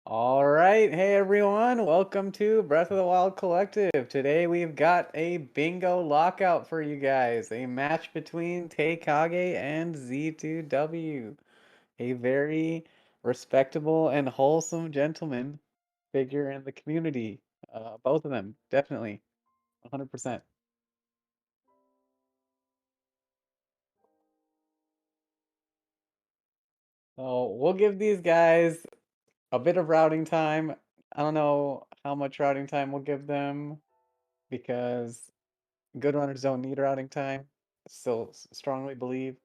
All right, hey everyone, welcome to Breath of the Wild Collective. Today we've got a bingo lockout for you guys, a match between Taykage and Z2W, a very respectable and wholesome gentleman figure in the community. Both of them, definitely, 100%. So we'll give these guys a bit of routing time. I don't know how much routing time we'll give them because good runners don't need routing time. Still strongly believe.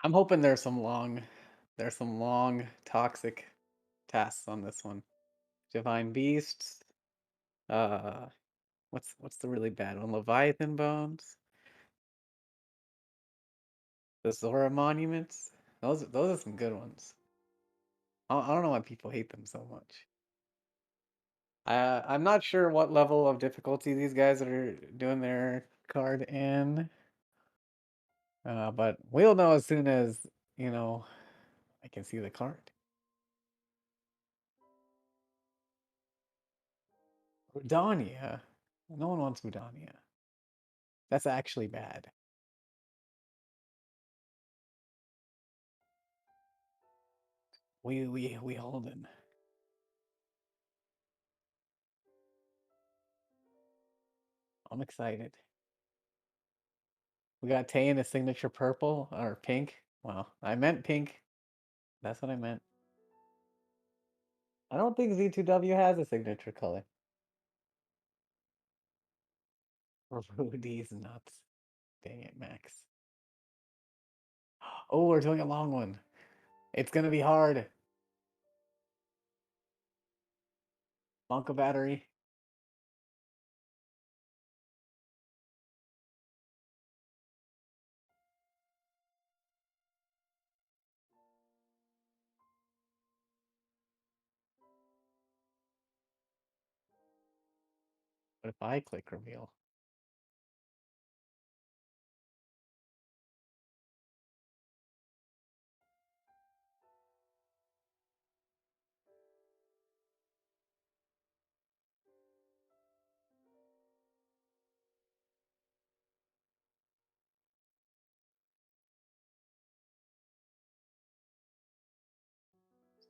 I'm hoping there's some long toxic tasks on this one. Divine Beasts. Uh, what's the really bad one? Leviathan Bones. The Zora Monuments. Those are some good ones. I don't know why people hate them so much. I'm not sure what level of difficulty these guys are doing their card in. But we'll know as soon as, you know, I can see the card. Udania. No one wants Udania. That's actually bad. We holding. I'm excited. We got Tay in a signature purple or pink. Well, I meant pink. That's what I meant. I don't think Z2W has a signature color. Rudy's nuts. Dang it, Max. Oh, we're doing a long one. It's gonna be hard. Monka battery. What if I click reveal?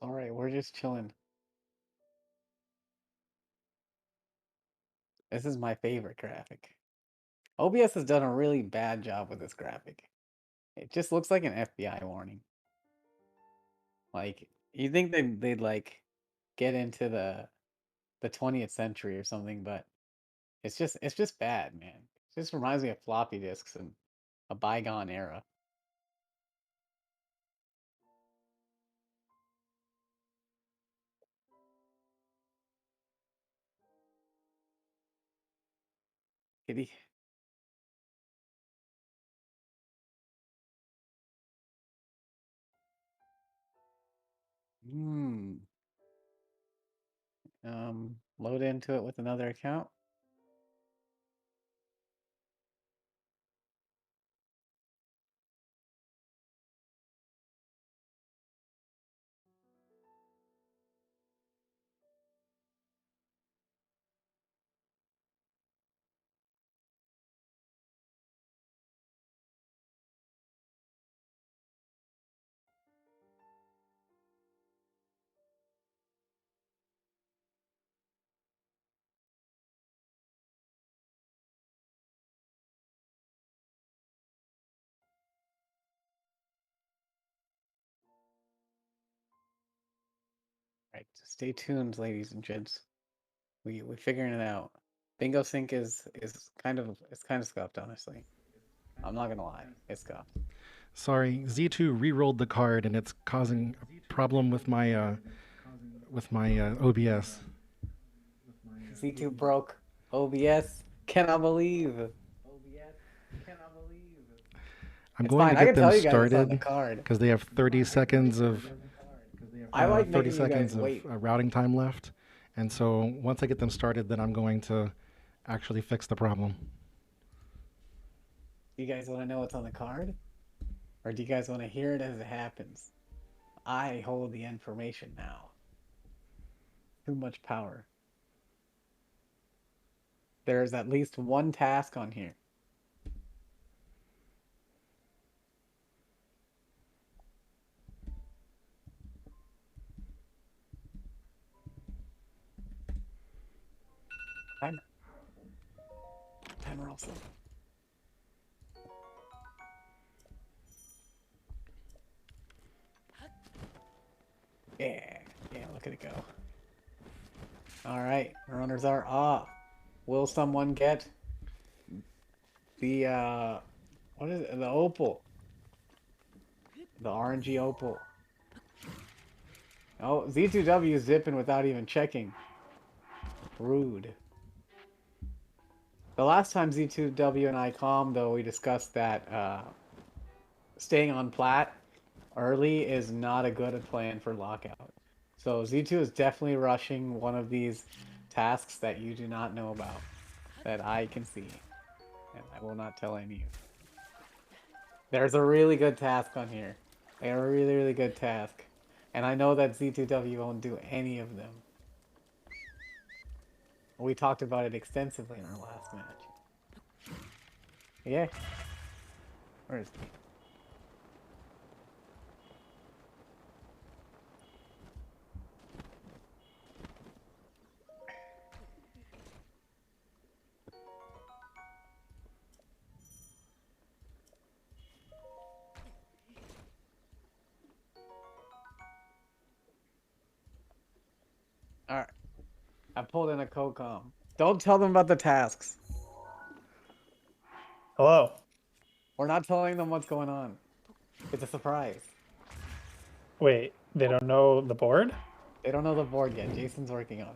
Alright, we're just chilling. This is my favorite graphic. OBS has done a really bad job with this graphic. It just looks like an FBI warning. Like you think they'd like get into the 20th century or something, but it's just bad, man. It just reminds me of floppy disks and a bygone era. Kitty. Hmm. Load into it with another account. Right. Stay tuned, ladies and gents. We're figuring it out. Bingo Sync is kind of scuffed, honestly. I'm not gonna lie, it's scuffed. Sorry, Z2 re-rolled the card and it's causing a problem with my OBS. Z2 broke OBS. Cannot believe. I'm It's going to fine. I get can them tell you guys it's on the started card. because they have 30 seconds of I like 30 making you guys seconds of wait. routing time left, and so once I get them started, then I'm going to actually fix the problem. Do you guys want to know what's on the card? Or do you guys want to hear it as it happens? I hold the information now. Too much power. There's at least one task on here. Timer. Timer also. Yeah, look at it go. Alright, runners are off. Will someone get the, what is it? The opal. The orangey opal. Oh, Z2W is zipping without even checking. Rude. The last time Z2W and I calmed, though, we discussed that staying on plat early is not a good plan for lockout. So Z2 is definitely rushing one of these tasks that you do not know about, that I can see, and I will not tell any of you. There's a really good task on here. Like a really, really good task. And I know that Z2W won't do any of them. We talked about it extensively in our last match. Yeah. Where is he? Alright. I pulled in a COCOM. Don't tell them about the tasks. Hello. We're not telling them what's going on. It's a surprise. Wait, they don't know the board? They don't know the board yet. Jason's working on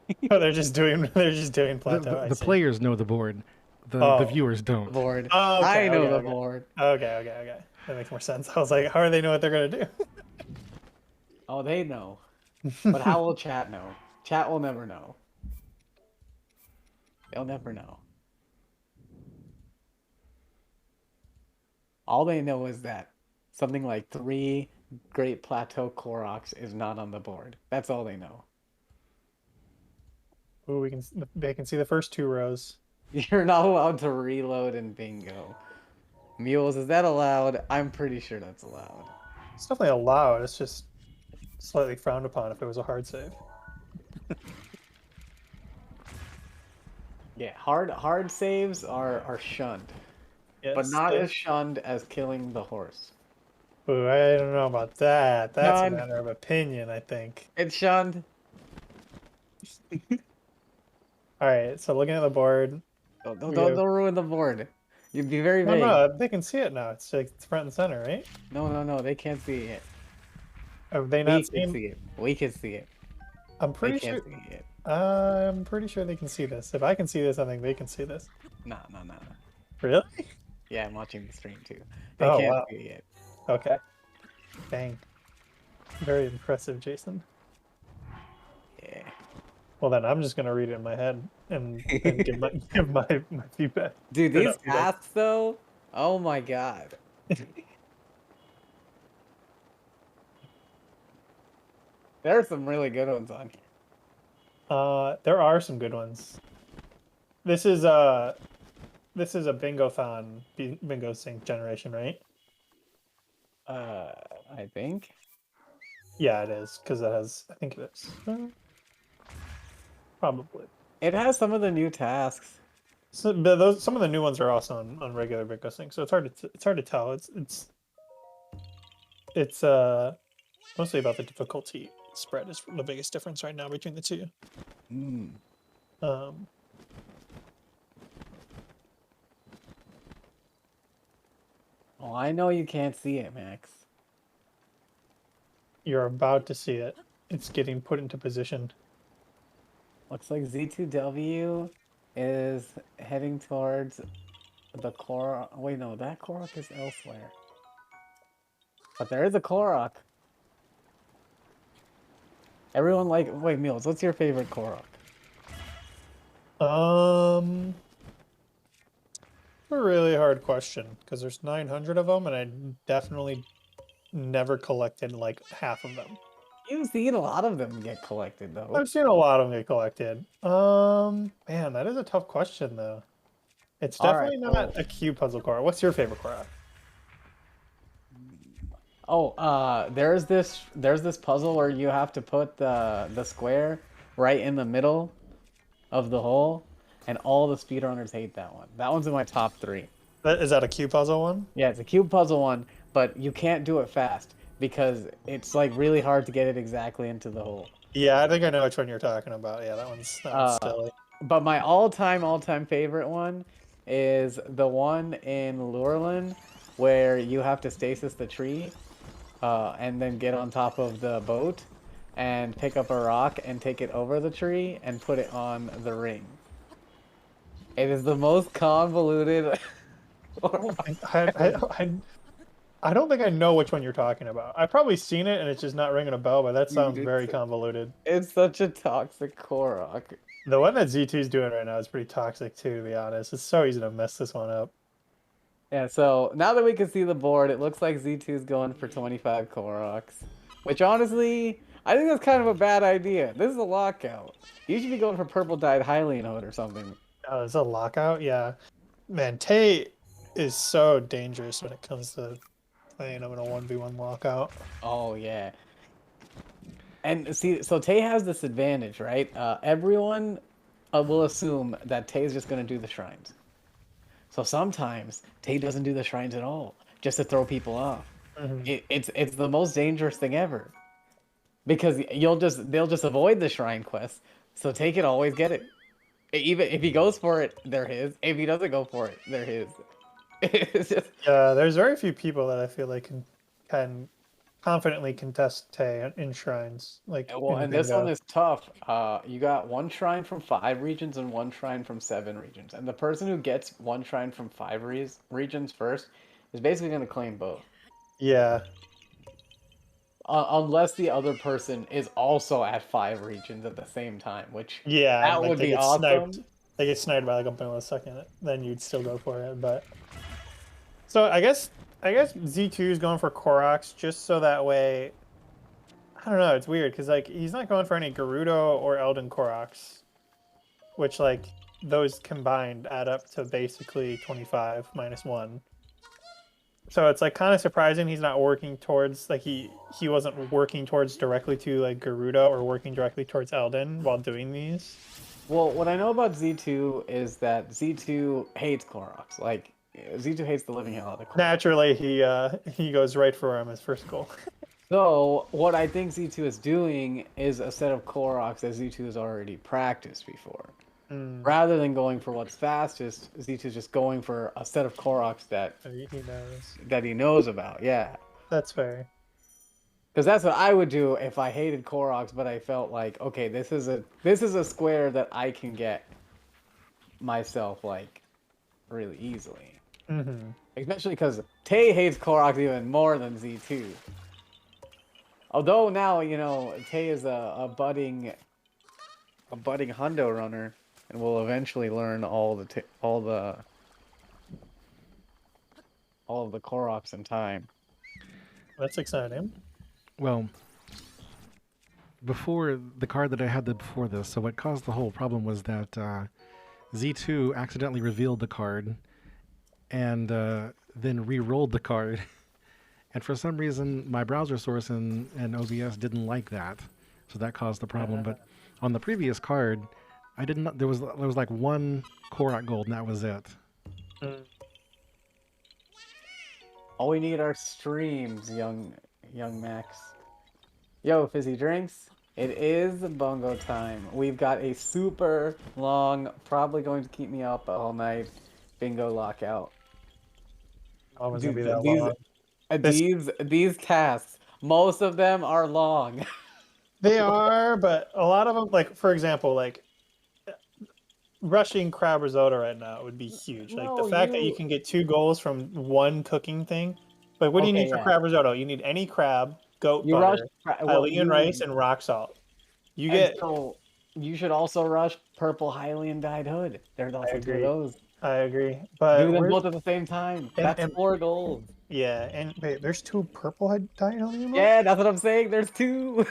it. Oh, they're just doing plateau. The players know the board. The Oh. viewers don't. Board. Oh, okay, I know okay, the okay. board. Okay. That makes more sense. I was like, how do they know what they're gonna do? Oh, they know. But how will chat know? Chat will never know. They'll never know. All they know is that something like 3 Great Plateau Koroks is not on the board. That's all they know. Ooh, they can see the first 2 rows. You're not allowed to reload in bingo. Mules, is that allowed? I'm pretty sure that's allowed. It's definitely allowed. It's just slightly frowned upon if it was a hard save. Yeah, hard saves are shunned. Yes, But not as shunned as killing the horse. Ooh, I don't know about that. That's Shunned. a matter of opinion, I think. It's shunned. Alright, so looking at the board. Don't ruin the board. You'd be very vague. No, they can see it now. It's like it's front and center, right? No, they can't see it. Have they We not can seen? see it. We can see it. I'm They pretty can't sure. see it. I'm pretty sure they can see this. If I can see this, I think they can see this. No. Really? Yeah, I'm watching the stream too. They Oh, can't wow. see it. Okay. Dang. Very impressive, Jason. Yeah. Well, then I'm just gonna read it in my head and give my feedback. Dude, Or these not feedback. tasks though, oh my god. There are some really good ones on here. There are some good ones. This is a bingo-thon, bingo sync generation, right? I think. Yeah, it is, because it has. I think it is. Probably. It has some of the new tasks. So, but some of the new ones are also on regular bingo sync, so it's hard to tell. It's mostly about the difficulty spread is the biggest difference right now between the two. Mm. Oh, I know you can't see it, Max. You're about to see it. It's getting put into position. Looks like Z2W is heading towards the Korok. Wait, no, that Korok is elsewhere. But there is a Korok. Everyone wait, Meals, what's your favorite Korok? a really hard question because there's 900 of them, and I definitely never collected like half of them. You've seen a lot of them get collected, though. I've seen a lot of them get collected. Man, that is a tough question though. It's All right. definitely not a cube puzzle core. What's your favorite core? There's this puzzle where you have to put the square right in the middle of the hole, and all the speedrunners hate that one. That one's in my top 3. Is that a cube puzzle one? Yeah, it's a cube puzzle one, but you can't do it fast because it's like really hard to get it exactly into the hole. Yeah, I think I know which one you're talking about. Yeah, that one's silly. But my all-time favorite one is the one in Lurelin where you have to stasis the tree and then get on top of the boat and pick up a rock and take it over the tree and put it on the ring. It is the most convoluted. I don't think I know which one you're talking about. I've probably seen it and it's just not ringing a bell, but that sounds very convoluted. It's such a toxic Korok. The one that Z2 is doing right now is pretty toxic too, to be honest. It's so easy to mess this one up. Yeah, so now that we can see the board, it looks like Z2 is going for 25 Koroks. Which honestly, I think that's kind of a bad idea. This is a lockout. You should be going for purple dyed Hylian Hood or something. Oh, it's a lockout? Yeah. Man, Tay is so dangerous when it comes to playing him in a 1v1 lockout. Oh, yeah. And see, so Tay has this advantage, right? Everyone will assume that Tay's just going to do the shrines. So sometimes Tay doesn't do the shrines at all, just to throw people off. Mm-hmm. It's the most dangerous thing ever, because they'll just avoid the shrine quest. So Tay can always get it. Even if he goes for it, they're his. If he doesn't go for it, they're his. It's just... Yeah, there's very few people that I feel like can confidently contest Tay in shrines. Like, well, and this one is tough. You got 1 shrine from 5 regions and 1 shrine from 7 regions, and the person who gets 1 shrine from 5 regions first is basically going to claim both. Yeah. Unless the other person is also at 5 regions at the same time, which that like would be awesome. They get sniped by like a millisecond, then you'd still go for it. But so I guess Z2 is going for Koroks just so that way. I don't know. It's weird because like he's not going for any Gerudo or Elden Koroks, which like those combined add up to basically 25 minus 1. So it's like kind of surprising he's not working towards like he wasn't working towards directly to like Gerudo or working directly towards Elden while doing these. Well, what I know about Z2 is that Z2 hates Koroks. Like Z2 hates the living hell out of Koroks. Naturally, he goes right for him as first goal. So what I think Z2 is doing is a set of Koroks that Z2 has already practiced before. Rather than going for what's fastest, Z2 is just going for a set of Koroks that he knows about. Yeah, that's fair. Because that's what I would do if I hated Koroks, but I felt like, okay, this is a square that I can get myself like really easily. Mm-hmm. Especially because Tay hates Koroks even more than Z2. Although now Tay is a budding hundo runner. And we'll eventually learn all of the Koroks in time. That's exciting. Well, before the card that I had before this, so what caused the whole problem was that Z2 accidentally revealed the card and then re-rolled the card. And for some reason, my browser source and OBS didn't like that. So that caused the problem. But on the previous card, I didn't. There was like 1 Korok gold, and that was it. All we need are streams, young Max. Yo, fizzy drinks. It is bongo time. We've got a super long, probably going to keep me up all night, bingo lockout. Always gonna be that long. These tasks, most of them are long. They are, but a lot of them, like for example, like rushing crab risotto right now would be huge. Like the fact that you can get 2 goals from 1 cooking thing. Like what do you need for crab risotto? You need any crab, goat butter, Hylian rice, and rock salt. So you should also rush purple Hylian dyed hood. There's also 2 of those. I agree. Do But them we're both at the same time. and, That's and 4 gold. yeah, and wait, there's 2 purple diagonal. Yeah, that's what I'm saying. There's 2.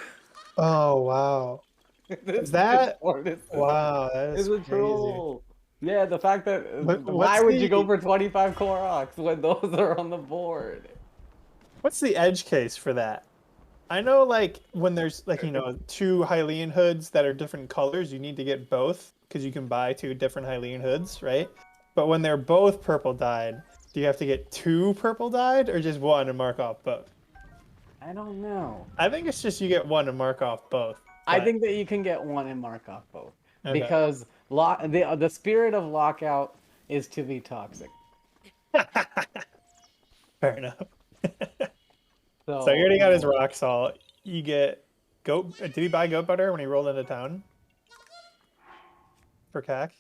Oh wow. this, Is this that board wow, that is is a crazy. troll. Yeah, the fact that why What's would you go the for 25 Koroks when those are on the board? what's the edge case for that? I know like when there's like, 2 Hylian hoods that are different colors, you need to get both because you can buy 2 different Hylian hoods, right? But when they're both purple dyed, do you have to get 2 purple dyed or just 1 and mark off both? I don't know. I think it's just you get 1 and mark off both. I But think that you can get 1 and mark off both okay. because the spirit of lockout is to be toxic. Fair enough. So So he already got his rock salt. You get goat. Did he buy goat butter when he rolled into town? For CAC?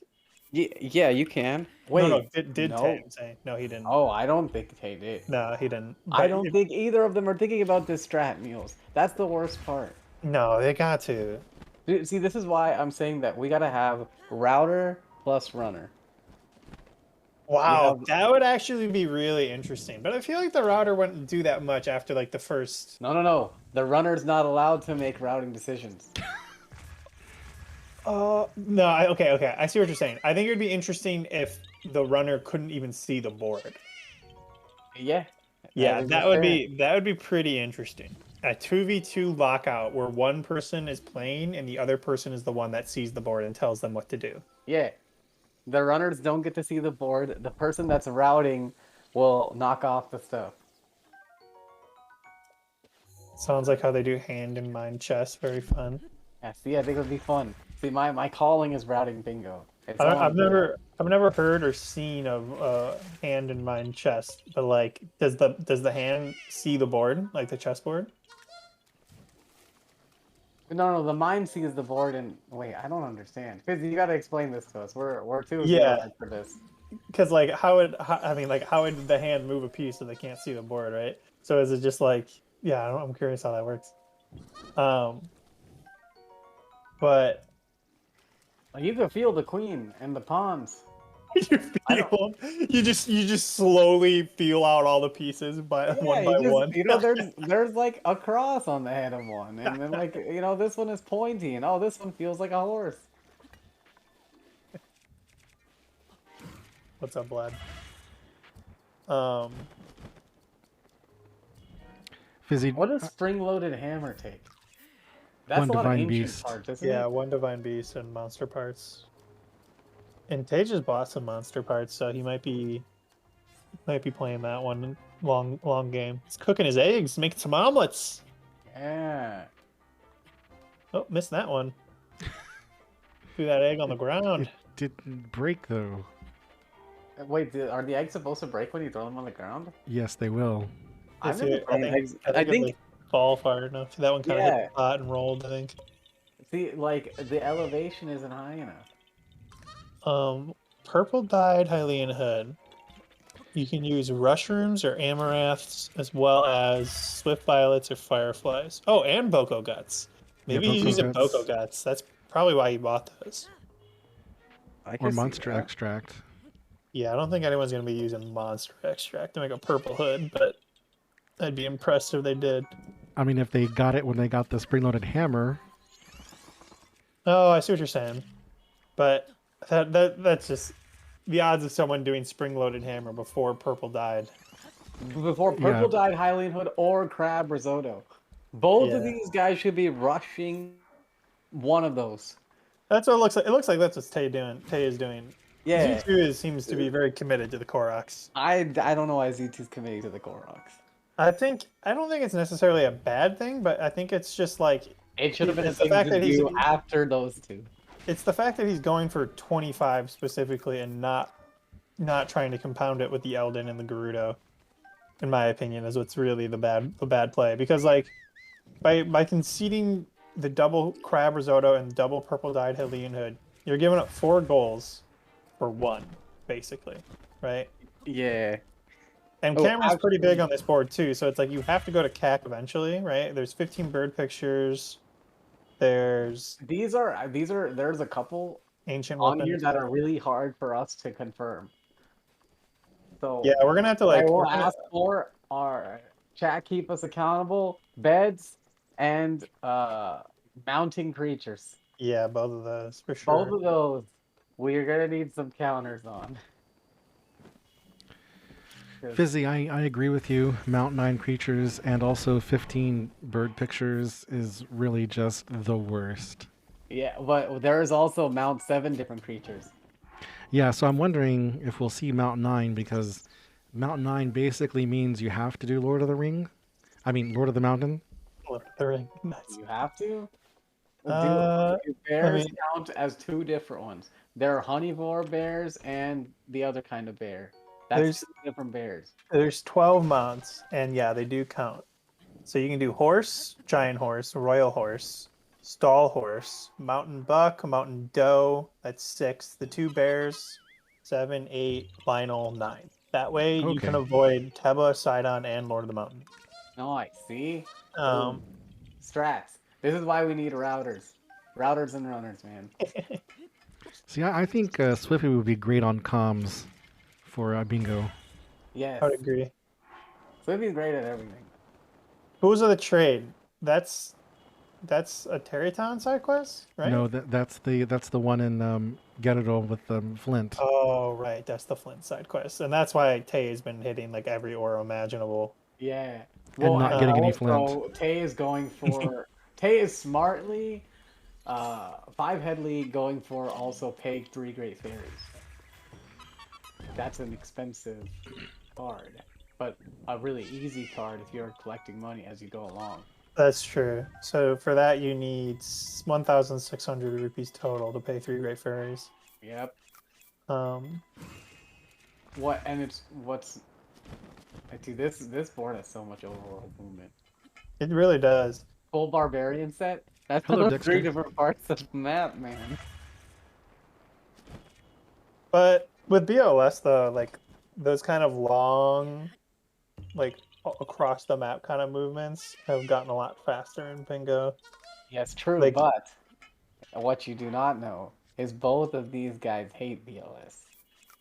yeah, you can. Wait, No, did no. Tay say? No, he didn't. Oh, I don't think Tay did. No, he didn't. I But don't think either of them are thinking about this strat, Mules. That's the worst part. no, they got to. Dude, see, this is why I'm saying that we gotta have router plus runner. Wow, have- that would actually be really interesting. But I feel like the router wouldn't do that much after like the first. No. The runner's not allowed to make routing decisions. No, okay. I see what you're saying. I think it would be interesting if the runner couldn't even see the board. Yeah. Yeah, is that would fair. be pretty interesting. A 2v2 lockout where one person is playing and the other person is the one that sees the board and tells them what to do. Yeah. The runners don't get to see the board. The person that's routing will knock off the stuff. Sounds like how they do hand in mind chess. Very fun. Yeah, see, I think it would be fun. See, my calling is routing bingo. It's I've on- never heard or seen of hand in mind chess, but like, does the hand see the board like the chessboard? No, the mind sees the board and wait, I don't understand. Because you gotta explain this to us. We're too Yeah. ignorant for this. Because like, how would the hand move a piece so they can't see the board, right? So is it just like, yeah, I'm curious how that works. But Like, you can feel the queen and the pawns. you feel you just slowly feel out all the pieces by one by one. You know, there's like a cross on the head of one, and then like this one is pointy, and oh, this one feels like a horse. What's up, Vlad? Fizzy. What does spring-loaded hammer take? That's One a lot of divine ancient beast. parts, isn't Yeah, it? 1 divine beast and monster parts. And Tay just bought some monster parts, so he might be playing that one long game. He's cooking his eggs, making some omelets. Yeah. Oh, missed that one. Threw that egg on the ground. Didn't break though. Wait, are the eggs supposed to break when you throw them on the ground? Yes, they will. I've Let's see, never thrown eggs. I if think they fall far enough. That one kind of Yeah. hit the pot and rolled, I think. see, like the elevation isn't high enough. Purple dyed Hylian hood. You can use rushrooms or amaranths as well as swift violets or fireflies. Oh, and boko guts. Maybe Yeah, he's Boko using Guts. boko guts. That's probably why he bought those. I Or can see monster that. extract. Yeah, I don't think anyone's gonna be using monster extract to make a purple hood, but I'd be impressed if they did. I mean, if they got it when they got the spring-loaded hammer, Oh, I see what you're saying. But that's just the odds of someone doing spring-loaded hammer before purple dyed. Before purple Yeah. dyed Hylian hood or crab risotto. Both of Yeah. these guys should be rushing one of those. That's what it looks like. It looks like that's what Tay is doing. Yeah. Z2 seems to be very committed to the Koroks. I don't know why Z2's committing to the Koroks. I don't think it's necessarily a bad thing, but I think it's just like It should have been a It's the thing fact to that he's- do after those two. it's the fact that he's going for 25 specifically and not trying to compound it with the Eldon and the Gerudo, in my opinion, is what's really the bad play. Because like by conceding the double crab risotto and double purple dyed Hylian hood, you're giving up 4 goals for 1, basically, right? Yeah. And Oh, camera's pretty big on this board too, so it's like you have to go to CAC eventually, right? There's 15 bird pictures. There's There's a couple ancient on weapons. here that are really hard for us to confirm. So Yeah, we're gonna have to I like. will We're gonna, ask for our chat keep us accountable, beds, and mounting creatures. yeah, both of those for Both sure. of those we're gonna need some counters on. 'Cause- Fizzy, I agree with you. Mount 9 creatures and also 15 bird pictures is really just the worst. yeah, but there is also Mount 7 different creatures. Yeah, so I'm wondering if we'll see Mount 9 because Mount 9 basically means you have to do Lord of the Ring. I mean, Lord of the Mountain. Lord of the Ring. Nice. You have to. Uh, Do I bears mean, count as two different ones? There are honeyvore bears and the other kind of bear. That's there's two different bears. there's 12 mounts, and yeah, they do count. So you can do horse, giant horse, royal horse, stall horse, mountain buck, mountain doe. That's 6. The 2 bears, 7, 8, Lionel, 9. That way you can Okay. avoid Teba, Sidon, and Lord of the Mountain. Nice. See? Um, Boom. Strats. This is why we need routers. Routers and runners, man. See, I think Swiffy would be great on comms for bingo. Yes. I would agree. Slippy's great at everything. Who's of the trade? That's a Terrytown side quest, right? No, that's the one in Gyarados with Flint. Oh, right. That's the Flint side quest. And that's why Tay has been hitting like every ore imaginable. Yeah. And Well, not and getting any also, Tay is going for... Tay is smartly, 5-headly going for also pay 3 Great Fairies. That's an expensive card, but a really easy card if you're collecting money as you go along. That's true. So for that, you need 1,600 rupees total to pay 3 Great Fairies. Yep. Um, What's... Dude, this board has so much overworld movement. it really does. Full barbarian set? That's Hello, 3 Dexter. different parts of the map, man. But with BOS, though, like those kind of long, like across the map kind of movements have gotten a lot faster in Bingo. Yes, true, Like, but what you do not know is both of these guys hate BLS.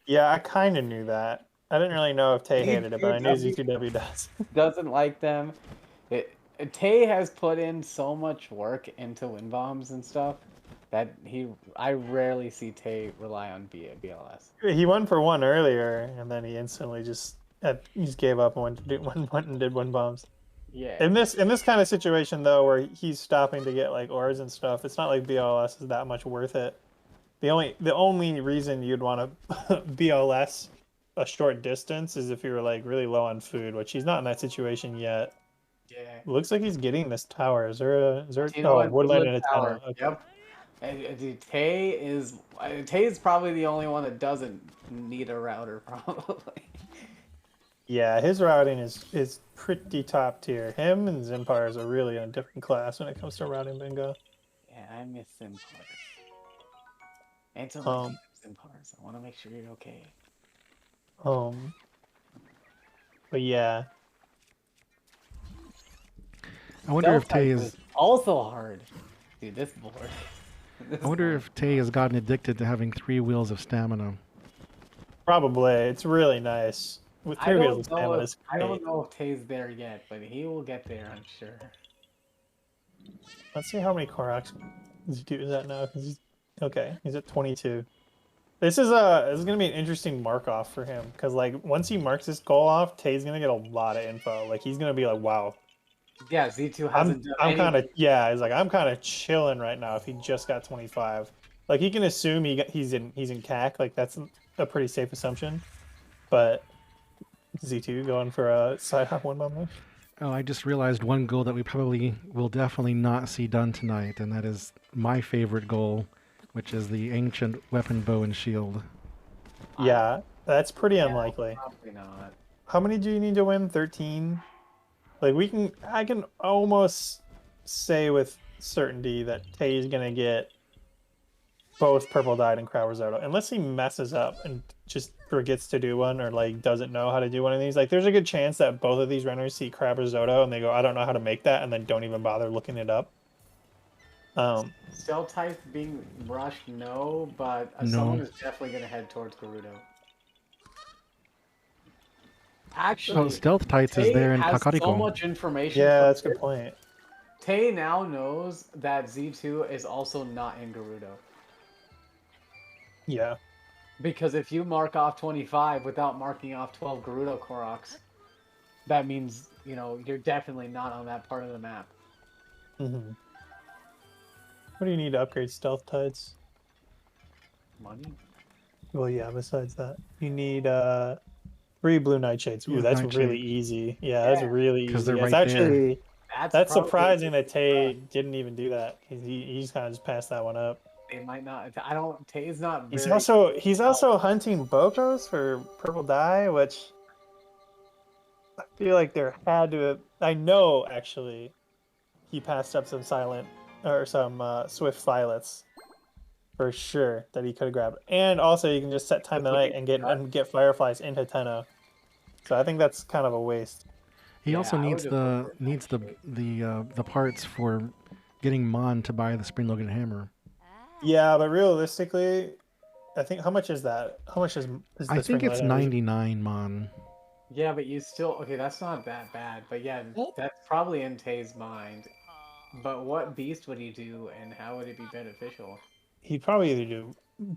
yeah, I kind of knew that. I didn't really know if Tay hated it, but I knew Z2W Z2W does. doesn't like them. Tay has put in so much work into wind bombs and stuff that I rarely see Tay rely on BLS. He won for 1 earlier, and then he instantly he just gave up and went and did 1 bombs. Yeah. In this kind of situation though, where he's stopping to get like ores and stuff, it's not like BLS is that much worth it. The only reason you'd want to BLS a short distance is if you were like really low on food, which he's not in that situation yet. Yeah. It looks like he's getting this tower. Is there Oh, Woodland and a tower. Okay. Yep. Dude, Tay is probably the only one that doesn't need a router, probably. Yeah, his routing is pretty top tier. Him and Zimpars are really in a different class when it comes to routing bingo. Yeah, I miss Simpars. And Simpars. I want to make sure you're okay. But yeah. I wonder if Stealth Tay type is. also hard. Dude, this board. I wonder if Tay has gotten addicted to having 3 wheels of stamina. Probably. It's really nice. With 3 wheels of stamina, it's I great. don't know if Tay's there yet, but he will get there, I'm sure. Let's see how many Koroks Z2 is at now. Okay, he's at 22. This is gonna be an interesting mark off for him because like once he marks this goal off, Tay's gonna get a lot of info. Like he's gonna be like, wow. Yeah, Z2 hasn't done I'm kind of anything. He's like I'm kind of chilling right now. If he just got 25, like he can assume he's in CAC. Like that's a pretty safe assumption. But Z2 going for a side hop 1 bomb there. Oh, I just realized one goal that we probably will definitely not see done tonight, and that is my favorite goal, which is the ancient weapon, bow, and shield. Yeah, that's pretty unlikely. Probably not. How many do you need to win? 13? Like I can almost say with certainty that Tay is gonna get both Purple Dyed and Crowd Risotto, unless he messes up and just forgets to do one or like doesn't know how to do one of these. Like there's a good chance that both of these runners see Crab Risotto and they go, I don't know how to make that, and then don't even bother looking it up. Cell type being rushed, no, but No. someone is definitely going to head towards Gerudo. Actually, Stealth Tights is Tay there in has so Kakariko. much information. Yeah, from that's a good this. point. Tay now knows that Z2 is also not in Gerudo. Yeah. Because if you mark off 25 without marking off 12 Gerudo Koroks, that means, you know, you're definitely not on that part of the map. Mm-hmm. What do you need to upgrade stealth tights? Money? Well, yeah, besides that. You need 3 blue nightshades. Ooh, Yeah, that's really nightshades. easy. Yeah, that's Yeah. really 'Cause they're easy. It's right there. actually that's probably surprising that Tay didn't even do that. He's kind of just passed that one up. They might not. I don't. Tay's not He's very. also hunting Bokos for purple dye, which I feel like there had to have, I know actually he passed up some silent or some swift violets for sure that he could have grabbed. And also you can just set time the night and get fireflies into Tenno. So I think that's kind of a waste. He Yeah, also I needs would have the parts for getting Mon to buy the spring-loaded hammer. Yeah, but realistically, I think how much is that? How much is I the think spring it's light? 99 Mon. Yeah, but you still okay. That's not that bad. But yeah, that's probably in Tay's mind. But what beast would he do, and how would it be beneficial? He'd probably either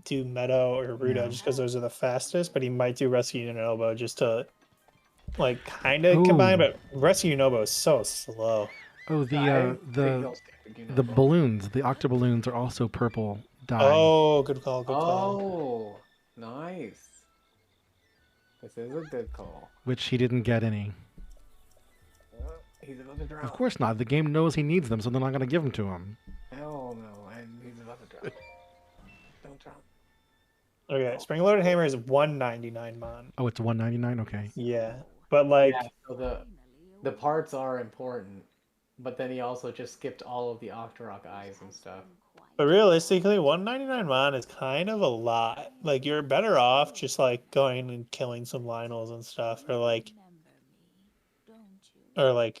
do Meadow or Rudo Yeah. just because those are the fastest, but he might do Rescue Unit Elbow just to like kind of Ooh. combine. But Rescue Unit Elbow is so slow. Oh, I think he'll stick with the Uniball. balloons, the octoballoons are also purple dye. Oh, good call, good call. Oh, nice. This is a good call. Which he didn't get any. He's about to drown. Of course not. The game knows he needs them, so they're not going to give them to him. Hell no, and he's about to drown. Don't drown. Okay, Spring Loaded Hammer is 199 Mon. Oh, it's 199. Okay. Yeah, but like, Yeah, so the parts are important, but then he also just skipped all of the Octorok eyes and stuff. but realistically, 199 Mon is kind of a lot. Like, you're better off just like going and killing some Lionels and stuff, or like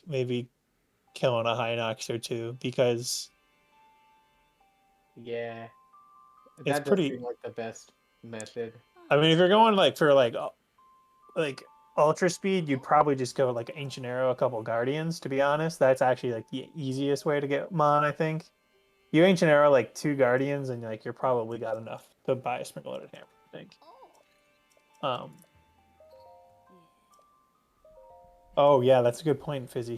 maybe killing a Hinox or two, because Yeah, It's that does pretty- seem like the best method. I mean, if you're going like for like ultra speed, you'd probably just go like Ancient Arrow, a couple Guardians. To be honest, that's actually like the easiest way to get Mon. I think you Ancient Arrow like 2 Guardians, and like you're probably got enough to buy a Spring Loaded Hammer. I think. Oh yeah, that's a good point, Fizzy.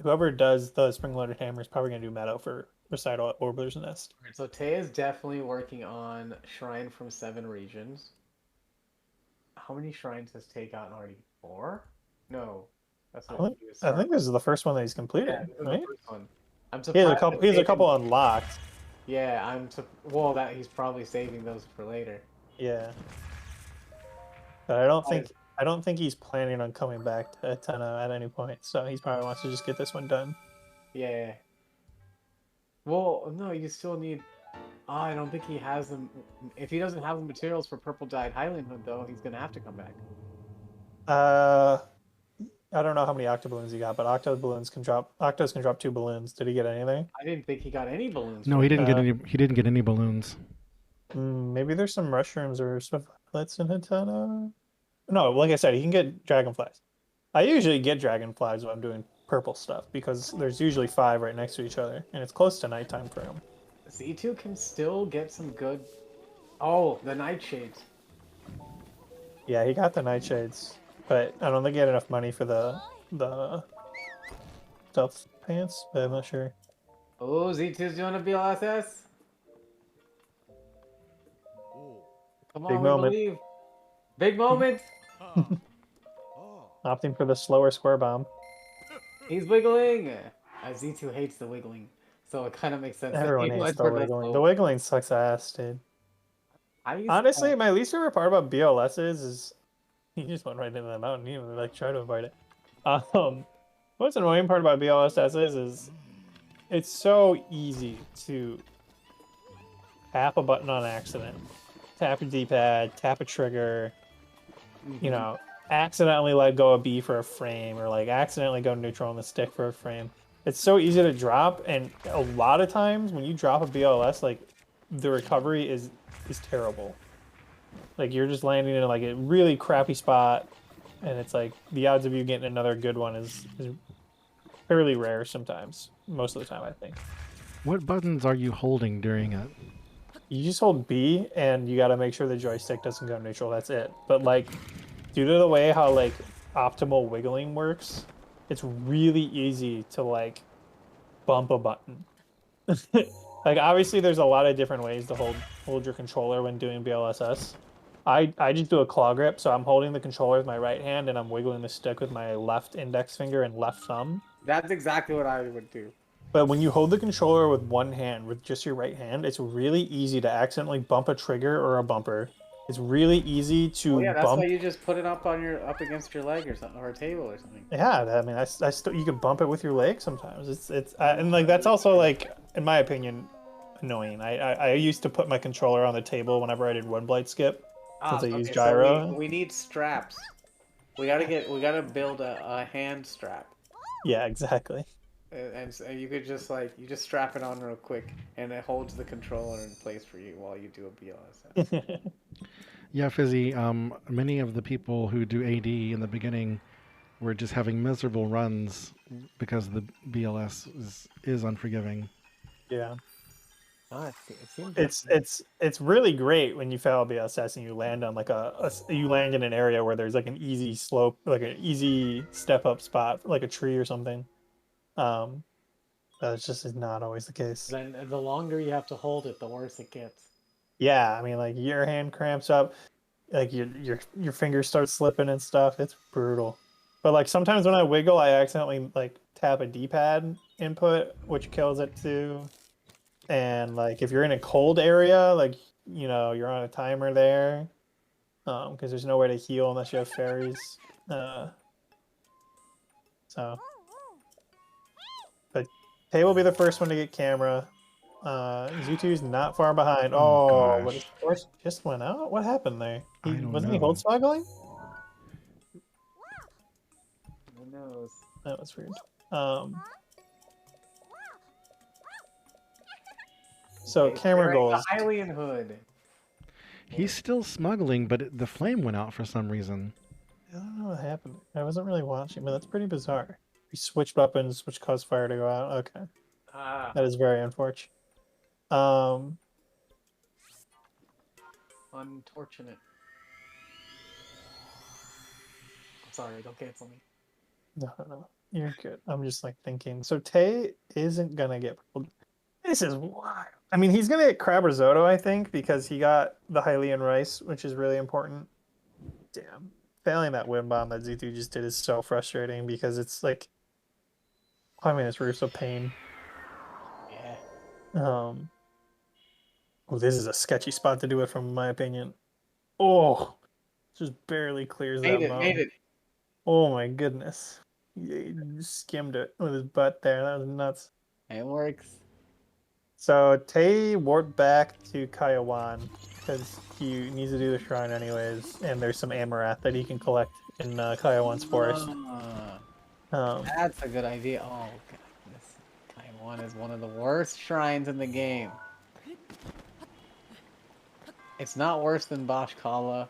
Whoever does the Spring Loaded Hammer is probably gonna do Meadow for Recital at Orbiter's Nest. Alright, so Tay is definitely working on Shrine from 7 regions. How many shrines has Tay gotten already? 4? No, that's not. I think this is the first one that he's completed, Yeah, this is right? the first one. I'm He surprised. has a couple. He has a couple unlocked. Yeah, well, that he's probably saving those for later. Yeah. But I don't think he's planning on coming back to Tenno at any point. So he probably wants to just get this one done. Yeah. Well, no, you still need. I don't think he has them. If he doesn't have the materials for purple dyed Highland Hood, though, he's gonna have to come back. I don't know how many octoballoons he got, but octos can drop 2 balloons. Did he get anything? I didn't think he got any balloons. No, for he it. didn't get any. He didn't get any balloons. Maybe there's some mushrooms or stuff that's in Tenno. No, like I said, he can get dragonflies. I usually get dragonflies when I'm doing purple stuff because there's usually 5 right next to each other, and it's close to nighttime for him. Z2 can still get some good. Oh, the nightshades. Yeah, he got the nightshades, but I don't think he had enough money for the stealth pants, but I'm not sure. Oh, Z2's doing a BLSS. Come on, Big we moment. believe. Big moment. Opting for the slower square bomb. He's wiggling. Z2 hates the wiggling, so it kind of makes sense. that Everyone he hates went the for wiggling. slow. The wiggling sucks ass, dude. Honestly, my least favorite part about BLSs is he just went right into the mountain. He didn't even like try to avoid it. What's annoying part about BLSs is it's so easy to tap a button on accident, tap a D-pad, tap a trigger, you know, accidentally let go of B for a frame, or like accidentally go neutral on the stick for a frame. It's so easy to drop, and a lot of times when you drop a BLS, like the recovery is terrible. Like you're just landing in like a really crappy spot, and it's like the odds of you getting another good one is fairly rare sometimes. Most of the time, I think. What buttons are you holding during it? You just hold B and you got to make sure the joystick doesn't go neutral. That's it. But like, due to the way how like optimal wiggling works, it's really easy to like bump a button. Like obviously there's a lot of different ways to hold your controller when doing BLSS. I just do a claw grip, so I'm holding the controller with my right hand and I'm wiggling the stick with my left index finger and left thumb. That's exactly what I would do. But when you hold the controller with one hand, with just your right hand, it's really easy to accidentally bump a trigger or a bumper. It's really easy to Well, yeah, that's why bump. you just put it up against your leg or something, or a table or something. Yeah, I mean, I still you can bump it with your leg sometimes. And like that's also like, in my opinion, annoying. I used to put my controller on the table whenever I did one blade skip, since I use Okay, so gyro. we need straps. We gotta build a hand strap. Yeah, exactly. And so you could just like you just strap it on real quick, and it holds the controller in place for you while you do a BLSS. Yeah, Fizzy, many of the people who do AD in the beginning were just having miserable runs because the BLS is unforgiving. Yeah. Oh, it seems It's really great when you fail BSS and you land on like you land in an area where there's like an easy slope, like an easy step up spot, like a tree or something. Um, that's just is not always the case. Then the longer you have to hold it, the worse it gets. Yeah, I mean like your hand cramps up, like your fingers start slipping and stuff. It's brutal. But like sometimes when I wiggle, I accidentally like tap a D-pad input, which kills it too. And like if you're in a cold area, like you're on a timer there, because there's nowhere to heal unless you have fairies. So, but Tay will be the first one to get camera. Z2's not far behind. Oh, but his Gosh. horse just went out. What happened there? I don't Wasn't he know. hold smuggling? who knows. That was weird. So camera Wearing goals. the Hylian hood. He's still smuggling, but the flame went out for some reason. I don't know what happened. I wasn't really watching, but that's pretty bizarre. We switched weapons, which caused fire to go out. Okay, Ah, that is very unfortunate. unfortunate. I'm sorry, don't cancel me. No, you're good. I'm just like thinking. So Tay isn't gonna get. This is wild. I mean, he's gonna get crab risotto, I think, because he got the Hylian rice, which is really important. Damn, failing that wind bomb that Z2 just did is so frustrating because it's like, I mean, it's Russo pain. Yeah. Oh, this is a sketchy spot to do it from, in my opinion. Oh, just barely clears that Made mountain. it. Oh my goodness. He skimmed it with his butt there. That was nuts. It works. So Tay warped back to Kayawan because he needs to do the shrine anyways, and there's some Amaranth that he can collect in Kayawan's forest. That's a good idea. Oh god, this Taiwan is one of the worst shrines in the game. It's not worse than Boshkala,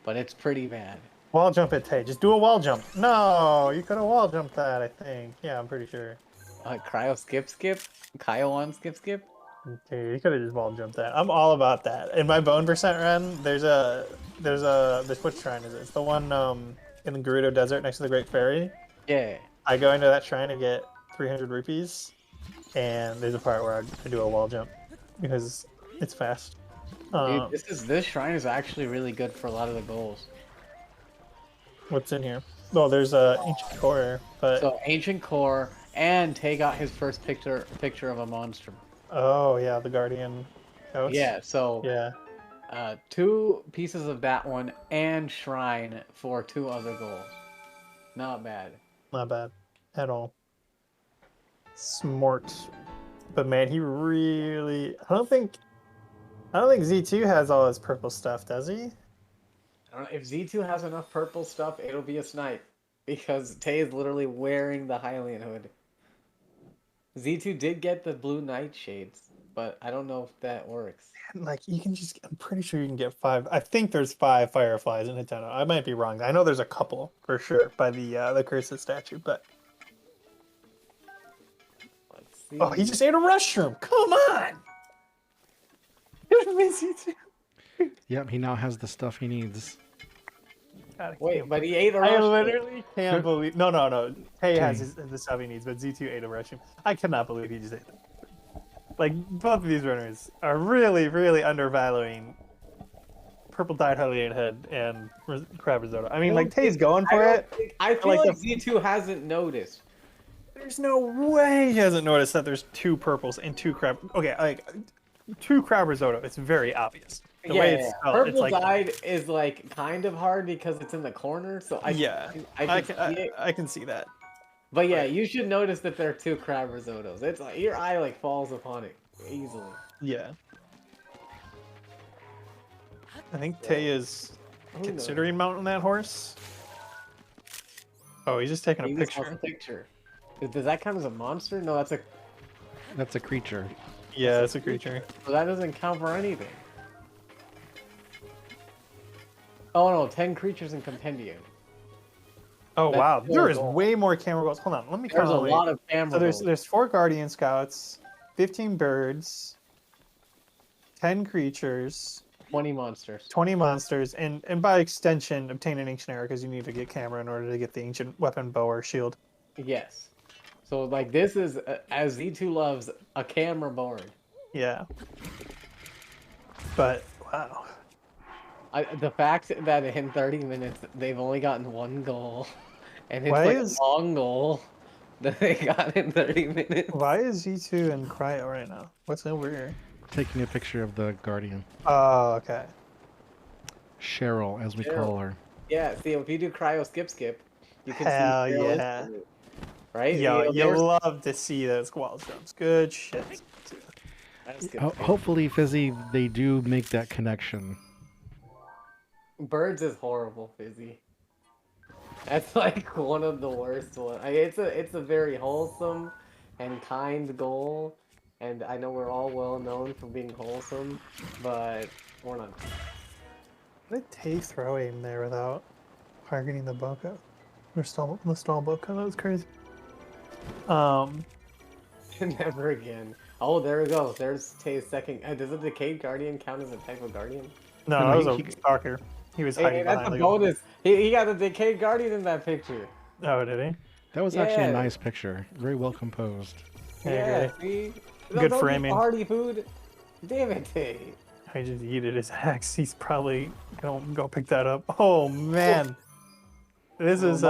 but it's pretty bad. Wall jump it, Tay. Just do a wall jump. No, you could have wall jumped that, I think. Yeah, I'm pretty sure. Cryo skip? Kaiwan skip? Okay, you could have just wall jumped that. I'm all about that. In my bone percent run, there's which shrine is it? It's the one in the Gerudo Desert next to the Great Fairy. Yeah. I go into that shrine to get 300 rupees, and there's a part where I do a wall jump because it's fast. Dude, this shrine is actually really good for a lot of the goals. What's in here? Well, there's a ancient core, but So ancient core, and Tay got his first picture of a monster. oh yeah, the guardian goats. Yeah, so Yeah. 2 pieces of that one and shrine for 2 other goals. Not bad. Not bad at all. Smart. But man, he really I don't think Z2 has all his purple stuff, does he? I don't know, if Z2 has enough purple stuff, it'll be a snipe. Because Tay is literally wearing the Hylian hood. Z2 did get the blue nightshades. but I don't know if that works. Like you can just, I'm pretty sure you can get 5. I think there's 5 fireflies in Nintendo. I might be wrong. I know there's a couple for sure by the Curses statue, but Let's see. oh, he just ate a mushroom. Come on. Yep, he now has the stuff he needs. God, Wait, but he ate a I mushroom. literally can't believe. No. Tay has Tay. the stuff he needs, but Z2 ate a mushroom. I cannot believe he just ate them. Like both of these runners are really, really undervaluing purple dyed Hylian head and crab risotto. I mean, like Tay's going for it. I feel like like the- Z2 hasn't noticed. There's no way he hasn't noticed that there's 2 purples and 2 crab. Okay, like 2 crab risotto. It's very obvious. The way it's spelled, purple it's like dyed is like kind of hard because it's in the corner. So I I can see it. can see that. But yeah, you should notice that there are 2 crab risottos. It's like your eye like falls upon it easily. Yeah. I think Tay is considering mounting that horse. Oh, he's just taking a He just wants picture. a picture. Does that count as a monster? No, that's a. That's a creature. Yeah, it's a creature. So that doesn't count for anything. Oh no, 10 creatures in compendium. Oh That's wow, there is cool. way more camera goals. Hold on, let me There's count. a lot of camera. So rolls. there's 4 guardian scouts, 15 birds, 10 creatures, 20 monsters. 20 monsters, and by extension, obtain an ancient arrow because you need to get camera in order to get the ancient weapon, bow, or shield. Yes. So like this is as Z2 loves a camera board. Yeah. But wow. The fact that in 30 minutes they've only gotten 1 goal, and it's Why like is- a long goal that they got in 30 minutes. Why is Z2 in cryo right now? What's over here? Taking a picture of the guardian. Oh, okay. Cheryl, as we Cheryl. call her. Yeah, see if you do cryo skip, you can Hell see Cheryl yeah. instantly, right? Yo, You know, you there's- love to see those wall jumps. Good shit. that's good. Hopefully, Fizzy, they do make that connection. Birds is horrible, Fizzy. That's like one of the worst ones. It's a very wholesome and kind goal, and I know we're all well known for being wholesome, but we're not. What did Tay throw in there without targeting the Boko? Or the stall Boko? That was crazy. Never again. Oh, there we go. There's Tay's second. Does a Decayed Guardian count as a type of guardian? No, No, that was he- a stalker. He was Hey, hiding that's behind a the goal. bonus. He got the Decayed Guardian in that picture. Oh, did he? That was actually Yeah. a nice picture. Very well composed. I Yeah, agree. see? Good Don't eat framing. Party food. Damn it, Tay. I just yeeted his axe. He's probably gonna go pick that up. Oh man, this is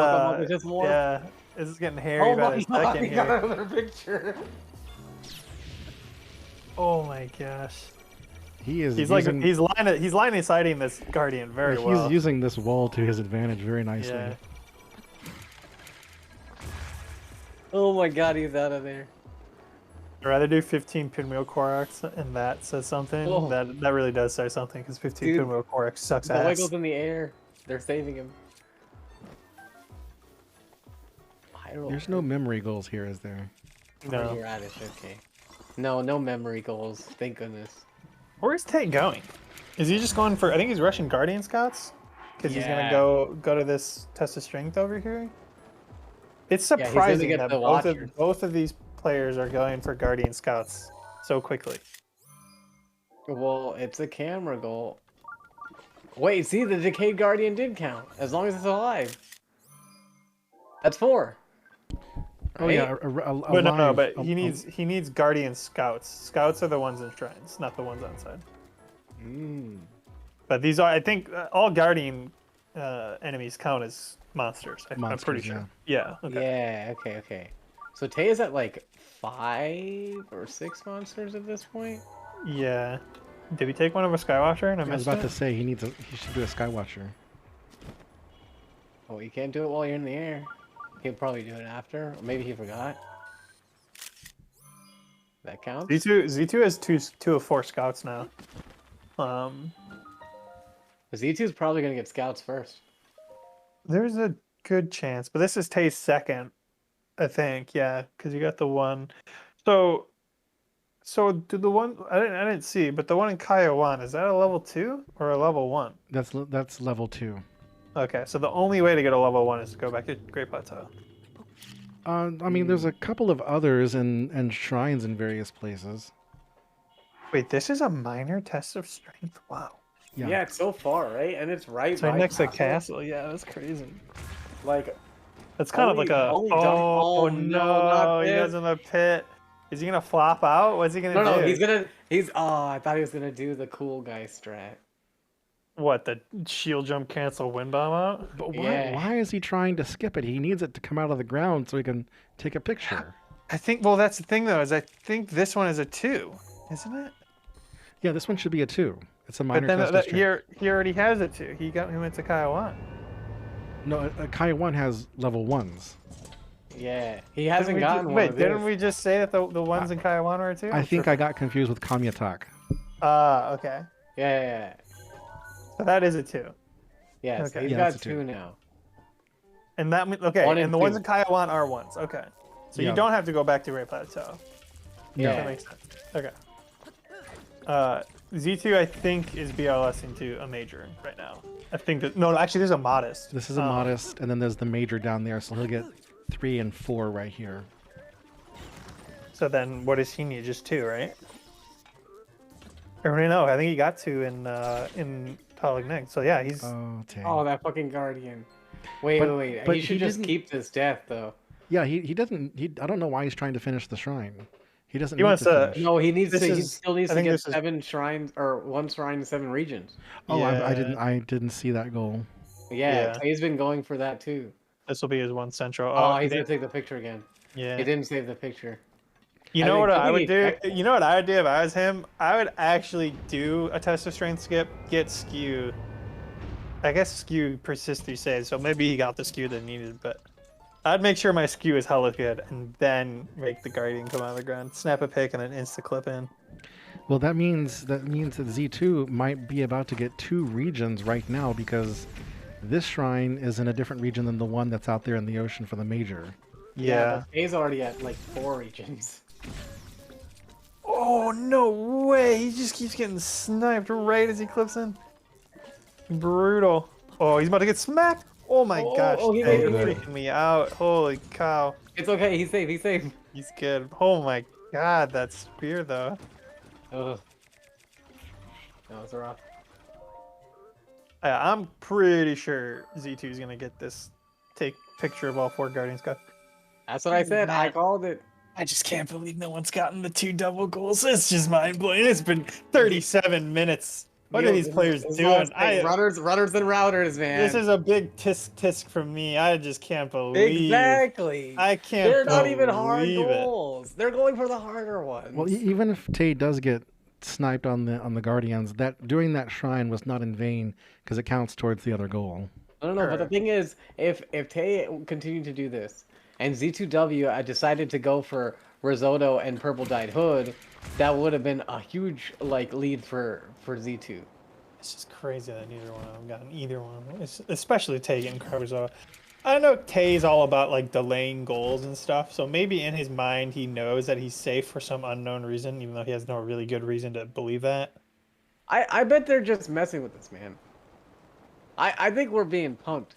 Just more. yeah, this is getting hairy Oh by my the god, second he got here. another picture. Oh my gosh, He is he's using, like he's line sighting this guardian very he's well. using this wall to his advantage very nicely. Yeah. Oh my god, he's out of there. I'd rather do 15 pinwheel Koroks, and that says something. Oh. That really does say something because 15 Dude, pinwheel Koroks sucks The ass. wiggles in the air. They're saving him. Hyrule. There's no memory goals here, is there? No. You're radish, okay. No memory goals. Thank goodness. Where's Tate going? Is he just going for? I think he's rushing Guardian Scouts because he's Yeah. gonna go to this test of strength over here. It's he's gonna surprising get that the Watchers. both of these players are going for Guardian Scouts so quickly. Well, it's a camera goal. Wait, see, the Decayed Guardian did count, as long as it's alive. That's 4. Oh Right? yeah, But no, alive, but he needs Guardian Scouts. Scouts are the ones in shrines, not the ones outside. Mm. But these are, I think, all Guardian enemies count as monsters. I'm Monsters, pretty sure. Yeah. Okay. Yeah, okay. So Tay is at like 5 or 6 monsters at this point? Yeah. Did we take one of a Skywatcher and I I was missed about it? to say he should do a Skywatcher. Oh, you can't do it while you're in the air. He'll probably do it after, or maybe he forgot. That counts? Z2 has two of 4 scouts now. Z2's probably gonna get scouts first. There's a good chance, but this is Tay's second, I think. Yeah, because you got the one. So So do the one I didn't see, but the one in Kiowan, is that a level 2 or a level 1? That's level 2. Okay, so the only way to get a level 1 is to go back to Great Plateau. I mean, there's a couple of others and shrines in various places. Wait, this is a minor test of strength? Wow. Yeah, it's so far, right? And it's right It's right by next to Castle. Castle. Yeah, that's crazy. Like, That's kind of Only- like a. only dump- Oh oh, no, not he this. goes in the pit. Is he gonna flop out? What's he gonna no, do? oh, I thought he was gonna do the cool guy strat. What, the shield jump cancel wind bomb out? But Yeah. why is he trying to skip it? He needs it to come out of the ground so he can take a picture. I think. Well, that's the thing though. Is I think this one is a 2, isn't it? Yeah, this one should be a 2. It's a But minor then test of strength. he already has a 2. He went to Kiowan. No, Kai 1 has level 1s. Yeah, he hasn't gotten one. Wait, of didn't this. we just say that the ones in Kiowan are a 2? I think I got confused with Kamyatak. Okay. Yeah. So that is a 2. Yes, Okay. he's Yeah, got that's a 2 two. now. And that okay, One and and the ones two. in Kiowan are 1s. Okay. So Yeah. you don't have to go back to Great Plateau. Yeah. That makes sense. Okay. Z2 I think is BLS into a major right now. I think that no, actually there's a modest. This is a modest, and then there's the major down there, so he'll get 3 and 4 right here. So then what does he need? Just 2, right? Or no, I think he got 2 in Talignig. So yeah, he's Oh, dang. Oh, that fucking guardian. Wait. But He should just didn't- keep this death though. Yeah, he doesn't. I don't know why he's trying to finish the shrine. He doesn't. He need wants to to- finish. No, he needs This to. He is- still needs I to think get this is- 7 shrines or 1 shrine in 7 regions. Oh, yeah, I didn't see that goal. Yeah, Yeah. he's been going for that too. this will be his 1 central. Oh, he's they- gonna take the picture again. yeah. He didn't save the picture. You I know mean, what I could would be do? effective. You know what I would do if I was him? I would actually do a test of strength skip, get skew. I guess skew persists through saves, so maybe he got the skew that he needed, but I'd make sure my skew is hella good and then make the guardian come out of the ground. Snap a pick and then insta clip in. Well, that means that Z2 might be about to get 2 regions right now because this shrine is in a different region than the one that's out there in the ocean for the major. Yeah. but he's already at like 4 regions. Oh, no way. He just keeps getting sniped right as he clips in. Brutal. Oh, he's about to get smacked. Oh my gosh. oh, he Dang, made you're it. freaking me out. Holy cow. It's okay. He's safe. He's safe. He's good. Oh my god, that spear though. Ugh. That was rough. Yeah, I'm pretty sure Z2 is gonna get this. Take picture of all 4 guardians. Go. That's what I said. I called it. I just can't believe no one's gotten the 2 double goals. It's just mind blowing. It's been 37 minutes. What are these players doing? Runners and routers, man. This is a big tisk from me. I just can't believe. exactly. I can't. They're not even hard believe it. goals. They're going for the harder ones. Well, even if Tay does get sniped on the Guardians, that doing that shrine was not in vain because it counts towards the other goal. I don't know, but the thing is, if Tay continued to do this, and Z2W decided to go for Risotto and Purple Dyed Hood, that would have been a huge lead for Z2. It's just crazy that neither one of them gotten either one. Especially Tay getting Carbazo. I know Tay's all about delaying goals and stuff, so maybe in his mind he knows that he's safe for some unknown reason, even though he has no really good reason to believe that. I bet they're just messing with this, man. I think we're being punked.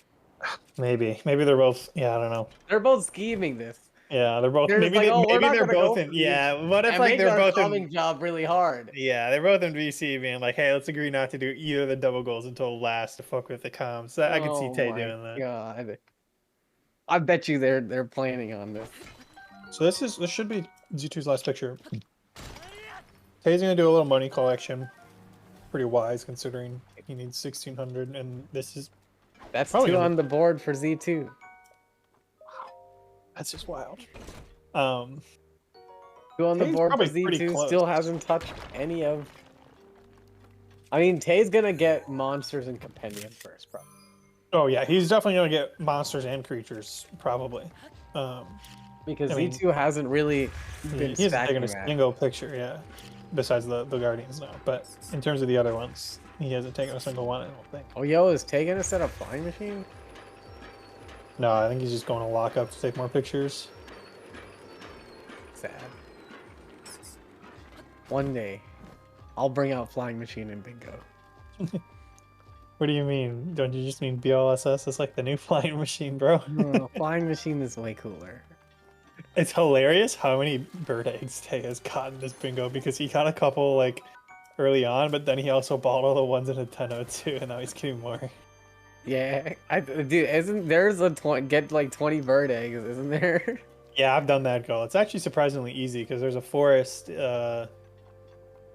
Maybe they're both. Yeah, I don't know. They're both scheming this. Yeah, they're both. They're Maybe just like, oh, we're maybe not they're gonna go both for in. these Yeah, what if and make they're our both bombing in? job really hard. Yeah, they're both in VC being like, hey, let's agree not to do either of the double goals until last to fuck with the comms. So I can see Tay doing that. God. I bet you they're planning on this. So this should be Z2's last picture. Tay's gonna do a little money collection. Pretty wise considering he needs 1,600, and this is That's Probably 2 gonna- on the board for Z2. that's just wild. 2 on the Tay's board for probably pretty Z2. close. Still hasn't touched any of. I mean, Tay's gonna get monsters and compendium first, probably. Oh yeah, he's definitely gonna get monsters and creatures probably. Because I mean, Z2 hasn't really been He hasn't stacking taken a that. single picture, yeah. Besides the Guardians now, but in terms of the other ones, he hasn't taken a single one. I don't think. Oh, yo, is Tay gonna set up flying machine? No, I think he's just going to lock up to take more pictures. Sad. One day, I'll bring out Flying Machine and Bingo. What do you mean? Don't you just mean BLSS? It's like the new flying machine, bro. No, Flying Machine is way cooler. It's hilarious how many bird eggs Tay has gotten this bingo because he got a couple like early on, but then he also bought all the ones in a 1002, and now he's getting more. Yeah, dude, isn't there's a get like 20 bird eggs, isn't there? Yeah, I've done that goal. It's actually surprisingly easy because there's a forest. It's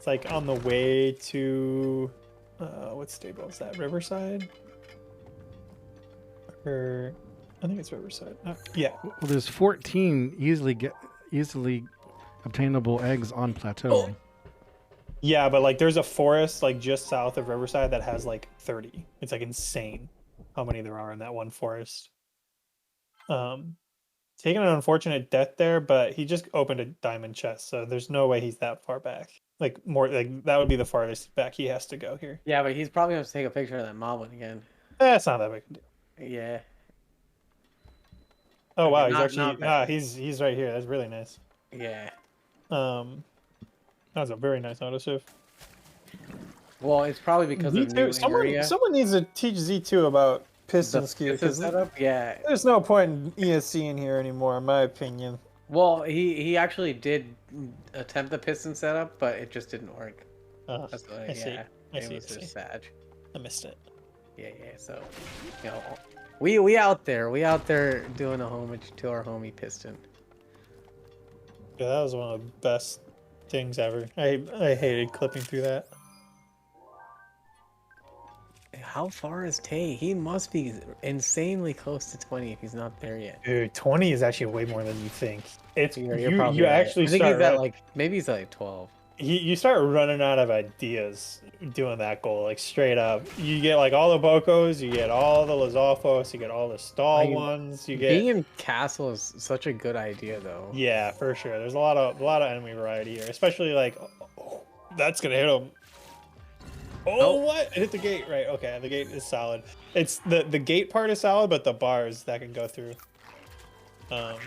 like on the way to what stable is that? Riverside? Or I think it's Riverside. Yeah. Well, there's 14 easily obtainable eggs on plateau. Yeah, but like there's a forest like just south of Riverside that has like 30. It's like insane how many there are in that one forest. Taking an unfortunate death there, but he just opened a diamond chest, so there's no way he's that far back. Like more like that would be the farthest back he has to go here. Yeah, but he's probably gonna take a picture of that moblin again. It's not that big a deal. Yeah. Oh Okay, wow, he's not actually bad. he's right here. That's really nice. Yeah. That was a very nice autosave. Well, it's probably because of new area. Someone needs to teach Z2 about piston The skew piston because setup, yeah. there's no point in ESC in here anymore, in my opinion. Well, he actually did attempt the piston setup, but it just didn't work. That's why, I see. yeah. It was just sad. I missed it. Yeah. So, you know, we out there doing a homage to our homie Piston. Yeah, that was one of the best things ever. I hated clipping through that. How far is Tay? He must be insanely close to 20 if he's not there yet. Dude, 20 is actually way more than you think. It's You're probably you right. actually I think start he's at like maybe he's at like 12. you start running out of ideas doing that goal, like straight up. You get like all the Bocos, you get all the Lizalfos, you get all the stall ones, you get Being in castle is such a good idea though. yeah, for sure. There's a lot of enemy variety here, especially like that's gonna hit him. Oh, what? It hit the gate, right? Okay, the gate is solid. It's the gate part is solid, but the bars that can go through. I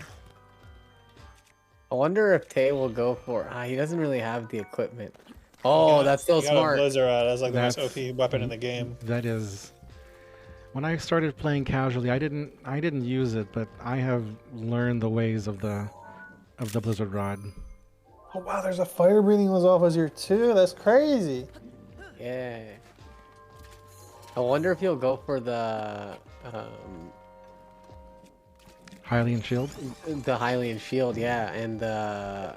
wonder if Tay will go for. He doesn't really have the equipment. Oh, that's so smart. Blizzard, that's like the most OP weapon in the game. That is. When I started playing casually, I didn't use it, but I have learned the ways of the Blizzard Rod. Oh wow, there's a fire breathing Lizalfos here too. That's crazy. Yeah. I wonder if he'll go for the Hylian Shield? the Hylian Shield, yeah, and the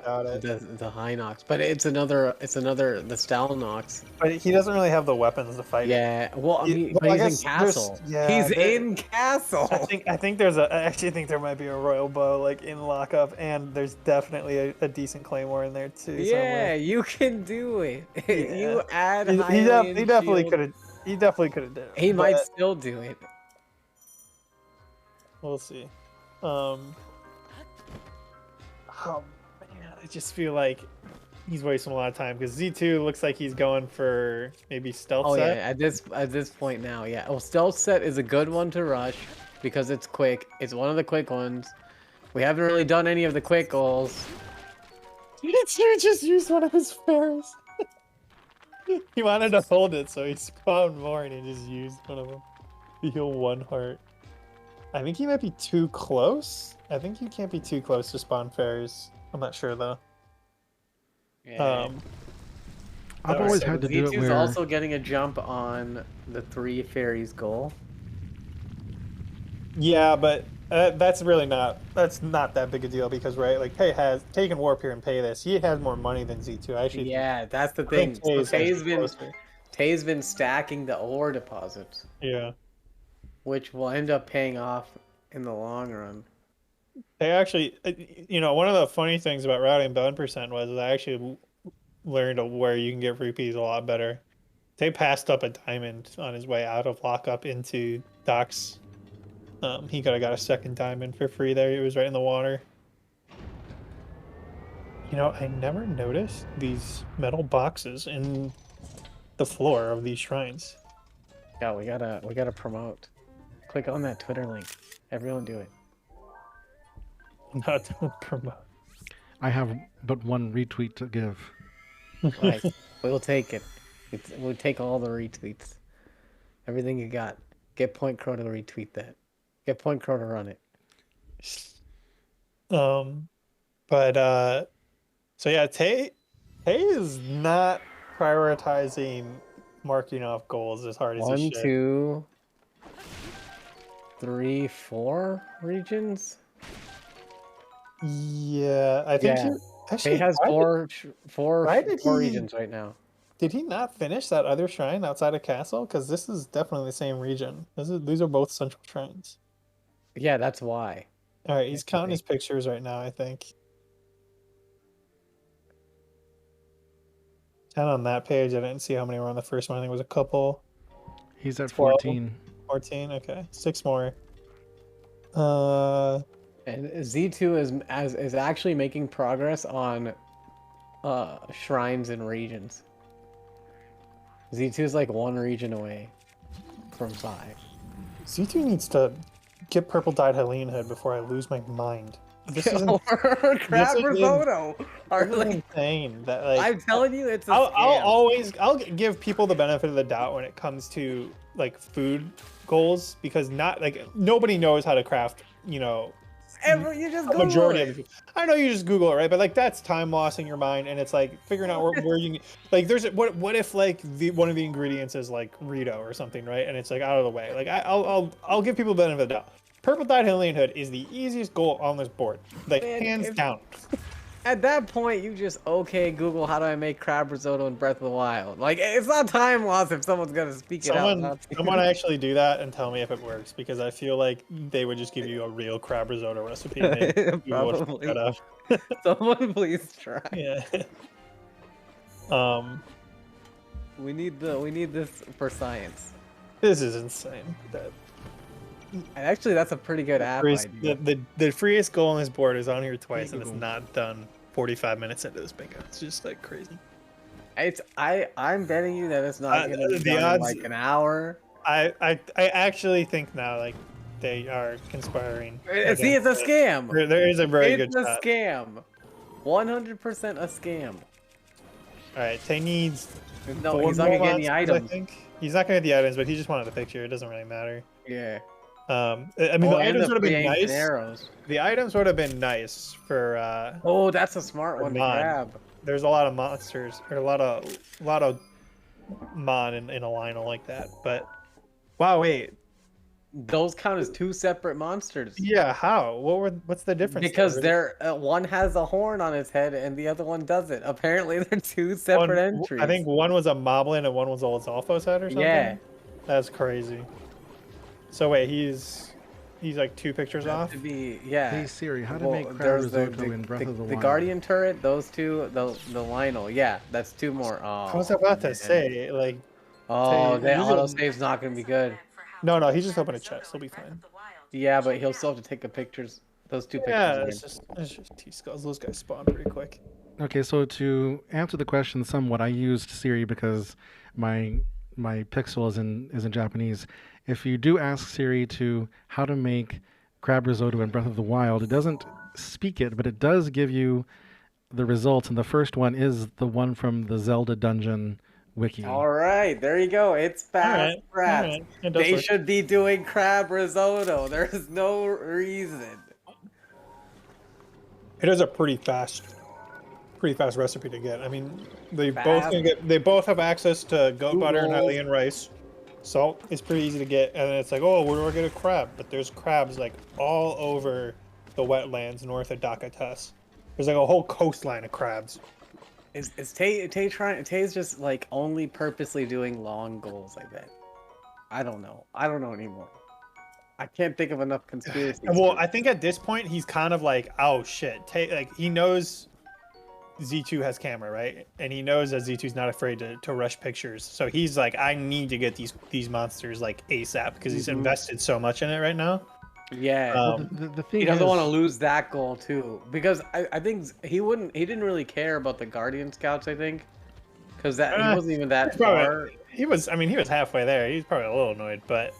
Hinox. But it's another the Stalnox. But he doesn't really have the weapons to fight. Yeah, well, I mean, well, but I he's in guess castle. there's- He's in castle. I think there's I actually think there might be a royal bow like in lockup, and there's definitely a decent claymore in there too. Yeah, somewhere. you can do it. Yeah. You add He Hylian definitely Shield. could have. He definitely could have done it. He might but still do it. We'll see. Oh man, I just feel like he's wasting a lot of time because Z2 looks like he's going for maybe stealth Oh set. yeah, at this point now, yeah. Well, stealth set is a good one to rush because it's quick. It's one of the quick ones. We haven't really done any of the quick goals. Z2 just used one of his fairs. He wanted to hold it, so he spawned more and he just used one of them. To heal 1 heart. I think he might be too close. I think you can't be too close to spawn fairies. I'm not sure though. Yeah. I've always had to do it Z2's where also getting a jump on the 3 fairies goal. Yeah, but that's really not that big a deal because right, like Tay can warp here and pay this. He has more money than Z2. Actually, Yeah, that's the I think thing. So Tay's closer. Tay's been stacking the ore deposits, Yeah. which will end up paying off in the long run. They actually, one of the funny things about routing bone percent was I actually learned where you can get rupees a lot better. They passed up a diamond on his way out of lockup into docks. He could have got a second diamond for free there. It was right in the water. I never noticed these metal boxes in the floor of these shrines. Yeah, we gotta promote. Click on that Twitter link. Everyone do it. Not to promote. I have but one retweet to give. Like, we'll take it. We'll take all the retweets. Everything you got. Get Point Crow to retweet that. Get Point Crow to run it. But so yeah, Tay is not prioritizing marking off goals as hard as he 1, should. 2, 3, 4 regions. Yeah, I think Yeah. he actually He has why four did he- regions right now. did he not finish that other shrine outside of Castle? Because this is definitely the same region. These are both central shrines. Yeah, that's why. All right, he's I counting his think. pictures right now, I think. 10 on that page. I didn't see how many were on the first one. I think it was a couple. He's at 12. 14. 14. Okay, 6 more. And Z2 is actually making progress on shrines and regions. Z2 is like 1 region away from 5. Z2 needs to get purple dyed Helene hood before I lose my mind. This is Or crab this is risotto. Or like, insane. That like I'm telling you, it's a I'll give people the benefit of the doubt when it comes to like food goals because not like nobody knows how to craft, you know, You just a Google majority it. of it. I know you just Google it, right? But like that's time loss in your mind, and it's like figuring out where you like. What if like one of the ingredients is like Rito or something, right? And it's like out of the way. Like I'll give people the benefit of the doubt. Purple dyed Hylian hood is the easiest goal on this board, like Man, hands down. At that point, you just Google how do I make crab risotto in Breath of the Wild. Like it's not time loss if someone's gonna speak it out. Someone actually do that and tell me if it works because I feel like they would just give you a real crab risotto recipe. And Probably. Someone please try. Yeah. We need this for science. This is insane. And actually, that's a pretty good app idea. The freest goal on this board is on here twice, and it's not done 45 minutes into this bingo. It's just like crazy. I'm betting you that it's not gonna be the done odds, in like an hour. I actually think now like they are conspiring. See, it's a scam. There is a very good It's a shot. scam. 100% a scam. All right, Tay needs. No, 4 he's not gonna more get any monsters, items. I think he's not gonna get the items, but he just wanted the picture. It doesn't really matter. Yeah. I mean, the items would have been nice. Arrows. The items would have been nice for. Oh, that's a smart one to Mon. grab. There's a lot of monsters, or a lot of mon in a Lionel like that. But wow, wait, Those count as 2 separate monsters. yeah, how? What's the difference? Because there? they're one has a horn on its head and the other one doesn't. Apparently, they're 2 separate entries. I think one was a Moblin and one was a Lizalfos head or something. Yeah. That's crazy. So wait, he's like 2 pictures off. To be, yeah. Hey Siri, how to Well, make crab there's risotto in Breath of the the Wild? Guardian turret, those 2, the Lionel. Yeah, that's 2 more. Oh, I was about to man. say like. Oh, Tay, that usually- autosave's not gonna be good. No, he's just opened a chest. He'll be fine. Yeah, but he'll still have to take the pictures. Those 2 pictures. Yeah, again. it's just T-skulls. Those guys spawn pretty quick. Okay, so to answer the question somewhat, I used Siri because my pixel is in Japanese. If you do ask Siri to how to make crab risotto in Breath of the Wild, it doesn't speak it, but it does give you the results. And the first one is the one from the Zelda dungeon wiki. All right, there you go. It's fast rats. All right. It does They work. should be doing crab risotto. There's no reason. It is a pretty fast recipe to get. I mean, they Fast. both have access to goat butter and Oodles. Hylian rice. Salt is pretty easy to get, and then it's like, oh, where do I get a crab? But there's crabs like all over the wetlands north of Dakatas. There's like a whole coastline of crabs. Is Tay trying? Tay's just like only purposely doing long goals like that. I don't know. I don't know anymore. I can't think of enough conspiracies. Well, I think at this point he's kind of like, oh shit, like he knows Z2 has camera, right? And he knows that Z2's not afraid to rush pictures. So he's like, I need to get these monsters like ASAP because he's invested so much in it right now. Yeah. The thing He doesn't is, want to lose that goal too, because I think he didn't really care about the Guardian Scouts. I think, because he wasn't even that far. He was halfway there. He's probably a little annoyed, but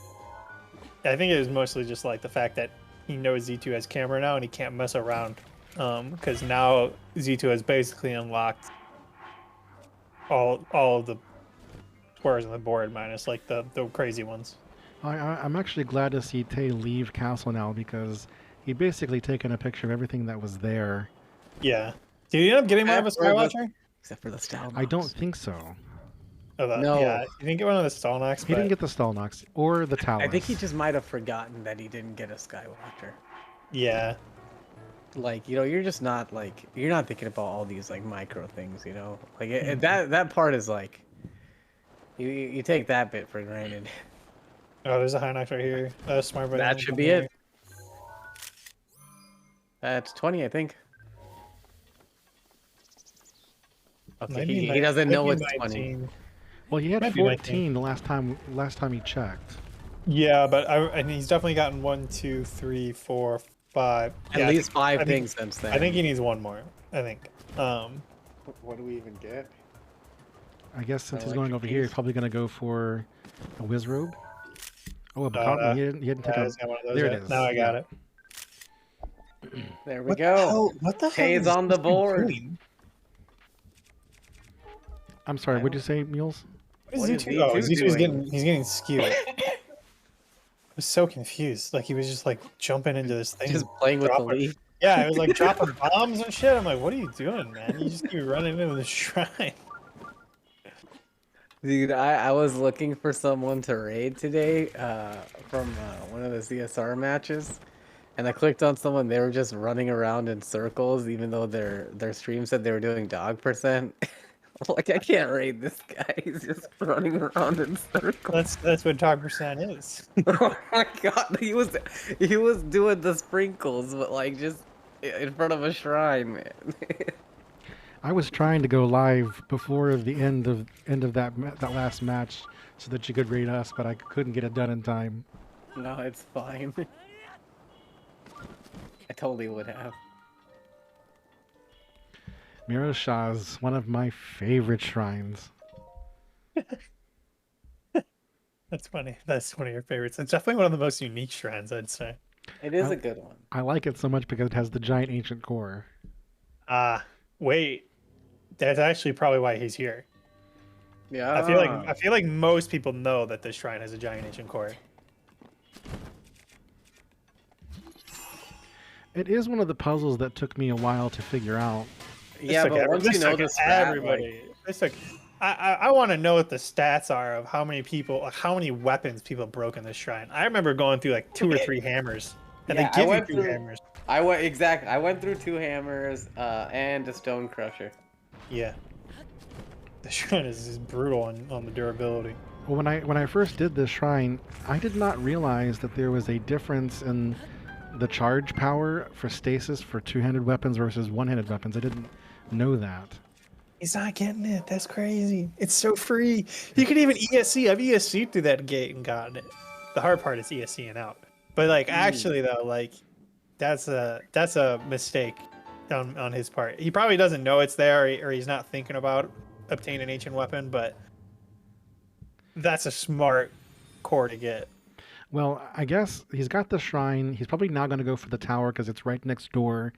I think it was mostly just like the fact that he knows Z2 has camera now and he can't mess around, because now Z2 has basically unlocked all of the squares on the board minus like the crazy ones. I'm actually glad to see Tay leave castle now because he basically taken a picture of everything that was there. Yeah. Did you end up getting one of a Skywatcher? Except for the style. I don't think so. Oh, No. Yeah, you didn't get one of the Stalnox. He didn't get the Stalnox or the Talus. I think he just might have forgotten that he didn't get a Skywatcher. Yeah. Like, you know, you're just not like you're not thinking about all these like micro things, you know. Like that part is like you take that bit for granted. Oh, there's a Hinox right here. Smart. That should be it. That's 20, I think. Okay, he doesn't know it's 20. Well, he had Might be 14 the last time he checked. Yeah, but and he's definitely gotten 1, 2, 3, 4, 5. At least 5 things since then. I think he needs one more. I think. What do we even get? I guess since he's going over here, he's probably going to go for a Wizrobe. Oh, a Bacon. He didn't take a... There it is. Now I got it. There we go. What the Hayes on the board. I'm sorry, what'd you say, Mules? What is Z2? Oh, Z2's getting skewed. I was so confused. Like he was just like jumping into this thing. Just playing with the leaf. Yeah, it was like dropping bombs and shit. I'm like, what are you doing, man? You just keep running into the shrine. Dude, I was looking for someone to raid today from one of the CSR matches, and I clicked on someone. They were just running around in circles, even though their stream said they were doing dog percent. Like, I can't raid this guy. He's just running around in circles. That's what dog percent is. Oh my god, he was doing the sprinkles, but like just in front of a shrine, man. I was trying to go live before the end of that last match so that you could raid us, but I couldn't get it done in time. No, it's fine. I totally would have. Miro Shah's one of my favorite shrines. That's funny. That's one of your favorites. It's definitely one of the most unique shrines, I'd say. It is a good one. I like it so much because it has the giant ancient core. Wait. That's actually probably why he's here. Yeah. I feel like most people know that this shrine has a giant ancient core. It is one of the puzzles that took me a while to figure out. Yeah, but once you know the stat, everybody. I want to know what the stats are of how many weapons people have broken this shrine. I remember going through like 2 or 3 hammers, and they give you 2 hammers. I went through 2 hammers and a stone crusher. Yeah. The shrine is brutal on the durability. Well, when I first did this shrine, I did not realize that there was a difference in the charge power for stasis for 2-handed weapons versus 1-handed weapons. I didn't know that. He's not getting it. That's crazy. It's so free. You can even ESC. I've ESC'd through that gate and gotten it. The hard part is ESCing out. But like actually though, like that's a mistake on his part. He probably doesn't know it's there, or he's not thinking about obtaining an ancient weapon, but that's a smart core to get. Well, I guess he's got the shrine. He's probably now going to go for the tower because it's right next door.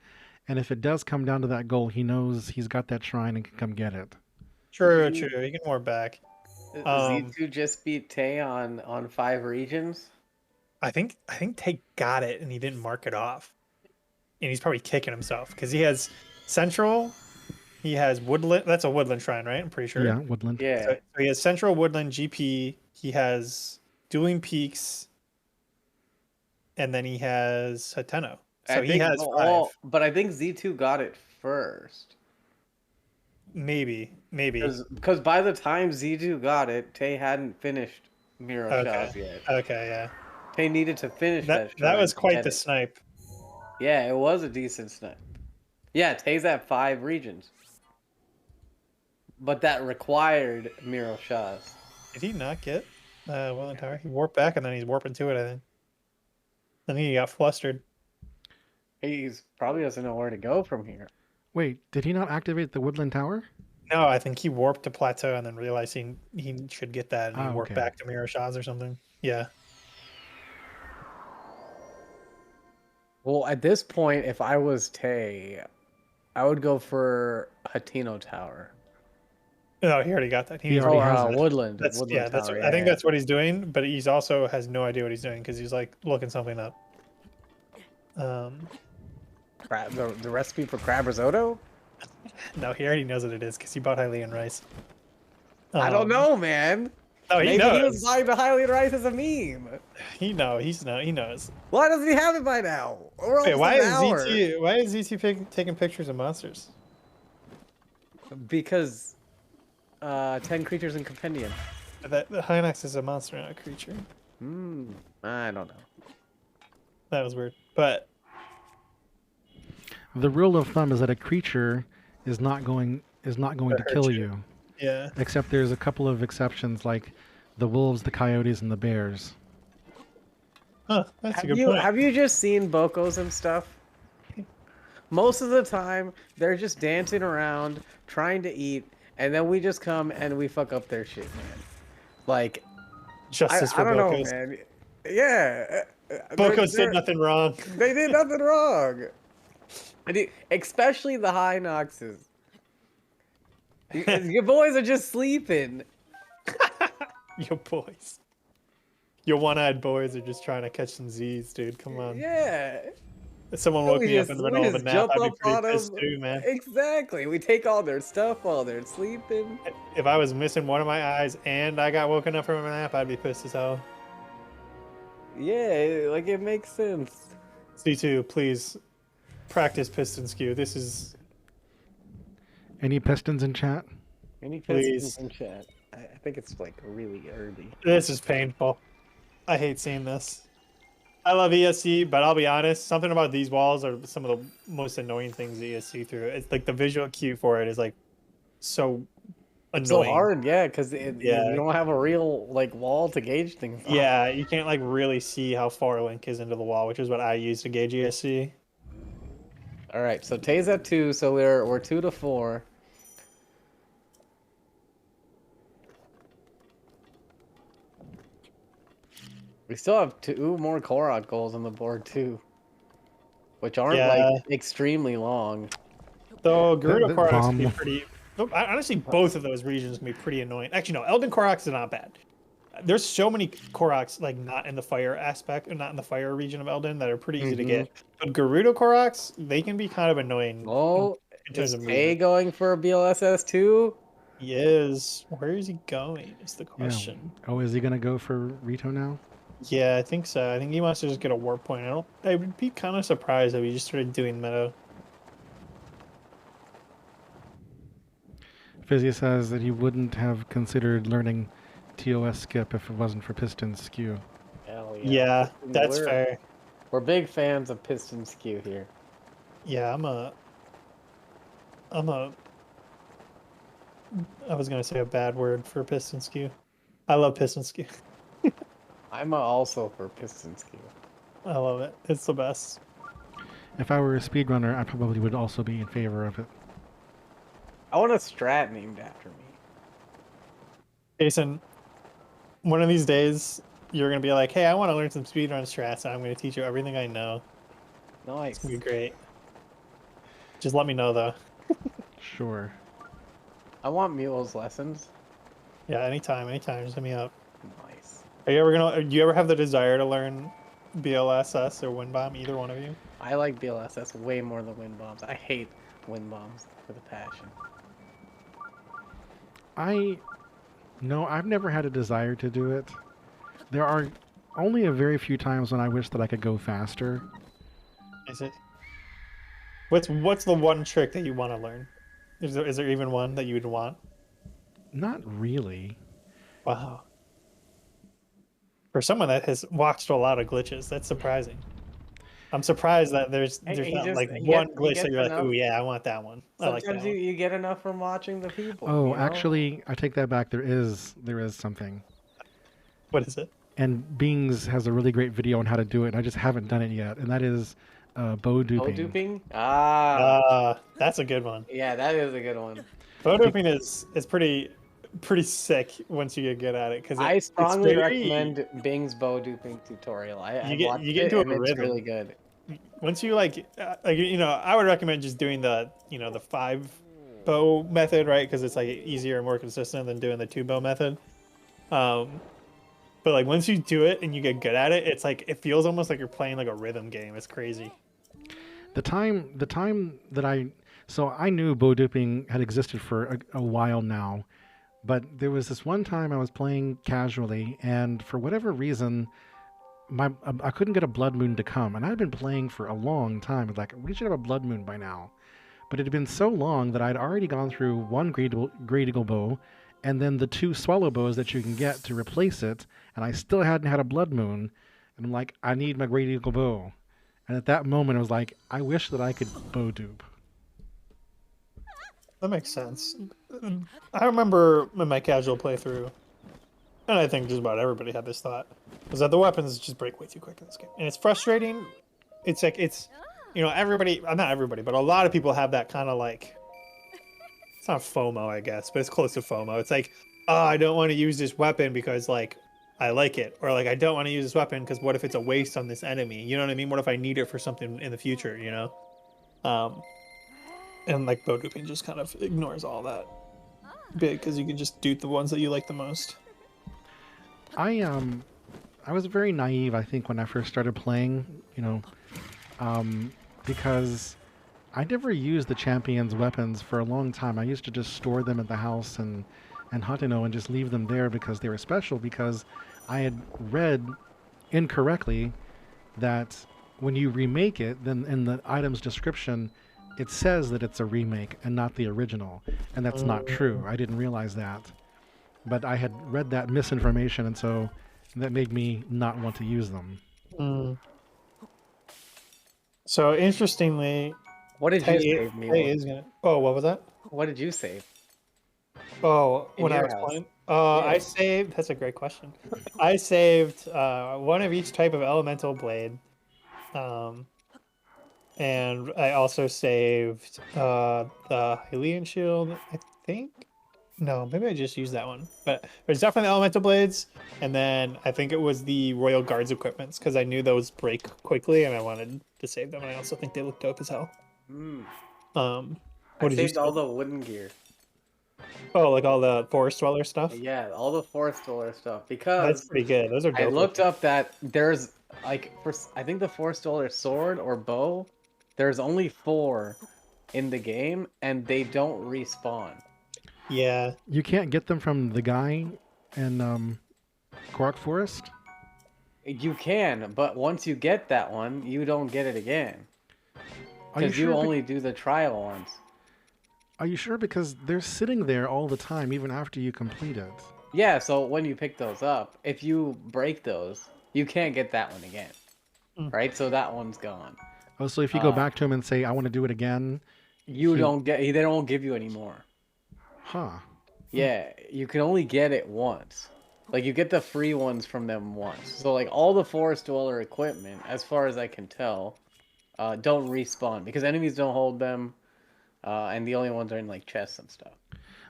And if it does come down to that goal, he knows he's got that shrine and can come get it. True. He can warp back. Z2 just beat Tay on 5 regions. I think Tay got it and he didn't mark it off. And he's probably kicking himself because he has Central, he has Woodland. That's a Woodland shrine, right? I'm pretty sure. Yeah, Woodland. Yeah. So he has Central, Woodland, GP. He has Dueling Peaks. And then he has Hateno. So he has 5. But I think Z2 got it first. Maybe. Because by the time Z2 got it, Tay hadn't finished Miro Shah's yet. Okay, yeah. Tay needed to finish that. That was quite the snipe. Yeah, it was a decent snipe. Yeah, Tay's at 5 regions. But that required Miro Shah's. Did he not get Woodland Tower? He warped back and then he's warping to it, I think. Then he got flustered. He's probably doesn't know where to go from here. Wait, did he not activate the Woodland Tower? No, I think he warped to Plateau and then realized he should get that and he warped back to Miro Shah's or something. Yeah. Well, at this point, if I was Tay, I would go for Hateno Tower. No, he already got that. He He's already has it. Woodland. That's Woodland yeah. That's Tower, I think yeah. that's what he's doing, but he's also has no idea what he's doing because he's like looking something up. The recipe for crab risotto? No, he already knows what it is because he bought Hylian rice. I don't know, man. No, he Maybe he was knows. buying the Hylian rice as a meme. He knows. Why doesn't he have it by now? We're Wait, almost an hour. why is ZT taking pictures of monsters? Because 10 creatures in compendium. The Hynox is a monster, not a creature. I don't know. That was weird. But The rule of thumb is that a creature is not going to hurt kill you. you. yeah. Except there's a couple of exceptions, like the wolves, the coyotes, and the bears. Huh, that's a good point. Have you just seen Bokos and stuff? Most of the time, they're just dancing around, trying to eat, and then we just come and we fuck up their shit, man. Like, Justice I for don't know, Bokos. man. Yeah. Bokos did nothing wrong. They did nothing wrong. Especially the high Noxes. Your boys are just sleeping. Your boys. Your one-eyed boys are just trying to catch some Z's, dude. Come on. Yeah. If someone woke me up in the middle of a nap, jump I'd be up pretty on pissed 'em. too, man. Exactly. We take all their stuff while they're sleeping. If I was missing one of my eyes and I got woken up from a nap, I'd be pissed as hell. Yeah, like it makes sense. C2, please practice piston skew. This is Any pistons in chat? Any Please. pistons in chat? I think it's like really early. this is painful. I hate seeing this. I love ESC, but I'll be honest, something about these walls are some of the most annoying things that you see through. It's like the visual cue for it is like so annoying. So hard, yeah, because you Yeah. don't have a real like wall to gauge things. on. Yeah, you can't like really see how far Link is into the wall, which is what I use to gauge ESC. All right, so Tay's at 2, so we're 2 to 4. We still have 2 more Korok goals on the board too, which aren't like extremely long. So Gerudo The Koroks can be bomb. pretty. Honestly, both of those regions can be pretty annoying. Actually, no, Elden Koroks are not bad. There's so many Koroks like not in the fire aspect, or not in the fire region of Elden, that are pretty easy to get. But Gerudo Koroks, they can be kind of annoying. Oh, in terms is of Tay movement. going for a BLSS too? He is. Where is he going? Is the question. Oh, is he gonna go for Rito now? Yeah, I think so. I think he wants to just get a warp point. I would be kind of surprised if he just started doing meta. Fizzy says that he wouldn't have considered learning TOS skip if it wasn't for piston skew. Hell Yeah, that's we're, fair. We're big fans of piston skew here. Yeah, I was gonna say a bad word for piston skew. I love piston skew. I'm also for piston skew. I love it. It's the best. If I were a speedrunner, I probably would also be in favor of it. I want a strat named after me. Jason, one of these days you're gonna be like, "Hey, I want to learn some speedrun strats, and I'm gonna teach you everything I know." Nice. It's gonna be great. Just let me know though. Sure. I want Mule's lessons. Yeah, anytime, just hit me up. Nice. Are you ever gonna? Do you ever have the desire to learn BLSS or Wind Bomb? Either one of you? I like BLSS way more than wind bombs. I hate wind bombs with a passion. No, I've never had a desire to do it. There are only a very few times when I wish that I could go faster. Is it? What's the one trick that you want to learn? Is there even one that you would want? Not really. Wow. For someone that has watched a lot of glitches, that's surprising. I'm surprised that there's Hey, you not just- like you one get- you glitch get that you're like, enough- oh yeah, I want that one. I like that Sometimes one. you get enough from watching the people. Oh, you know? actually, I take that back. There is something. What is it? And Bings has a really great video on how to do it, and I just haven't done it yet. And that is bow duping. Bow duping? Ah. That's a good one. Yeah, that is a good one. Bow duping is pretty sick once you get good at it because I strongly recommend Bing's bow duping tutorial. I You watched get it into a and it's rhythm. really good. Once you like I would recommend just doing the the 5 bow method, right? Because it's like easier and more consistent than doing the two bow method. But like once you do it and you get good at it, it's like it feels almost like you're playing like a rhythm game. It's crazy. The time that I knew bow duping had existed for a while now, but there was this one time I was playing casually, and for whatever reason, I couldn't get a blood moon to come, and I'd been playing for a long time. It's like we should have a blood moon by now, but it had been so long that I'd already gone through one great eagle bow, and then the two swallow bows that you can get to replace it, and I still hadn't had a blood moon, and I'm like, I need my great eagle bow. And at that moment, I was like, I wish that I could bow dupe. That makes sense. I remember in my casual playthrough, and I think just about everybody had this thought, was that the weapons just break way too quick in this game. And it's frustrating. It's like, everybody, not everybody, but a lot of people have that kind of like, it's not FOMO, I guess, but it's close to FOMO. It's like, oh, I don't want to use this weapon because like, I like it. Or like, I don't want to use this weapon because what if it's a waste on this enemy? You know what I mean? What if I need it for something in the future, you know? And like bow duping just kind of ignores all that bit because you can just dupe the ones that you like the most. I was very naive, I think, when I first started playing, because I never used the champion's weapons for a long time. I used to just store them at the house and Hateno and just leave them there because they were special, because I had read incorrectly that when you remake it, then in the item's description, it says that it's a remake and not the original. And that's not true. I didn't realize that. But I had read that misinformation, and so that made me not want to use them. So interestingly, What did you save me? Oh, what was that? What did you save? Oh, In when I your was house. playing? Yeah. I saved, that's a great question. I saved one of each type of elemental blade. And I also saved the Hylian shield, I think. No, maybe I just used that one. But there's definitely elemental blades, and then I think it was the Royal Guards equipments because I knew those break quickly and I wanted to save them. And I also think they look dope as hell. I What did you saved all save? the wooden gear. Oh, like all the Forest Dweller stuff? Yeah, all the Forest Dweller stuff. Because That's pretty good. Those are dope. I looked up that there's like I think the Forest Dweller sword or bow, there's only 4 in the game and they don't respawn. Yeah. You can't get them from the guy in Korok Forest? You can, but once you get that one, you don't get it again. Are you Because you sure? only do the trial ones. Are you sure? Because they're sitting there all the time, even after you complete it. Yeah, so when you pick those up, if you break those, you can't get that one again. Right? So that one's gone. Oh, so if you go back to him and say, I want to do it again, You don't get, they don't give you any more. huh? Yeah, you can only get it once. Like, you get the free ones from them once. So, like, all the Forest Dweller equipment, as far as I can tell, don't respawn. Because enemies don't hold them, and the only ones are in, like, chests and stuff.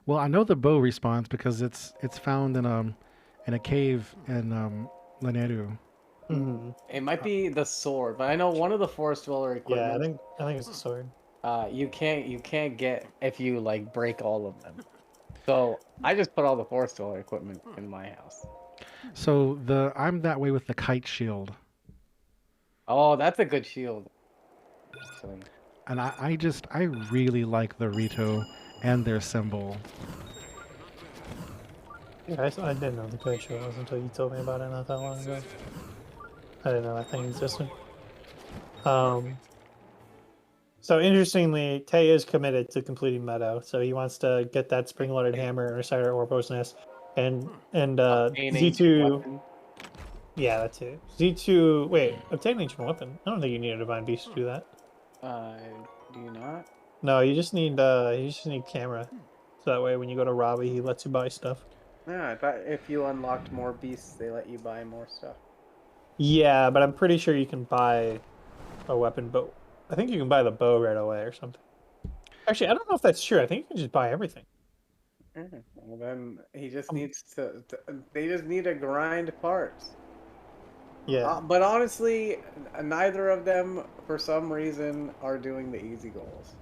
Well, I know the bow respawns because it's found in a cave in Laneru. It might be the sword, but I know one of the Forest Dweller Yeah, equipment... I think it's a sword. You can't get if you, like, break all of them. So, I just put all the Forest Dweller equipment in my house. So I'm that way with the kite shield. Oh, that's a good shield. So, And I really like the Rito and their symbol. Yeah, I didn't know the kite shield was until you told me about it not that long ago. I didn't know that thing existed. So interestingly, Tay is committed to completing Meadow, so he wants to get that spring-loaded hammer and recite our Orpos nest, and Z2. weapon. Yeah, that's it. Z2. Wait, obtain an ancient weapon. I don't think you need a divine beast to do that. Do you not? No, you just need camera, so that way when you go to Robbie, he lets you buy stuff. Yeah, I thought if you unlocked more beasts, they let you buy more stuff. Yeah, but I'm pretty sure you can buy a weapon, but I think you can buy the bow right away or something. Actually, I don't know if that's true. I think you can just buy everything. Well, then he just needs to. They just need to grind parts. Yeah. But honestly, neither of them, for some reason, are doing the easy goals.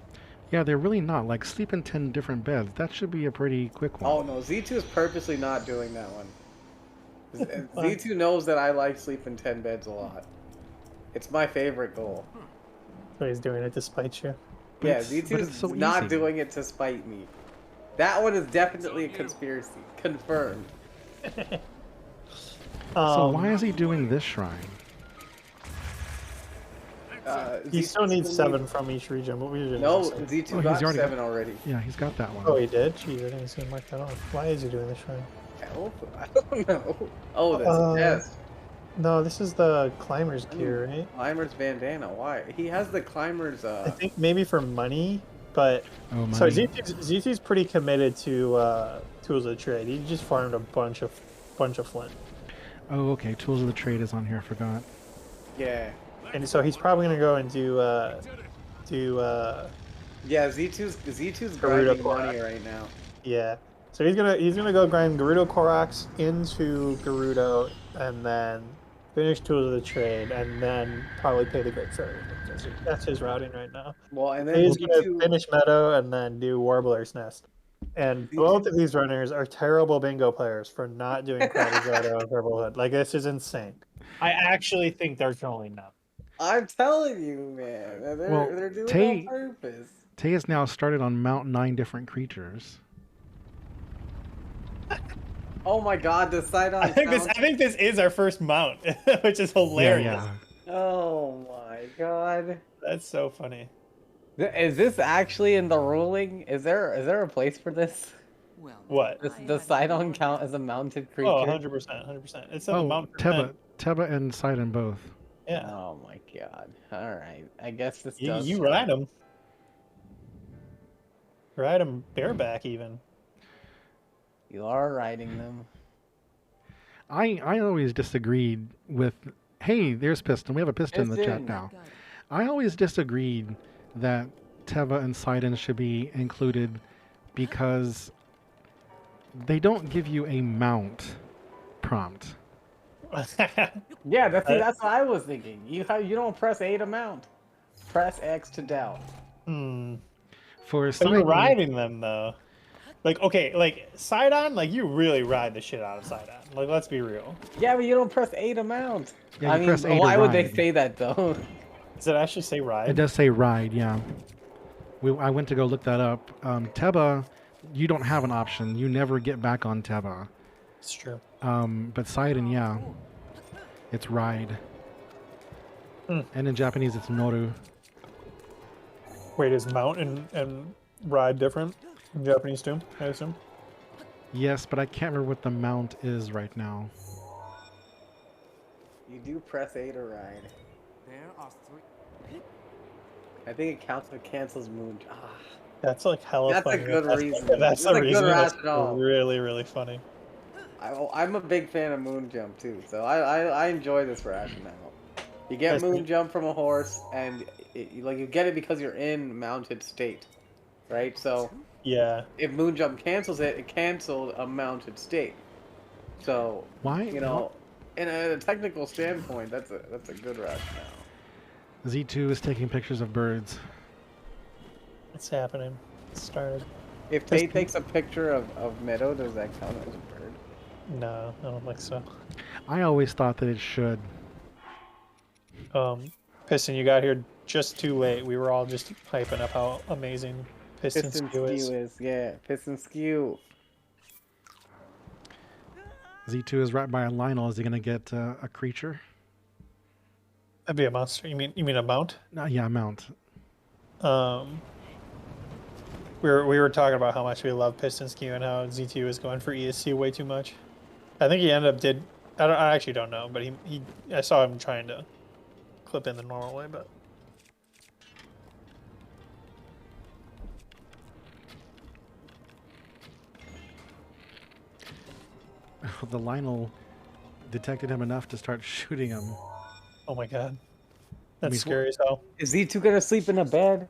Yeah, they're really not. Like, sleep in 10 different beds. That should be a pretty quick one. Oh no, Z2 is purposely not doing that one. Why? Z2 knows that I like sleeping 10 beds a lot. It's my favorite goal. So he's doing it to spite you. But Yeah, it's- Z2 but is it's so not easy. doing it to spite me. That one is definitely a conspiracy. Confirmed. So why is he doing this shrine? You Z2 still need needs- 7 from each region. What region? No, is it? Z2 Oh, he's got already 7 already. Yeah, he's got that one. Oh, he did? Jeez, I didn't see him mark that off. Why is he doing this shrine? I don't know. Oh, that's a test. No, this is the climber's gear, right? Climber's bandana. Why? He has the climber's. I think maybe for money, but Oh, so money. ZT's pretty committed to tools of trade. He just farmed a bunch of flint, Oh, okay. Tools of the trade is on here. I forgot. Yeah. and so he's probably gonna go and do Yeah, Z2's Garuda grinding Korak. money right now. yeah. So he's gonna go grind Gerudo Korax into Gerudo, and then finish tools of the trade, and then probably pay the Great Fairy. That's his routing right now. Well, and then He's gonna Z2. finish Meadow and then do Warbler's Nest. And both of these runners are terrible bingo players for not doing Quadrizato and Purple Hood. Like, this is insane. I actually think they're trolling them. I'm telling you, man. They're doing it on purpose. Tay has now started on Mount 9 different creatures. Oh my god, the side on I think this is our first mount, which is hilarious. Yeah. Oh my god. That's so funny. Is this actually in the ruling? Is there a place for this? What? Does the Sidon count as a mounted creature? Oh, 100%, 100%. It's in the Oh, mount for Teba, 10. Teba and Sidon both. Yeah. Oh my god. Alright. I guess this You, does. you count. ride them. Ride them bareback, even. You are riding them. I always disagreed with. Hey, there's Piston. We have a Piston in the chat Piston. now. I always disagreed that Teva and Sidon should be included because they don't give you a mount prompt. Yeah, that's what I was thinking. You don't press A to mount. Press X to doubt. For But Sidon, you're riding them, though. Like, okay, like, Sidon, like, you really ride the shit out of Sidon. Like, let's be real. Yeah, but you don't press A to mount. Yeah, I you mean, press A to why would they ride. say that though? Does it actually say ride? it does say ride. Yeah, I went to go look that up. Teba, you don't have an option. You never get back on Teba. It's true. But Sidon, yeah, it's ride. And in Japanese, it's noru. Wait, is mount and ride different in Japanese too, I assume? Yes, but I can't remember what the mount is right now. You do press A to ride. There are 3. I think it counts if it cancels moon. Ah, That's like hella That's a funny. good That's- reason. That's That's a a good reason. That's rationale. really, really funny. I'm a big fan of moon jump too, so I enjoy this rationale. You get That's moon neat. jump from a horse, and you get it because you're in mounted state, right? So Yeah. if moon jump cancels it, it canceled a mounted state. So Why? you know, in a technical standpoint, that's a good rationale. Z2 is taking pictures of birds. It's happening. It started. If Tay takes a picture of Meadow, does that count as a bird? No, I don't think so. I always thought that it should. Piston, you got here just too late. We were all just hyping up how amazing Piston, Piston Skew is. skew is, yeah, piston skew. Z2 is right by a Lionel. Is he going to get a creature? That'd be a monster. You mean a mount? Yeah, a mount. We were talking about how much we love Piston Skew and how Z2 is going for ESC way too much. I think he ended up I actually don't know, but I saw him trying to clip in the normal way, but The Lionel detected him enough to start shooting him. oh my god. That's mean, scary as hell. Is Z2 gonna sleep in a bed?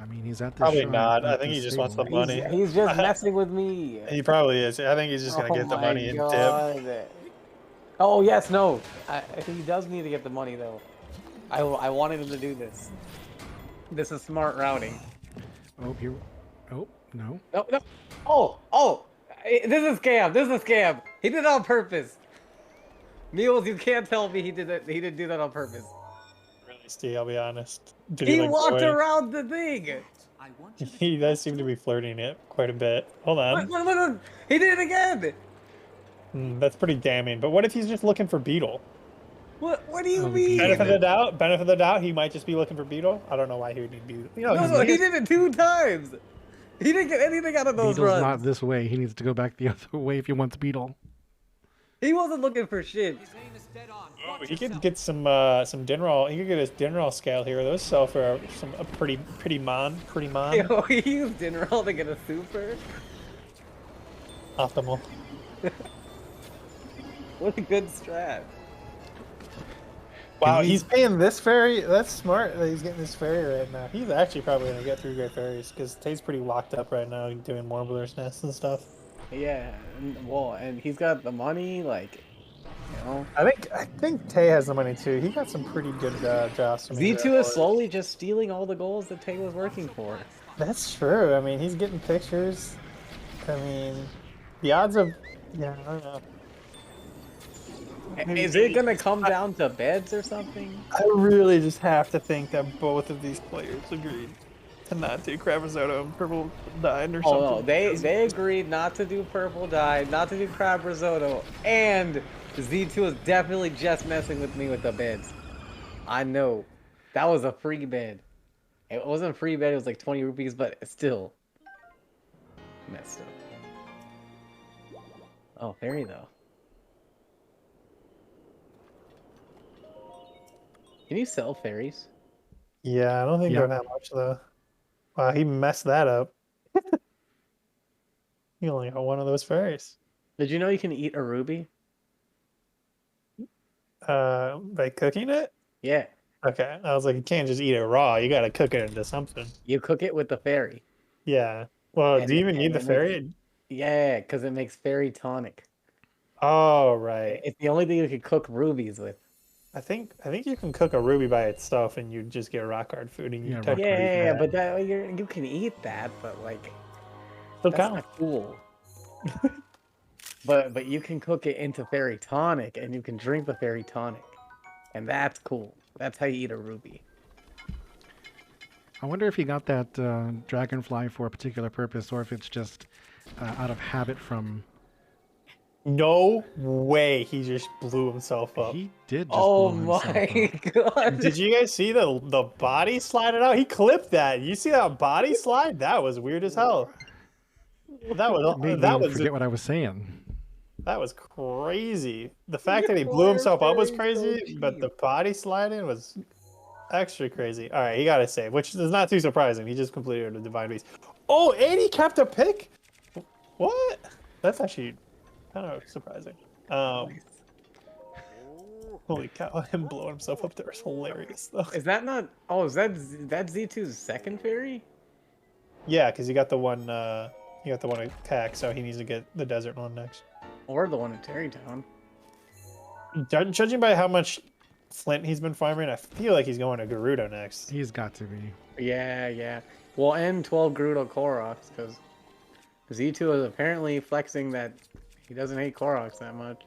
I mean, he's at the Probably shrine, not. I at think the he just wants the stable. money. He's just messing with me. He probably is. I think he's just gonna Oh get the my money and dip. God. Oh yes, no. He does need to get the money though. I wanted him to do this. This is smart routing. Oh, here. Oh, no. No, no. Oh! This is a scam. This is a scam. He did it on purpose. Meals, you can't tell me he did it. He didn't do that on purpose. Really, Steve, I'll be honest. Did He like walked go away? around the thing. I want you to He does seem to be flirting it quite a bit. Hold on. Look. He did it again. That's pretty damning. But what if he's just looking for Beetle? What do you Oh, mean? Benefit of the doubt. Benefit of the doubt. He might just be looking for Beetle. I don't know why he would need Beetle. You know, No, he did it 2 times. He didn't get anything out of those Beetle's runs. not this way. He needs to go back the other way if he wants Beetle. He wasn't looking for shit. His aim is dead on. Oh, Watch he could yourself. get some Dinral. He could get his Dinral scale here. Those sell for a pretty mon. Yo, he used Dinral to get a super. Optimal. What a good strat. Wow, we- he's paying this fairy. That's smart that he's getting this fairy right now. He's actually probably gonna get 3 great fairies because Tay's pretty locked up right now doing Warbler's Nest and stuff. Yeah, and he's got the money, like, you know. I think Tay has the money too. He got some pretty good jobs. Z2 is slowly just stealing all the goals that Tay was working for. That's true. I mean, he's getting pictures. I mean, the odds of I don't know. Is it gonna come down to beds or something? I really just have to think that both of these players agreed to not do Crab Risotto and Purple Dyed or something. Oh no, they agreed not to do purple dye, not to do crab risotto, and Z2 is definitely just messing with me with the beds. I know. That was a free bed. It wasn't a free bed, it was like 20 rupees, but it's still messed up. Oh, fairy though. Can you sell fairies? Yeah, I don't think Yeah. they're that much though. Wow, he messed that up. He only got one of those fairies. Did you know you can eat a ruby? By cooking it? Yeah. Okay, I was like, you can't just eat it raw. You gotta cook it into something. You cook it with the fairy. Yeah. Well, And do you even it- need the and it fairy? Yeah, because it makes fairy tonic. Oh, right. It's the only thing you can cook rubies with. I think you can cook a ruby by itself, and you just get rock hard food, and you Yeah, touch rock it. hard. Yeah, but that you can eat that, but like Still that's count. not cool. but you can cook it into fairy tonic, and you can drink the fairy tonic, and that's cool. That's how you eat a ruby. I wonder if he got that dragonfly for a particular purpose, or if it's just out of habit from. No way, he just blew himself up. He did. Just Oh blow himself my up. god! Did you guys see the body sliding out? He clipped that. You see that body slide? That was weird as hell. That It made was me forget what I was saying. that was crazy. The fact that he blew himself up was crazy, but the body sliding was extra crazy. All right, he got a save, which is not too surprising. He just completed a divine beast. Oh, and he kept a pick. What? That's actually kind of surprising. Holy cow! Him blowing himself up there is hilarious, though. Is that not? Oh, is that Z2's second fairy? Yeah, because you got the one. You got the one attack, so he needs to get the desert one next. Or the one in Terrytown? Judging by how much flint he's been farming, I feel like he's going to Gerudo next. He's got to be. Yeah. Well, and 12 Gerudo Koroks, because Z2 is apparently flexing that he doesn't hate Koroks that much.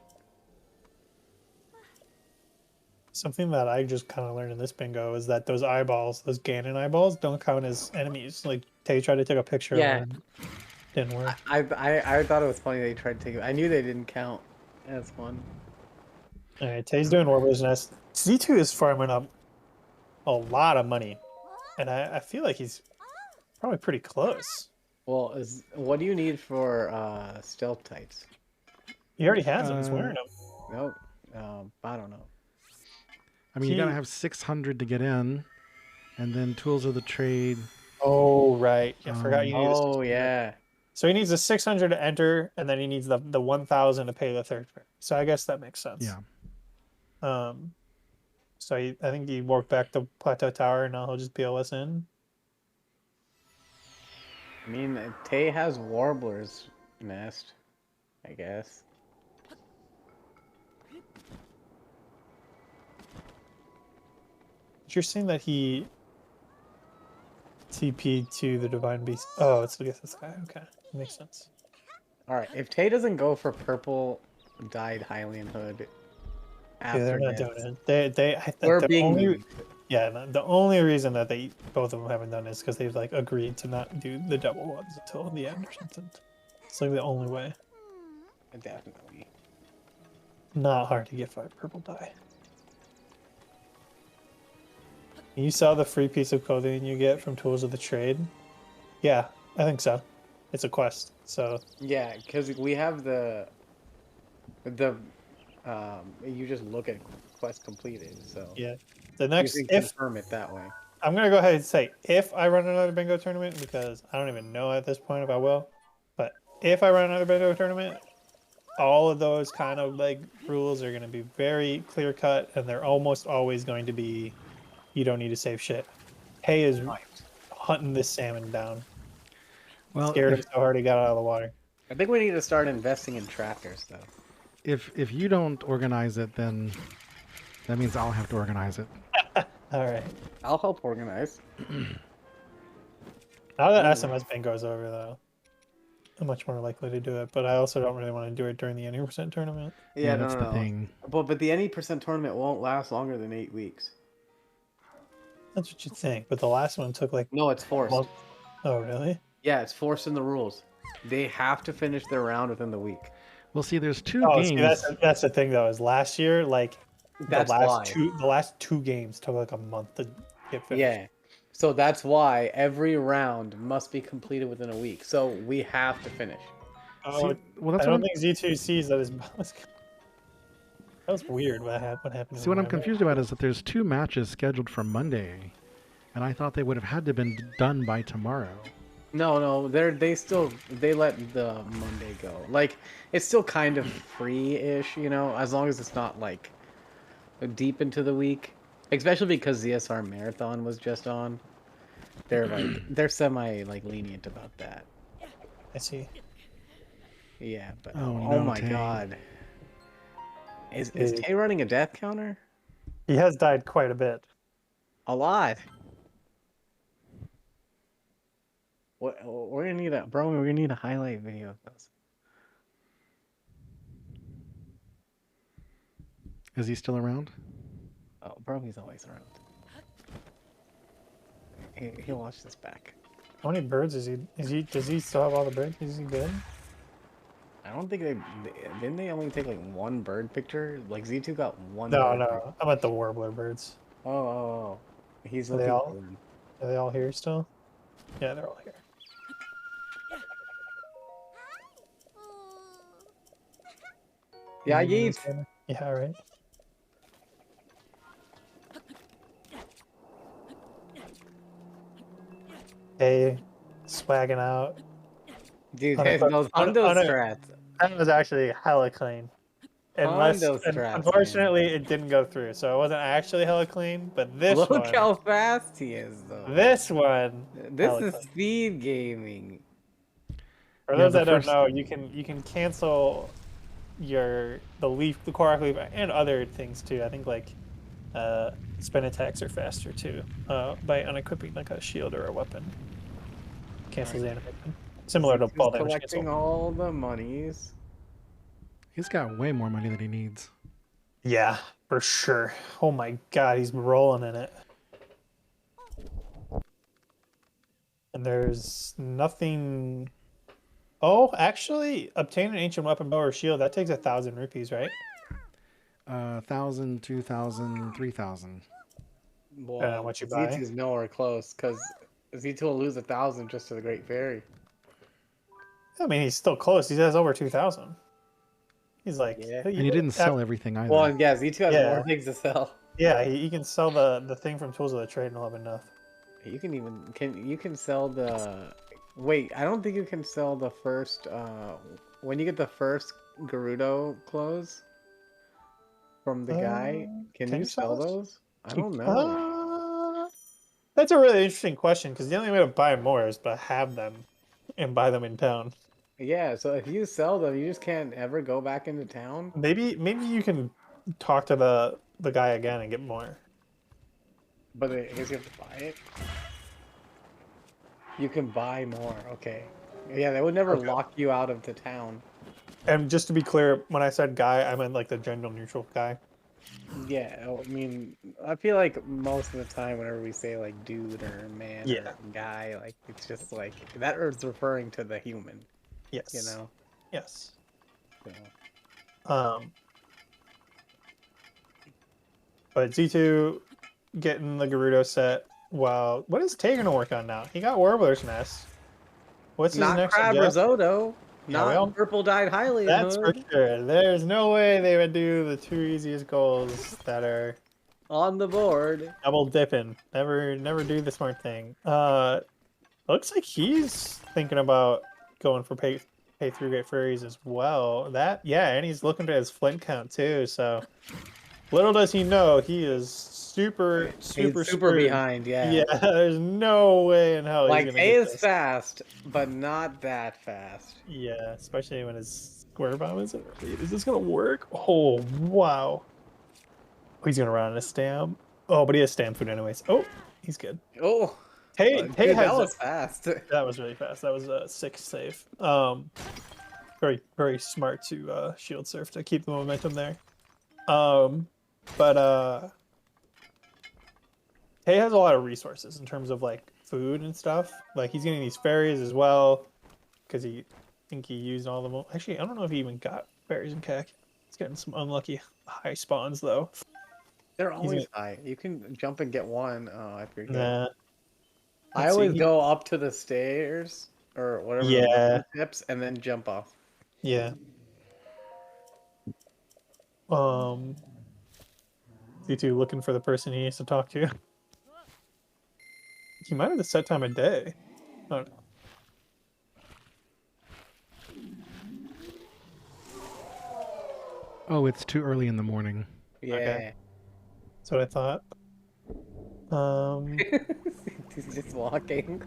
Something that I just kind of learned in this bingo is that those eyeballs, those Ganon eyeballs, don't count as enemies. Like, Tay tried to take a picture Yeah. of them. Didn't work. I thought it was funny they tried to take it. I knew they didn't count as one. All right, Tay's doing Warbler's Nest. Z2 is farming up a lot of money, and I feel like he's probably pretty close. Well, what do you need for stealth types? He already has them. He's wearing them. Nope. I don't know. I mean, you gotta have 600 to get in, and then tools of the trade. Oh, right. I forgot you need this. Oh yeah. So he needs a 600 to enter, and then he needs the 1,000 to pay the third pair. So I guess that makes sense. Yeah. So I think he walked back to Plateau Tower, and now he'll just POS in. I mean, Tay has Warbler's Nest, I guess. Interesting that he TP to the Divine Beast. Oh, it's against this guy. Okay, makes sense. All right, if Tay doesn't go for purple dyed Hylian hood Yeah, they're after not this, doing it. I think we're the being only mean. yeah the only reason that they both of them haven't done is because they've like agreed to not do the double ones until the end or something. It's like the only way. Definitely. Not hard to get 5 purple dye. You saw the free piece of clothing you get from Tools of the Trade? Yeah, I think so. It's a quest, so Yeah, because we have the you just look at quest completed, so yeah. The you next, can if confirm it that way. I'm gonna go ahead and say if I run another bingo tournament, because I don't even know at this point if I will, but if I run another bingo tournament, all of those kind of like rules are gonna be very clear cut, and they're almost always going to be, you don't need to save shit. Hay is hunting this salmon down. Well, Scared him so hard he got out of the water. I think we need to start investing in trackers, though. if you don't organize it, then that means I'll have to organize it. All right. I'll help organize. Now that SMS bingo's over, though, I'm much more likely to do it. But I also don't really want to do it during the 80% tournament. Yeah, that's the no. thing. But the any percent tournament won't last longer than 8 weeks. That's what you think. But the last one took like. No, it's forced. Well, oh, really? Yeah, it's forced in the rules. They have to finish their round within the week. Well, see, there's two Oh, games. see, that's the thing though. Is last year like That's why. the last two games took like a month to get finished. Yeah. So that's why every round must be completed within a week. So we have to finish. Oh, See, well, that's I what don't think Z2 sees that his. That was weird. What happened? See, what I'm confused about is that there's 2 matches scheduled for Monday, and I thought they would have had to been done by tomorrow. No, they let the Monday go. Like it's still kind of free-ish, you know, as long as it's not like deep into the week. Especially because ZSR Marathon was just on. They're semi like lenient about that. I see. Yeah, but Oh, oh no, my Tay. God. Is Tay running a death counter? He has died quite a bit. A lot. We're gonna need we're gonna need a highlight video of this. Is he still around? Oh, bro, he's always around. He'll watch this back. How many birds is he? Does he still have all the birds? Is he good? I don't think didn't they only take like 1 bird picture? Like Z2 got 1 No, bird no. picture. I'm at the warbler birds. Oh. He's Are they looking all- for them. Are they all here still? Yeah, they're all here. Yeah, Mhm, Yeet. Yeah, right. Hey, swagging out. Dude, Unaffect- those un- Hundo un- strats. That was actually hella clean. Hondo strats, Unfortunately, it didn't go through, so it wasn't actually hella clean. But this Look one, how fast he is, though. this one, This hella is clean. speed gaming. For Yeah, those the that don't first- know, you can cancel the Korok leaf, and other things too. I think like spin attacks are faster too by unequipping like a shield or a weapon. Cancels the animation, similar to He's ball damage collecting cancel. all the monies. He's got way more money than he needs. Yeah, for sure. Oh my god, he's rolling in it. And there's nothing. Oh, actually, obtain an ancient weapon, bow, or shield. That takes 1,000 rupees, right? 1,000, 2,000, 3,000. Well, what you buy? Z2's nowhere close, because Z2 will lose 1,000 just to the Great Fairy. I mean, he's still close. He has over 2,000. He's like, Yeah. And he didn't sell everything either. Well, yeah, Z2 has Yeah. more things to sell. Yeah, he can sell the thing from Tools of the Trade and he'll have enough. You can sell the. Wait, I don't think you can sell the first. When you get the first Gerudo clothes from the guy, can can you you sell sell those? those? I don't know. That's a really interesting question because the only way to buy more is to have them and buy them in town. Yeah, so if you sell them, you just can't ever go back into town. Maybe you can talk to the guy again and get more. But I guess you have to buy it. You can buy more. Okay. Yeah, they would never Okay. lock you out of the town. And just to be clear, when I said guy, I meant like the gender neutral guy. Yeah, I mean, I feel like most of the time whenever we say like dude or man Yeah. or guy, like it's just like that is referring to the human, Yes. you know? Yes. So, But Z2 getting the Gerudo set. Wow. What is Tay gonna work on now? He got Warbler's Nest. What's his not next crab objective? risotto, Yeah, well, not purple dyed Hylian that's for hood sure. There's no way they would do the two easiest goals that are on the board. double dipping. Never do the smart thing. Looks like he's thinking about going for pay through Great Furries as well. And he's looking at his flint count too, so little does he know he is super He's super screwed. behind, yeah. Yeah, there's no way in hell he's Like gonna A get is this. fast, but not that fast. Yeah, especially when his square bomb is early. Is this gonna work? Oh wow. He's gonna run out of stam. Oh, but he has stam food anyways. Oh, he's good. Oh, Tay dude, has that was fast. that was really fast. That was a 6 save. Very smart to shield surf to keep the momentum there. But Tay has a lot of resources in terms of like food and stuff. Like he's getting these fairies as well because I think he used all of them. Actually, I don't know if he even got fairies in CAC. He's getting some unlucky high spawns though. They're always high. You can jump and get one. Oh, I forget. Nah. I always go up to the stairs or whatever the Yeah. tips and then jump off. Yeah. Z2 looking for the person he needs to talk to. He might have the set time of day. I don't know. Oh, it's too early in the morning. Yeah. Okay. That's what I thought. He's just walking.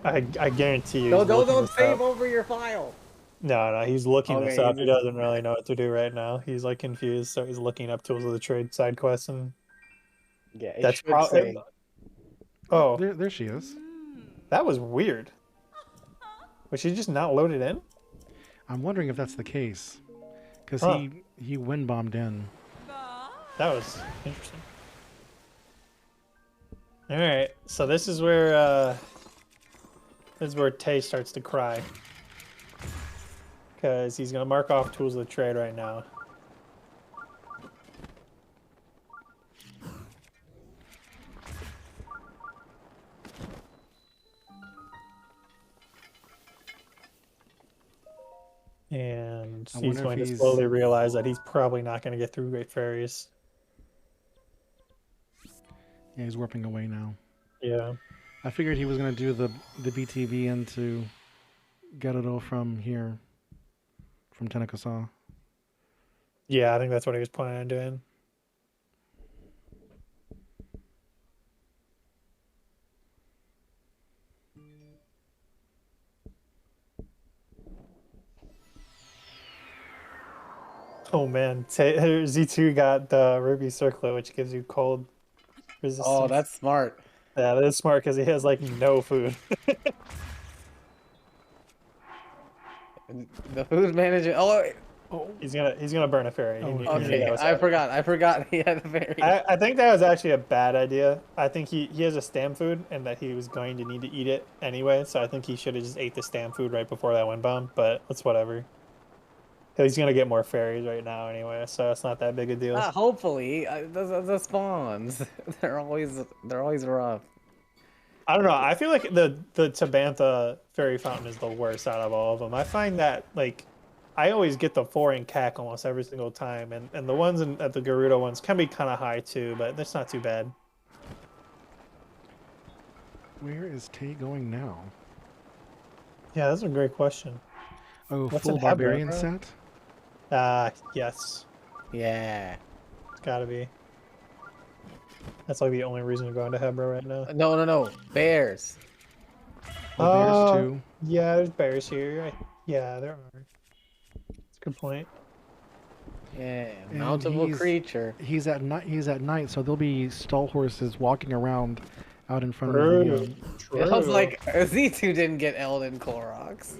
I guarantee you. No, he's looking don't this save up. over your file. No, he's looking this Okay, up. He doesn't really know what to do right now. He's like confused, so he's looking up tools of the trade side quests, and Yeah, it that's should probably. say. Oh, There she is. that was weird. Was she just not loaded in? I'm wondering if that's the case, because Huh. he wind bombed in. That was interesting. All right, so this is where Tay starts to cry, because he's gonna mark off tools of the trade right now. And I he's wonder if going to he's- slowly realize that he's probably not going to get through Great Fairies. Yeah, he's warping away now. Yeah. I figured he was gonna do the BTV into Gerudo from here, from Tenakasa. Yeah, I think that's what he was planning on doing. Oh man, Z2 got the Ruby Circlet, which gives you cold resistance. Oh, that's smart. Yeah, that is smart because he has like no food. The food manager. Oh, He's gonna burn a fairy. He knew okay. that was I happening. forgot he had a very. I think that was actually a bad idea. I think he has a stam food and that he was going to need to eat it anyway. So I think he should have just ate the stam food right before that wind bomb. But it's whatever. He's gonna get more fairies right now anyway, so it's not that big a deal. Hopefully, the spawns. They're always rough. I don't know. I feel like the Tabantha fairy fountain is the worst out of all of them. I find that like I always get the 4 in CAC almost every single time, and the ones at the Gerudo ones can be kind of high too, but that's not too bad. Where is Tay going now? Yeah, that's a great question. Oh, What's full in Hebra, barbarian bro? set? Yes, Yeah. it's gotta be. That's like the only reason to go into Hebra right now. No. Bears. Oh, there's 2. Yeah, there's bears here. Yeah, there are. That's a good point. Yeah. And Mountable he's- creature. He's at night. So there'll be stall horses walking around out in front of the. True. I was like, Z2 didn't get Elden Koroks.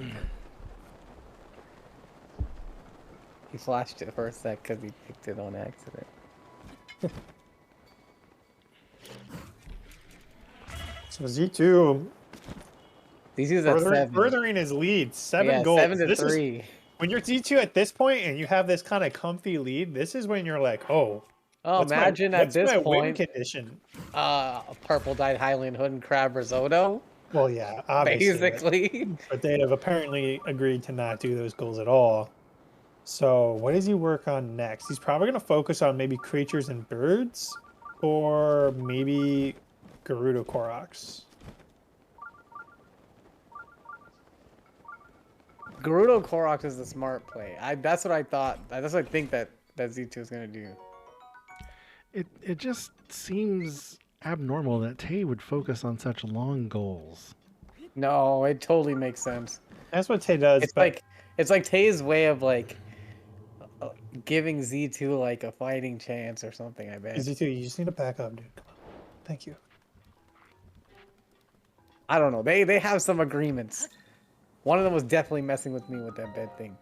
He flashed it for a sec because he picked it on accident. So Z2 Z2's at 7. furthering his lead, 7 Yeah, goals. 7-3. When you're Z2 at this point and you have this kind of comfy lead, this is when you're like, oh, Oh, what's imagine my, at what's this my win point, condition? purple dyed Highland Hood and Crab Risotto, Well, yeah, obviously. basically. But they have apparently agreed to not do those goals at all. So what does he work on next? He's probably going to focus on maybe creatures and birds, or maybe Gerudo Koroks. Gerudo Koroks is the smart play. That's what I thought. That's what I think that Z2 is gonna do. It just seems abnormal that Tay would focus on such long goals. No, it totally makes sense. That's what Tay does. It's like Tay's way of like giving Z2 like a fighting chance or something. I bet. Z2, you just need to back up, dude. Come on. Thank you. I don't know. They have some agreements. One of them was definitely messing with me with that bed thing.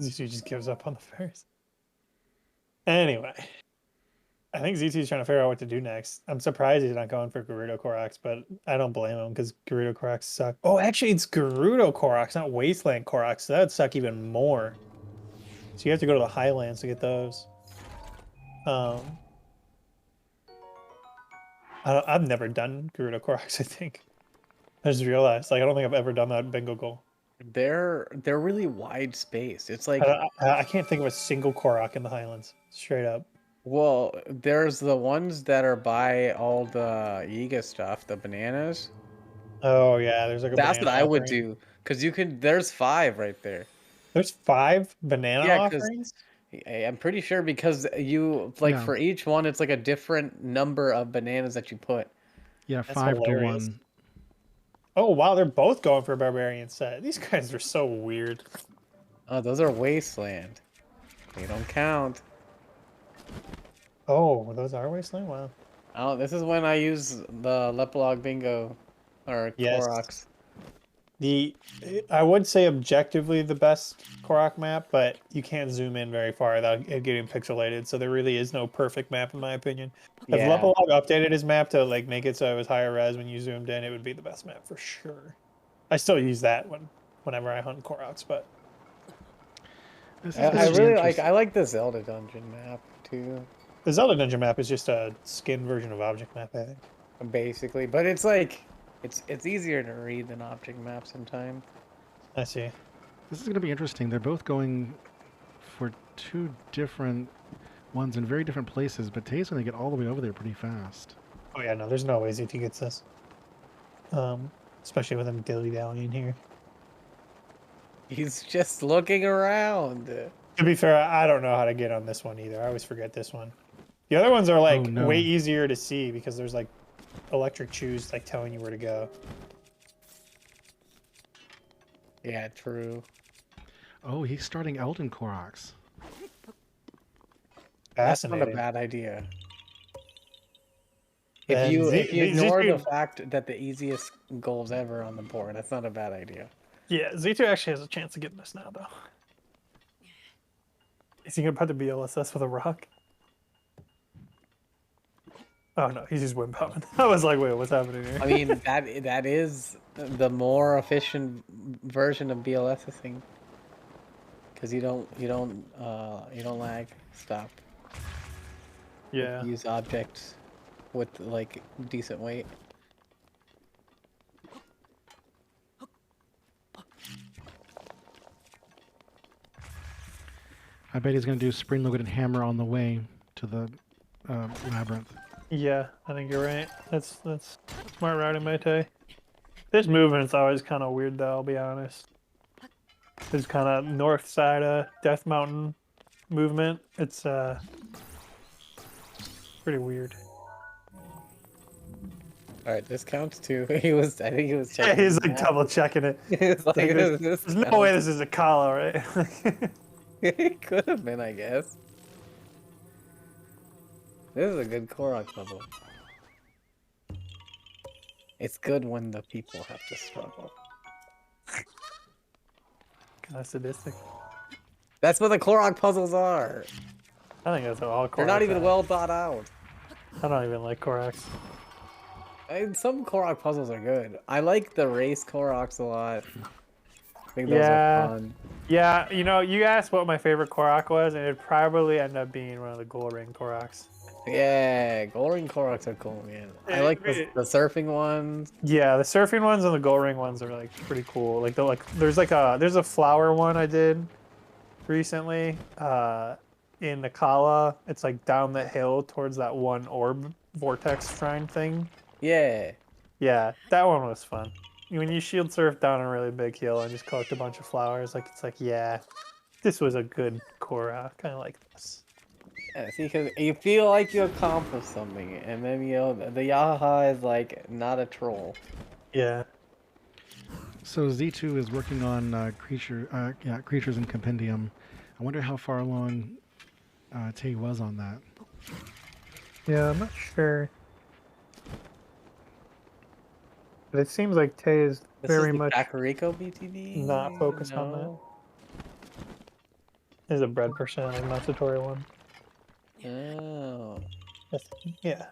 Z2 just gives up on the fairies. Anyway, I think Z2 is trying to figure out what to do next. I'm surprised he's not going for Gerudo Koroks, but I don't blame him because Gerudo Koroks suck. Oh, actually, it's Gerudo Koroks, not Wasteland Koroks. So that would suck even more. So you have to go to the Highlands to get those. I've never done Gerudo Koroks, I think. I just realized, like, I don't think I've ever done that bingo goal. They're really wide spaced. It's like I can't think of a single Korok in the Highlands, straight up. well, there's the ones that are by all the Yiga stuff, the bananas. Oh yeah, there's like a That's what banana I would offering. do, cause you can. There's 5 right there. There's 5 banana Yeah, 'cause offerings? I'm pretty sure because you like Yeah. for each one, it's like a different number of bananas that you put. Yeah, That's 5 to hilarious. 1. Oh wow, they're both going for a barbarian set. These guys are so weird. Oh, those are wasteland. They don't count. Oh, those are wasteland? Wow. Oh, this is when I use the Lepalog Bingo or Yes. Koroks. I would say objectively the best Korok map, but you can't zoom in very far without it getting pixelated, so there really is no perfect map in my opinion. If Yeah. Lepalog updated his map to like make it so it was higher res when you zoomed in, it would be the best map for sure. I still use that whenever I hunt Koroks, but This is I gonna be really interesting. I like the Zelda dungeon map too, the Zelda dungeon map is just a skin version of object map, I think. basically. But it's like it's easier to read than object map sometimes. I see. This is going to be interesting. They're both going for 2 different ones in very different places, but Tay's going to get all the way over there pretty fast. Oh yeah, no, there's no way ZT gets this. Especially with him dilly-dallying here. He's just looking around. To be fair, I don't know how to get on this one either. I always forget this one. The other ones are like no. way easier to see because there's like electric shoes like telling you where to go. Yeah, true. Oh, he's starting Elden Koroks. That's not a Fascinating. bad idea. And If you Z- ignore the Z2 fact that the easiest goals ever on the board, that's not a bad idea. Yeah, Z2 actually has a chance of getting this now, though. Is he gonna put the BLSS with a rock? Oh no, he's just wind pounding. I was like, wait, what's happening here? I mean, that is the more efficient version of BLSing, because you don't lag. Stop. Yeah. Use objects with like decent weight. I bet he's going to do spring-loaded hammer on the way to the labyrinth. Yeah, I think you're right. That's smart routing by Tay. This movement's always kind of weird, though. I'll be honest. This kind of north side of Death Mountain movement. It's pretty weird. All right, this counts too. I think he was Yeah, checking. he's like double checking it. It's like, There's no way this is a Kala, right? It could have been, I guess. This is a good Korok level. It's good when the people have to struggle. Kind of sadistic. That's what the Korok puzzles are. I think that's all Korok. They're not even well thought out. I don't even like Koroks. And some Korok puzzles are good. I like the race Koroks a lot. I think those Yeah. are fun. Yeah, you know, you asked what my favorite Korok was, and it'd probably end up being one of the gold ring Koroks. Yeah, gold ring Koroks are cool, man. I Yeah, like the surfing ones. Yeah, the surfing ones and the gold ring ones are like pretty cool. Like there's a flower one I did recently in Nakala. It's like down the hill towards that one orb vortex shrine thing. Yeah. Yeah, that one was fun. When you shield surf down a really big hill and just collect a bunch of flowers, like it's like, yeah, this was a good Korok. Kind of like this. Yeah, see, because you feel like you accomplished something, and then, you know, the Yahaha is, like, not a troll. Yeah. So Z2 is working on creatures in Compendium. I wonder how far along Tay was on that. Yeah, I'm not sure. But it seems like Tay is This very is the much Kakariko BTV? not focused on that. No. There's a bread personality, not tutorial one. Oh. Yeah.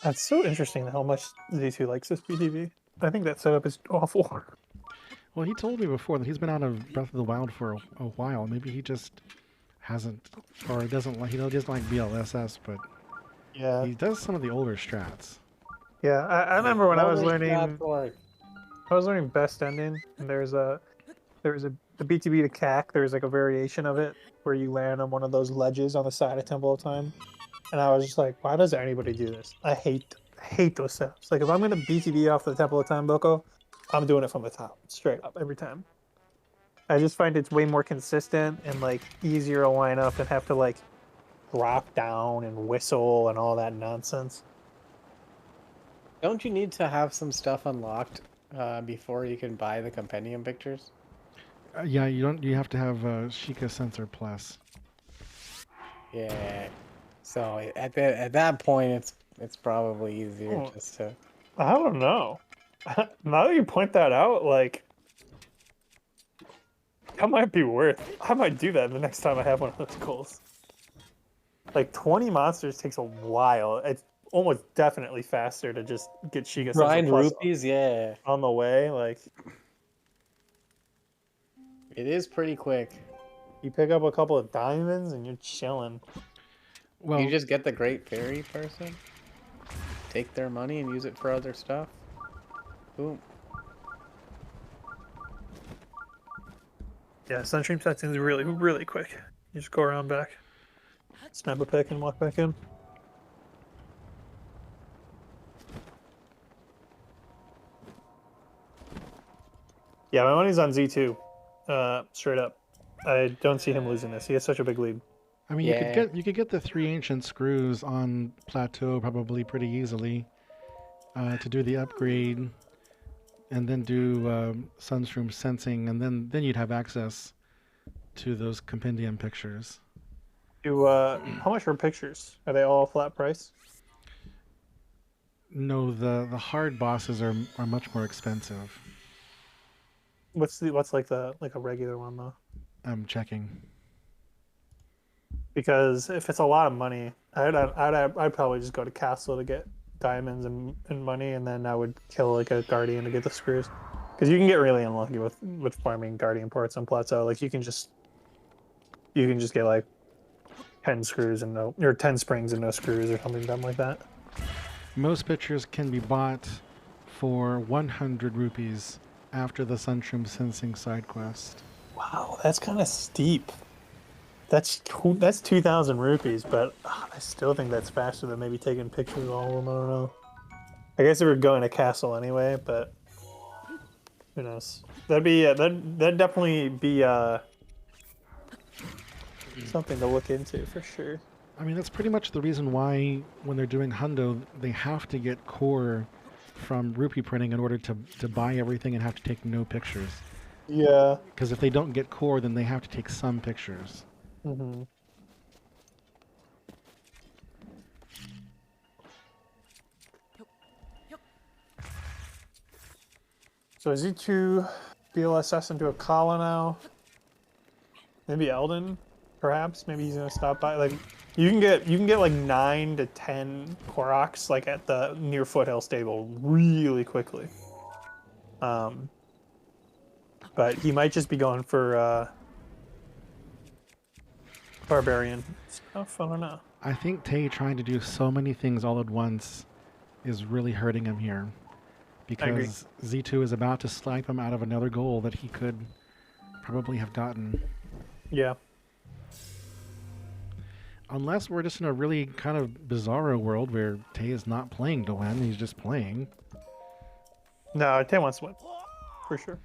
That's so interesting how much Z2 likes this BTV. I think that setup is awful. Well, he told me before that he's been out of Breath of the Wild for a while. Maybe he just hasn't, or doesn't like, he doesn't like BLSS, but Yeah. he does some of the older strats. Yeah, I remember when I was Older learning strats work. best ending, and there was a the BTB to CAC. There's like a variation of it where you land on one of those ledges on the side of Temple of Time, and I was just like, why does anybody do this? I hate those setups. Like if I'm gonna BTB off the Temple of Time Boko, I'm doing it from the top, straight up every time. I just find it's way more consistent and like easier to line up and have to like drop down and whistle and all that nonsense. Don't you need to have some stuff unlocked before you can buy the compendium pictures? Yeah, you don't. You have to have Sheikah Sensor Plus. Yeah. So at that point, it's probably easier just to. I don't know. Now that you point that out, like that might be worth. I might do that the next time I have one of those goals. Like 20 monsters takes a while. It's almost definitely faster to just get Sheikah Grind Sensor Plus rupees, yeah. on the way. Like It is pretty quick. you pick up a couple of diamonds and you're chilling. Well, You just get the Great Fairy person, take their money and use it for other stuff. Boom. Yeah, Sunstream sets is really, really quick. You just go around back, snap a pick, and walk back in. Yeah, my money's on Z2. Straight up. I don't see him losing this. He has such a big lead. I mean, Yeah. you could get the 3 ancient screws on plateau probably pretty easily to do the upgrade, and then do Sunstream sensing, and then you'd have access to those compendium pictures. How much are pictures? Are they all flat price? No, the hard bosses are much more expensive. What's like a regular one though? I'm checking. Because if it's a lot of money, I'd probably just go to Castle to get diamonds and money, and then I would kill like a guardian to get the screws. Because you can get really unlucky with farming guardian ports on plateau. Like you can just get like 10 screws and no, or 10 springs and no screws or something dumb like that. Most pictures can be bought for 100 rupees after the Sunstream sensing side quest. Wow, that's kind of steep. That's 2,000 rupees, but I still think that's faster than maybe taking pictures of all of them. I don't know. I guess if we're going to Castle anyway, but who knows? That'd definitely be something to look into for sure. I mean, that's pretty much the reason why when they're doing Hundo, they have to get core from rupee printing in order to buy everything and have to take no pictures. Yeah. Because if they don't get core, then they have to take some pictures. Mm-hmm. So Z2 BLSS into a Kala now. Maybe Eldon, perhaps. Maybe he's gonna stop by. Like you can get like 9 to 10 Koroks like at the near Foothill stable really quickly. But he might just be going for Barbarian stuff. I don't know. I think Tay trying to do so many things all at once is really hurting him here. agree. Because Z2 is about to snipe him out of another goal that he could probably have gotten. Yeah. Unless we're just in a really kind of bizarro world where Tay is not playing to win, he's just playing. No, Tay wants to win. For sure.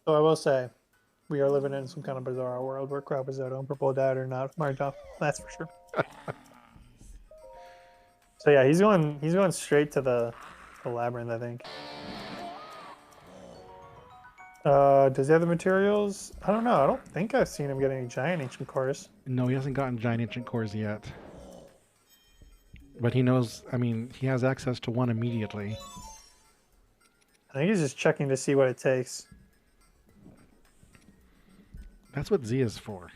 So I will say, we are living in some kind of bizarre world where Crab is out on Purple Dad or not marked off. That's for sure. So yeah, he's going straight to the labyrinth, I think. Does he have the materials? I don't know. I don't think I've seen him get any giant ancient cores. No, he hasn't gotten giant ancient cores yet. But he knows, I mean, he has access to one immediately. I think he's just checking to see what it takes. That's what Z is for.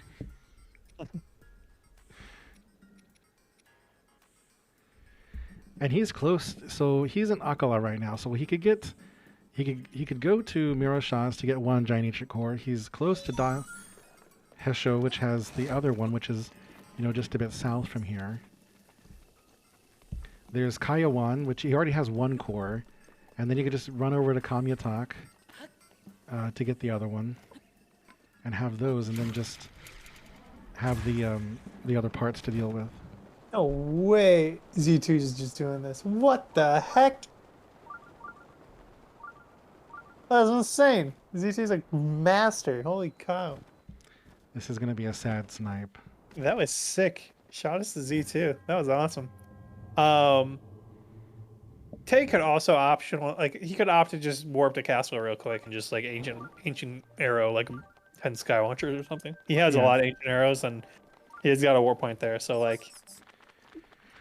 And he's close, so he's in Akala right now, so he could get, he could go to Miroshaz to get one giant ancient core. He's close to Hesho, which has the other one, which is, you know, just a bit south from here. There's Kayawan, which he already has one core, and then you could just run over to Kamyatak to get the other one, and have those, and then just have the other parts to deal with. No way Z2 is just doing this. What the heck? That was insane. Z2 is like master. Holy cow. This is going to be a sad snipe. That was sick. Shot us to Z2. That was awesome. Tay could also optional, like he could opt to just warp to castle real quick and just like ancient arrow like 10 Skywatchers or something. He has a lot of ancient arrows and he's got a war point there. So like,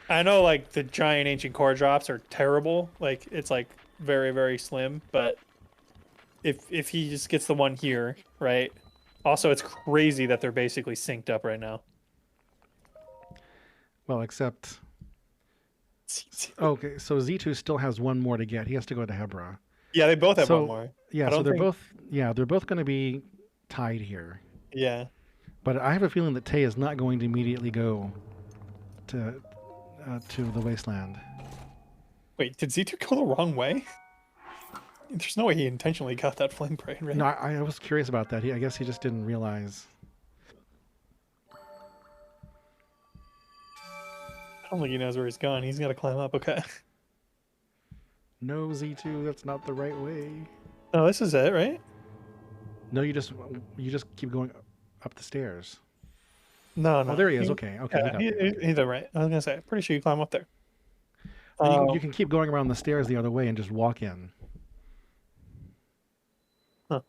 I know like the giant ancient core drops are terrible. Like it's like very, very slim, but if he just gets the one here, right? Also, it's crazy that they're basically synced up right now. Well, except... Okay, so Z2 still has one more to get. He has to go to Hebra. Yeah, they both have one more. Yeah, so they're both going to be tied here. Yeah. But I have a feeling that Tay is not going to immediately go to the wasteland. Wait, did Z2 go the wrong way? There's no way he intentionally got that flame brain, right? No, I was curious about that. I guess he just didn't realize. I don't think he knows where he's going. He's got to climb up. Okay. No, Z2, that's not the right way. Oh, this is it, right? No, you just keep going up the stairs. No. Oh, there he is. Okay. Yeah, he's right. I was gonna say, pretty sure you climb up there. You can keep going around the stairs the other way and just walk in. Huh.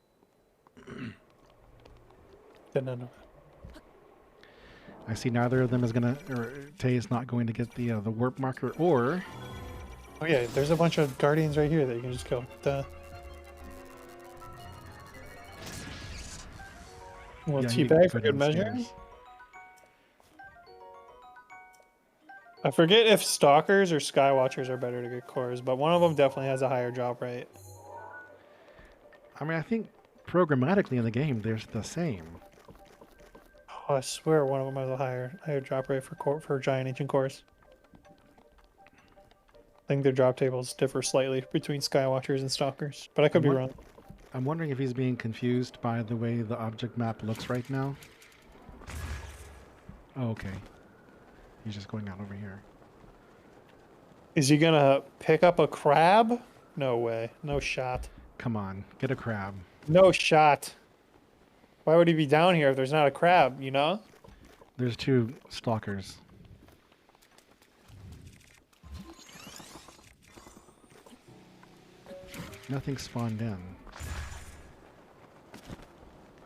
Didn't know. I see neither of them is gonna, or Tay is not going to get the warp marker, or... Oh yeah, there's a bunch of guardians right here that you can just go. Well, teabag for good measure. I forget if stalkers or skywatchers are better to get cores, but one of them definitely has a higher drop rate. I mean, I think programmatically in the game, they're the same. Oh, I swear one of them has a higher drop rate for giant ancient cores. I think their drop tables differ slightly between skywatchers and stalkers, but I could be wrong. I'm wondering if he's being confused by the way the object map looks right now. Oh, okay. He's just going out over here. Is he gonna pick up a crab? No way. No shot. Come on, get a crab. No shot. Why would he be down here if there's not a crab, you know? There's 2 stalkers. Nothing spawned in.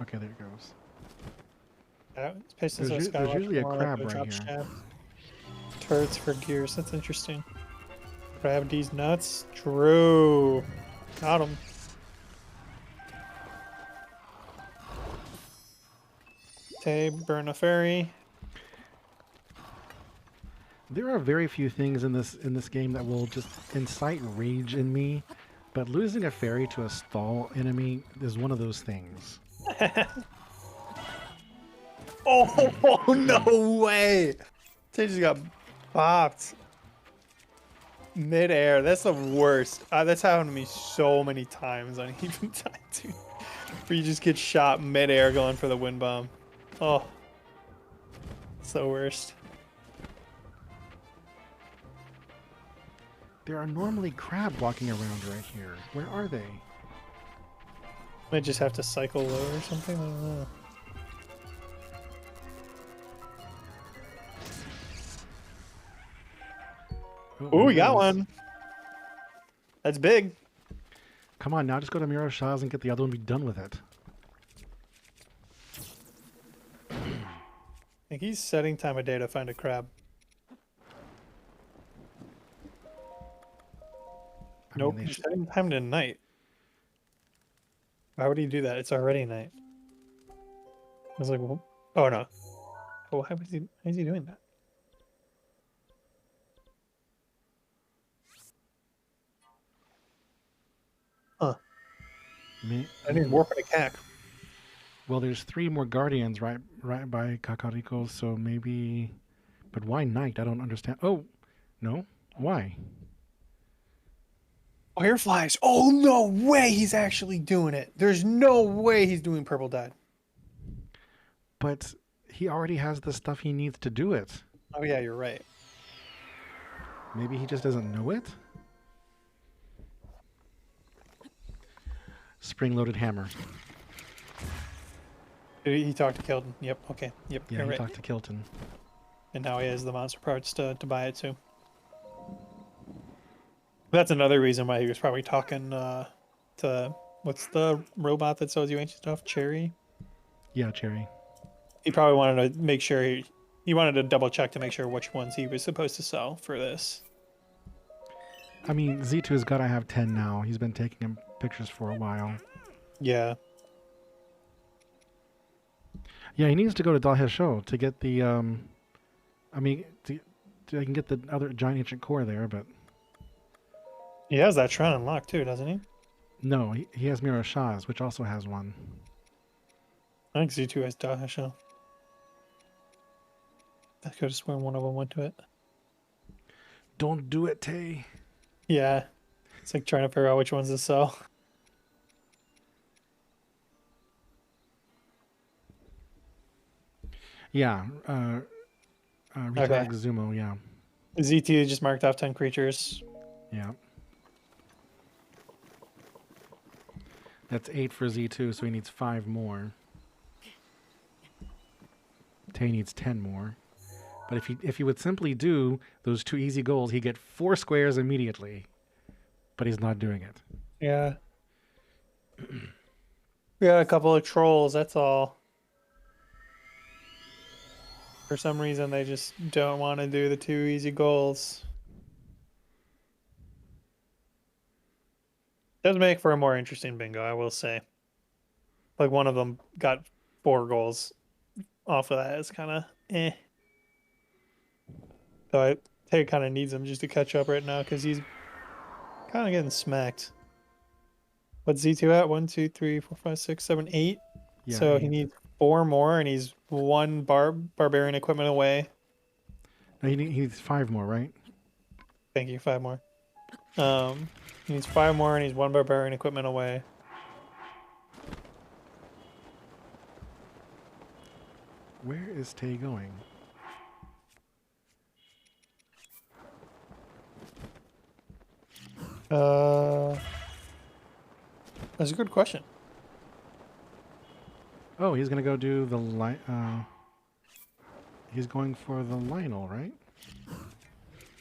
Okay, there it goes. Yeah, There's usually a crab right here. Turrets for gears. That's interesting. grab these nuts. True. Got him. Okay, burn a fairy. There are very few things in this game that will just incite rage in me, but losing a fairy to a stall enemy is one of those things. Oh, no way! They just got popped. Mid-air. That's the worst. That's happened to me so many times on even time, dude. Where you just get shot mid-air going for the wind bomb. Oh. It's the worst. There are normally crab walking around right here. Where are they? Might just have to cycle low or something. I don't know. Oh, Ooh, we there got it is. one. That's big. Come on, now just go to Miro Shaw's and get the other one and be done with it. I think he's setting time of day to find a crab. I Nope, mean, they he's setting time to night. Why would he do that? It's already night. I was like, well, oh no. Oh, why is he doing that? Huh. I need warping a cack. Well, there's 3 more guardians right by Kakariko, so maybe. But why night? I don't understand. Oh, no, why? Fireflies! Oh, no way he's actually doing it. There's no way he's doing purple dye. But he already has the stuff he needs to do it. Oh yeah, you're right. Maybe he just doesn't know it. Spring-loaded hammer. He talked to Keldon. Yep, okay. Yep, Yeah, you're he right. talked to Kilton. And now he has the monster parts to buy it too. That's another reason why he was probably talking to what's the robot that sells you ancient stuff? Cherry? Yeah, Cherry. He probably wanted to make sure he wanted to double check to make sure which ones he was supposed to sell for this. I mean, Z2 has got to have 10 now. He's been taking him pictures for a while. Yeah. Yeah, he needs to go to Dalhe Show to get the, I mean, I can get the other giant ancient core there, but... He has that shrine unlocked too, doesn't he? No, he has Miro Shah's, which also has one. I think Z2 has Dahasha. I could have sworn one of them went to it. Don't do it, Tay. Yeah. It's like trying to figure out which ones to sell. Yeah, Rita Okay. Exumo, yeah. Z2 just marked off 10 creatures. Yeah. That's 8 for Z2, so he needs 5 more. Tay needs 10 more. But if he would simply do those 2 easy goals, he'd get 4 squares immediately. But he's not doing it. Yeah. We got a couple of trolls, that's all. For some reason, they just don't want to do the 2 easy goals. Does make for a more interesting bingo, I will say. Like one of them got 4 goals off of that. It's kind of eh. So Tay kind of needs him just to catch up right now because he's kind of getting smacked. What's Z2 at? 1, 2, 3, 4, 5, 6, 7, 8. Yeah, So 8. he needs 4 more, and he's 1 barbarian equipment away. No, he needs 5 more, right? Thank you, 5 more. He needs 5 more, and he's 1 barbarian equipment away. Where is Tay going? That's a good question. Oh, he's gonna go do the he's going for the Lionel, right?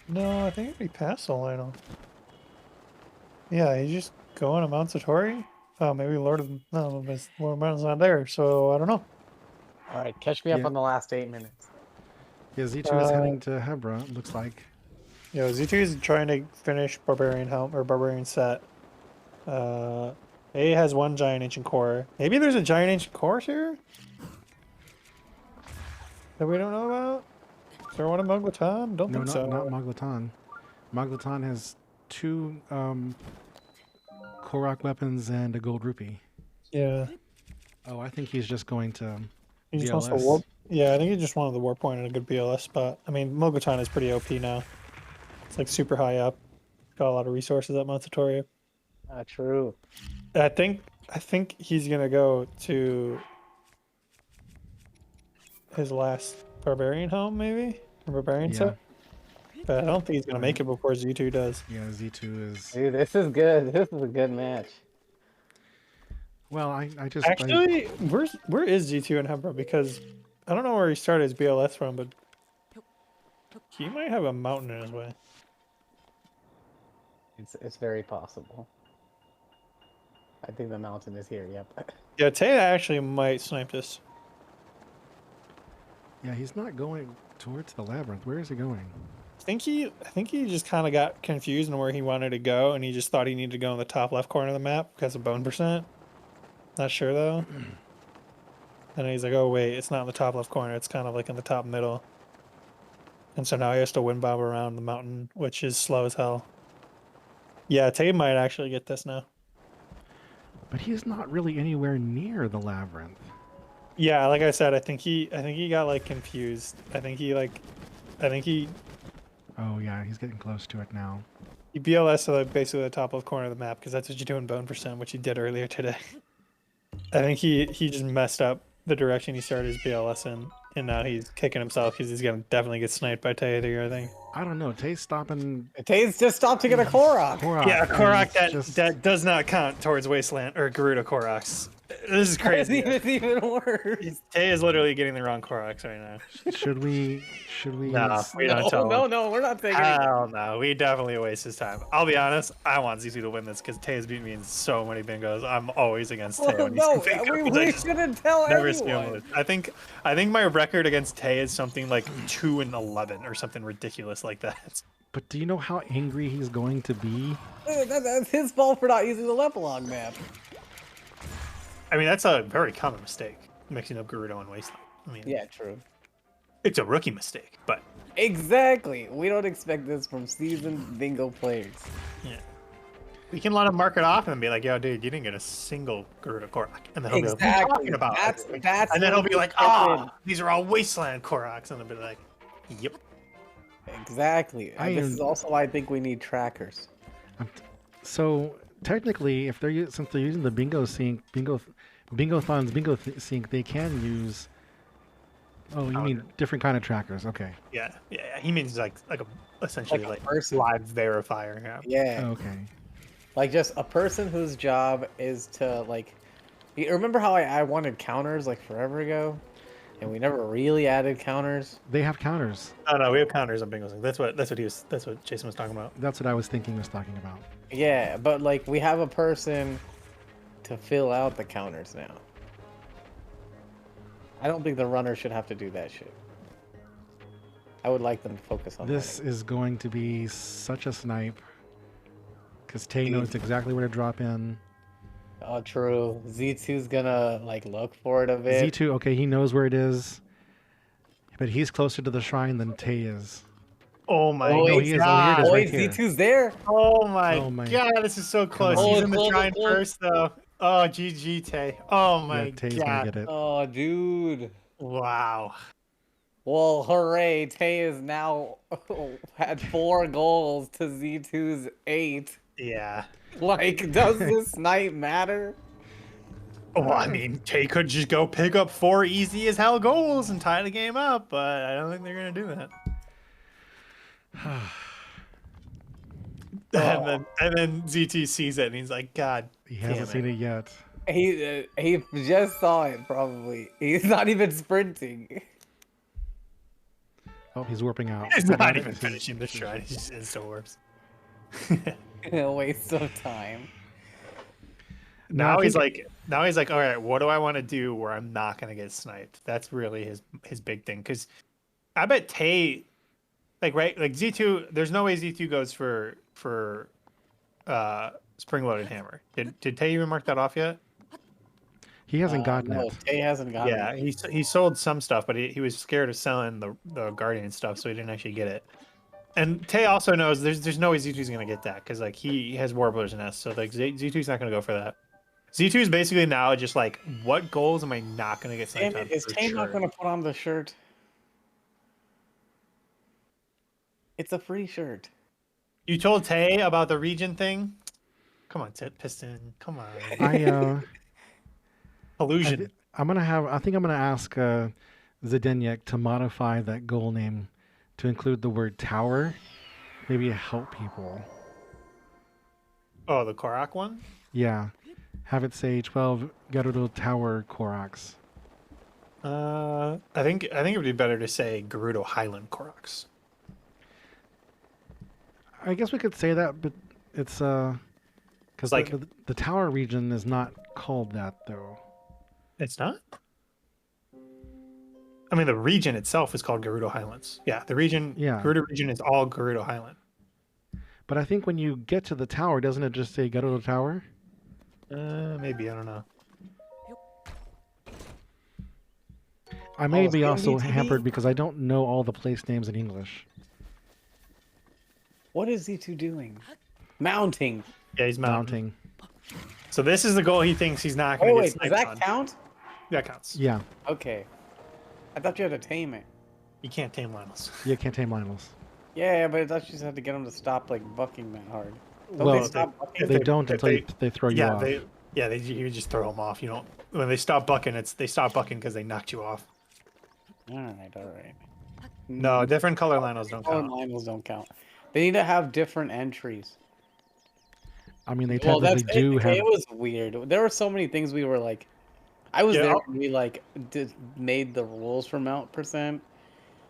No, I think we passed the Lionel. Yeah, he's just going to Mount Satori. Oh, maybe Lord of Mountain's not there, so I don't know. All right, catch me up Yeah. on the last 8 minutes. Yeah, Z2 is heading to Hebra, it looks like. Yo, Z2 is trying to finish Barbarian Helm or Barbarian set. A has one Giant Ancient Core. Maybe there's a Giant Ancient Core here that we don't know about. Is there one in Mogwatan? Don't No, think not so. not Moglatan. Moglatan has 2 Korok weapons and a gold rupee. Yeah, Oh, I think he's just going to he just wants to BLS. warp. Yeah, I think he just wanted the warp point and a good BLS spot. I mean, Mogwatan is pretty OP now. It's like super high up. Got a lot of resources at Montatoria. True. I think he's gonna go to his last Barbarian home, maybe? Or Barbarian Yeah. set? But I don't think he's gonna make it before Z2 does. Yeah, Z2 is... Dude, this is good. This is a good match. Well, I just... Actually, where is Z2 in Hembra? Because I don't know where he started his BLS from, but he might have a mountain in his way. It's very possible. I think the mountain is here. Yep. Yeah, Taya actually might snipe this. Yeah, he's not going towards the labyrinth. Where is he going? I think he just kind of got confused on where he wanted to go, and he just thought he needed to go in the top left corner of the map because of bone percent. Not sure though. And he's like, oh wait, it's not in the top left corner. It's kind of like in the top middle. And so now he has to wind bob around the mountain, which is slow as hell. Yeah, Tay might actually get this now. But he's not really anywhere near the labyrinth. Yeah, like I said, I think he got like confused. I think he Oh yeah, he's getting close to it now. he BLS to like basically the top left corner of the map because that's what you do in bone percent, which he did earlier today. I think he just messed up the direction he started his BLS in, and now he's kicking himself because he's gonna definitely get sniped by Tay here, I think. I don't know. Tay's stopping... Tay's just stopped to get a Korok. Korok. Yeah, and Korok it's that does not count towards Wasteland or Garuda Koroks. This is crazy. It's even worse. Tay is literally getting the wrong Koroks right now. Should we... No, we don't Oh, tell him. no, we're not taking it. Hell no, we definitely waste his time. I'll be honest, I want ZZ to win this because Tay has beat me in so many bingos. I'm always against Tay Oh, when no, he's in bingos. we I just shouldn't tell never see him anyone. lose. I think my record against Tay is something like 2-11 or something ridiculous like that. But do you know how angry he's going to be? That's his fault for not using the Lepalong map. I mean, that's a very common mistake, mixing up Gerudo and Wasteland. I mean, Yeah, true. it's a rookie mistake, but Exactly. We don't expect this from seasoned bingo players. yeah. We can let him mark it off and be like, yo, dude, you didn't get a single Gerudo Korok. And then he'll be like, what are you talking about? That's And then he'll what be like, we ah, these are all Wasteland Koroks. And they'll be like, yep. Exactly. I This am- is also why I think we need trackers. So technically, if they're since they're using the bingo sync, bingo-thons, sync, they can use. Oh, you mean different kind of trackers? Okay. Yeah. He means like essentially Like a like person. live verifier. Yeah. Yeah. Okay. Like just a person whose job is to like. You remember how I wanted counters like forever ago, and we never really added counters. They have counters. No, we have counters on bingo. That's what Jason was talking about. That's what I was thinking. Was talking about. Yeah, but like we have a person to fill out the counters now. I don't think the runner should have to do that shit. I would like them to focus on This is going to be such a snipe. Because Tay knows exactly where to drop in. Oh, true. Z2's gonna like look for it a bit. Z2, okay, he knows where it is. But he's closer to the shrine than Tay is. Oh my Oh, no, he is. Oh, here it is, Oh, right wait, here. Z2's there. Oh my, Oh my- god, this is so close. on. He's Oh, in the close, shrine close. first though. Oh, GG Tay. Oh my Yeah, Tay's gonna god. get it. Oh, dude. Wow. Well, hooray. Tay is now had 4 goals to Z2's 8. Yeah. Like, does this snipe matter? Well, I mean, Tay could just go pick up 4 easy as hell goals and tie the game up, but I don't think they're gonna do that. And then ZT sees it and he's like, God, He hasn't seen it yet. He just saw it, probably. He's not even sprinting. Oh, he's warping out. he's not even finishing the shrine. He just insta warps. A waste of time. Now I he's think- like, all right, what do I want to do where I'm not gonna get sniped? That's really his big thing. Because I bet Tay, right, like Z2. There's no way Z2 goes for spring-loaded hammer. Did Tay even mark that off yet? He hasn't gotten No, it. Tay hasn't gotten Yeah, it. he sold some stuff, but he was scared of selling the Guardian stuff, so he didn't actually get it. And Tay also knows there's no way Z2's gonna get that because like he has Warblers and S, so like Z2's not gonna go for that. Z2 is basically now just like, what goals am I not gonna get Damn sniped on? it, is for Tay not sure? going to put on the shirt? It's a free shirt. You told Tay about the region thing? Come on, Piston. Come on. Illusion. I think I'm gonna ask Zdenek to modify that goal name to include the word tower. Maybe help people. Oh, the Korok one? Yeah. Have it say 12 Gerudo Tower Koroks. I think it would be better to say Gerudo Highland Koroks. I guess we could say that, but it's because Like- the tower region is not called that though. It's not? I mean, the region itself is called Gerudo Highlands. Yeah, the region, Yeah. Gerudo region is all Gerudo Highland. But I think when you get to the tower, doesn't it just say Gerudo Tower? Maybe, I don't know. I may Oh, be so also needs to be- hampered because I don't know all the place names in English. What is Z2 doing? Mounting. Yeah, he's mounting. Mounting. So this is the goal he thinks he's not going Oh to wait, get does sniped that on. count? That counts. Yeah. Okay. I thought you had to tame it. You can't tame Lionels. You can't tame Lionels. Yeah, but I thought you just had to get them to stop like bucking that hard. Don't Well, they stop bucking? They they- don't if until they throw you off. You just throw them off. You don't. When they stop bucking, they stop bucking because they knocked you off. All right. No, different color Lionels don't Color count. Lionels don't count. They need to have different entries. I mean, they Well, technically do have. It was weird. There were so many things we were like, I was Yeah, there I'll- when we like made the rules for Mount Percent,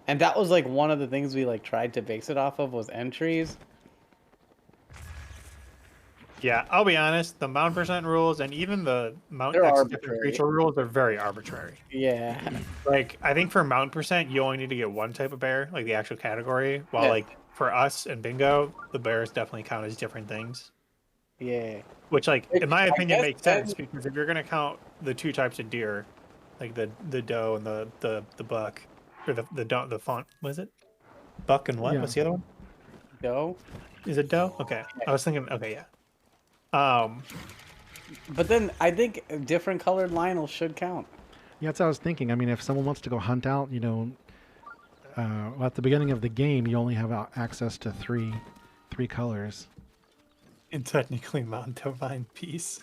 and that was like one of the things we like tried to base it off of was entries. Yeah, I'll be honest. The mount percent rules and even the mount They're X arbitrary. different creature rules are very arbitrary. Yeah. Like I think for mount percent, you only need to get one type of bear, like the actual category. While Yeah. like for us and bingo, the bears definitely count as different things. Yeah. Which, like, in my I opinion, guess makes sense then- because if you're gonna count the two types of deer, like the doe and the buck, or the font, was it? Buck and what? Yeah. What's the other one? Go. Is it doe? Okay, I was thinking. Okay, yeah. But then I think different colored Lionels should count. Yeah, that's what I was thinking. I mean, if someone wants to go hunt out, at the beginning of the game, you only have access to three colors. And technically, Mount Divine Peace.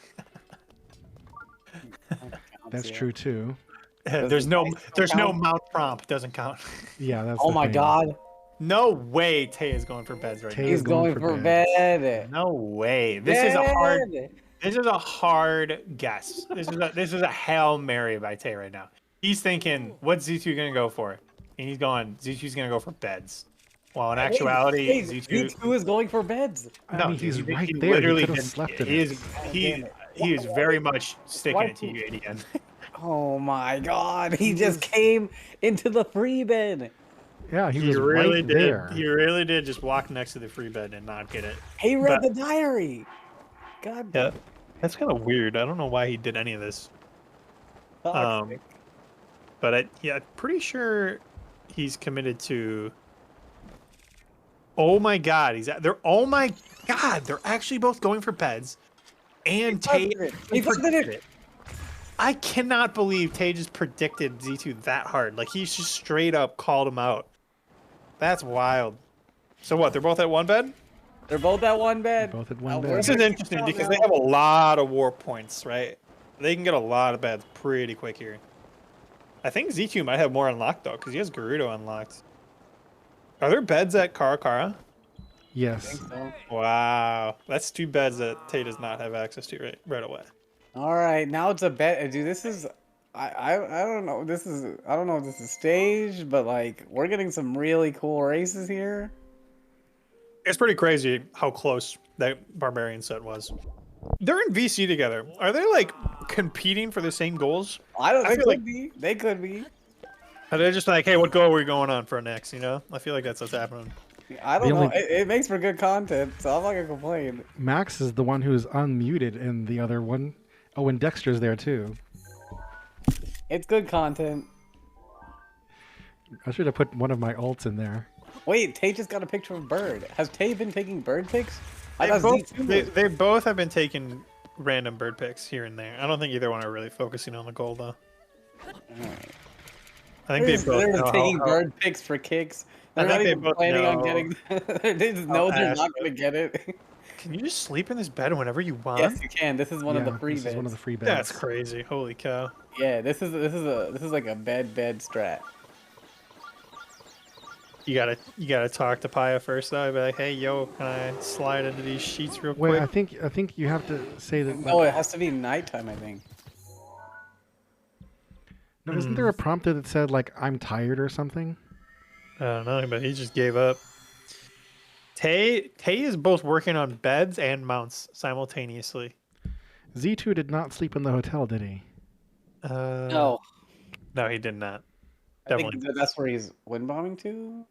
That's true too. there's no count? Mount Prompt doesn't count. Yeah, that's. Oh the my thing. God. No way Tay is going for beds right Tay now. He's is going going for for bed. bed. No way. This is a hard. Bed. This is a hard guess. This is a Hail Mary by Tay right now. He's thinking, what's Z2 gonna go for? And he's going, Z2's gonna go for beds. While in actuality, Hey, Z2 Z2 is going for beds. I mean, he's he right there. He could have didn't- slept in he it. is he is very much sticking Why it to you, ADN. Oh my God. He just came into the free bed. Yeah, he He was really right did. there. He really did just walk next to the free bed and not get it. He read But- the diary. God. Yeah, that's kind of weird. I don't know why he did any of this. Toxic. But I'm pretty sure he's committed to. Oh my God, oh my God, they're actually both going for beds, and Tay He predicted it. I cannot believe Tay just predicted Z2 that hard. Like he's just straight up called him out. That's wild. So what? They're both at one bed. They're both at one bed. Both at one Now, bed. we're This is gonna interesting count because now. they have a lot of war points, right? They can get a lot of beds pretty quick here. I think Z2 might have more unlocked though, because he has Gerudo unlocked. Are there beds at Karakara? Yes. So, Wow, that's two beds that Tay does not have access to right away. all right, now it's a bet. Dude, this is. I don't know. I don't know if this is staged, but like we're getting some really cool races here. It's pretty crazy how close that Barbarian set was. They're in VC together. Are they like competing for the same goals? I don't. I They feel could like- be. They could be. Are they just like, hey, what goal are we going on for next? You know, I feel like that's what's happening. I The don't know. only- It makes for good content, so I'm not gonna complain. Max is the one who's unmuted in the other one. Oh, and Dexter's there too. It's good content. I should have put one of my ults in there. Wait, Tay just got a picture of Bird. Has Tay been taking bird pics? I They thought both, Z2 was. they both have been taking random bird pics here and there. I don't think either one are really focusing on the goal though. Alright. I think they both They're know taking how, bird pics for kicks. I They're think not they even both planning on know getting. They just how know they're ass not it gonna get it. Can you just sleep in this bed whenever you want? Yes, you can. This is one of the free this beds. is one of the free beds. That's crazy. Holy cow. Yeah, this is like a bed strat. You gotta talk to Paya first though. Be like, hey yo, can I slide into these sheets real Wait, quick? I think you have to say that. Oh, it has to be nighttime, I think. No, isn't there a prompt that said like I'm tired or something? I don't know, but he just gave up. Tay is both working on beds and mounts simultaneously. Z2 did not sleep in the hotel, did he? No, No, he did not. I think Definitely. that's where he's wind bombing to.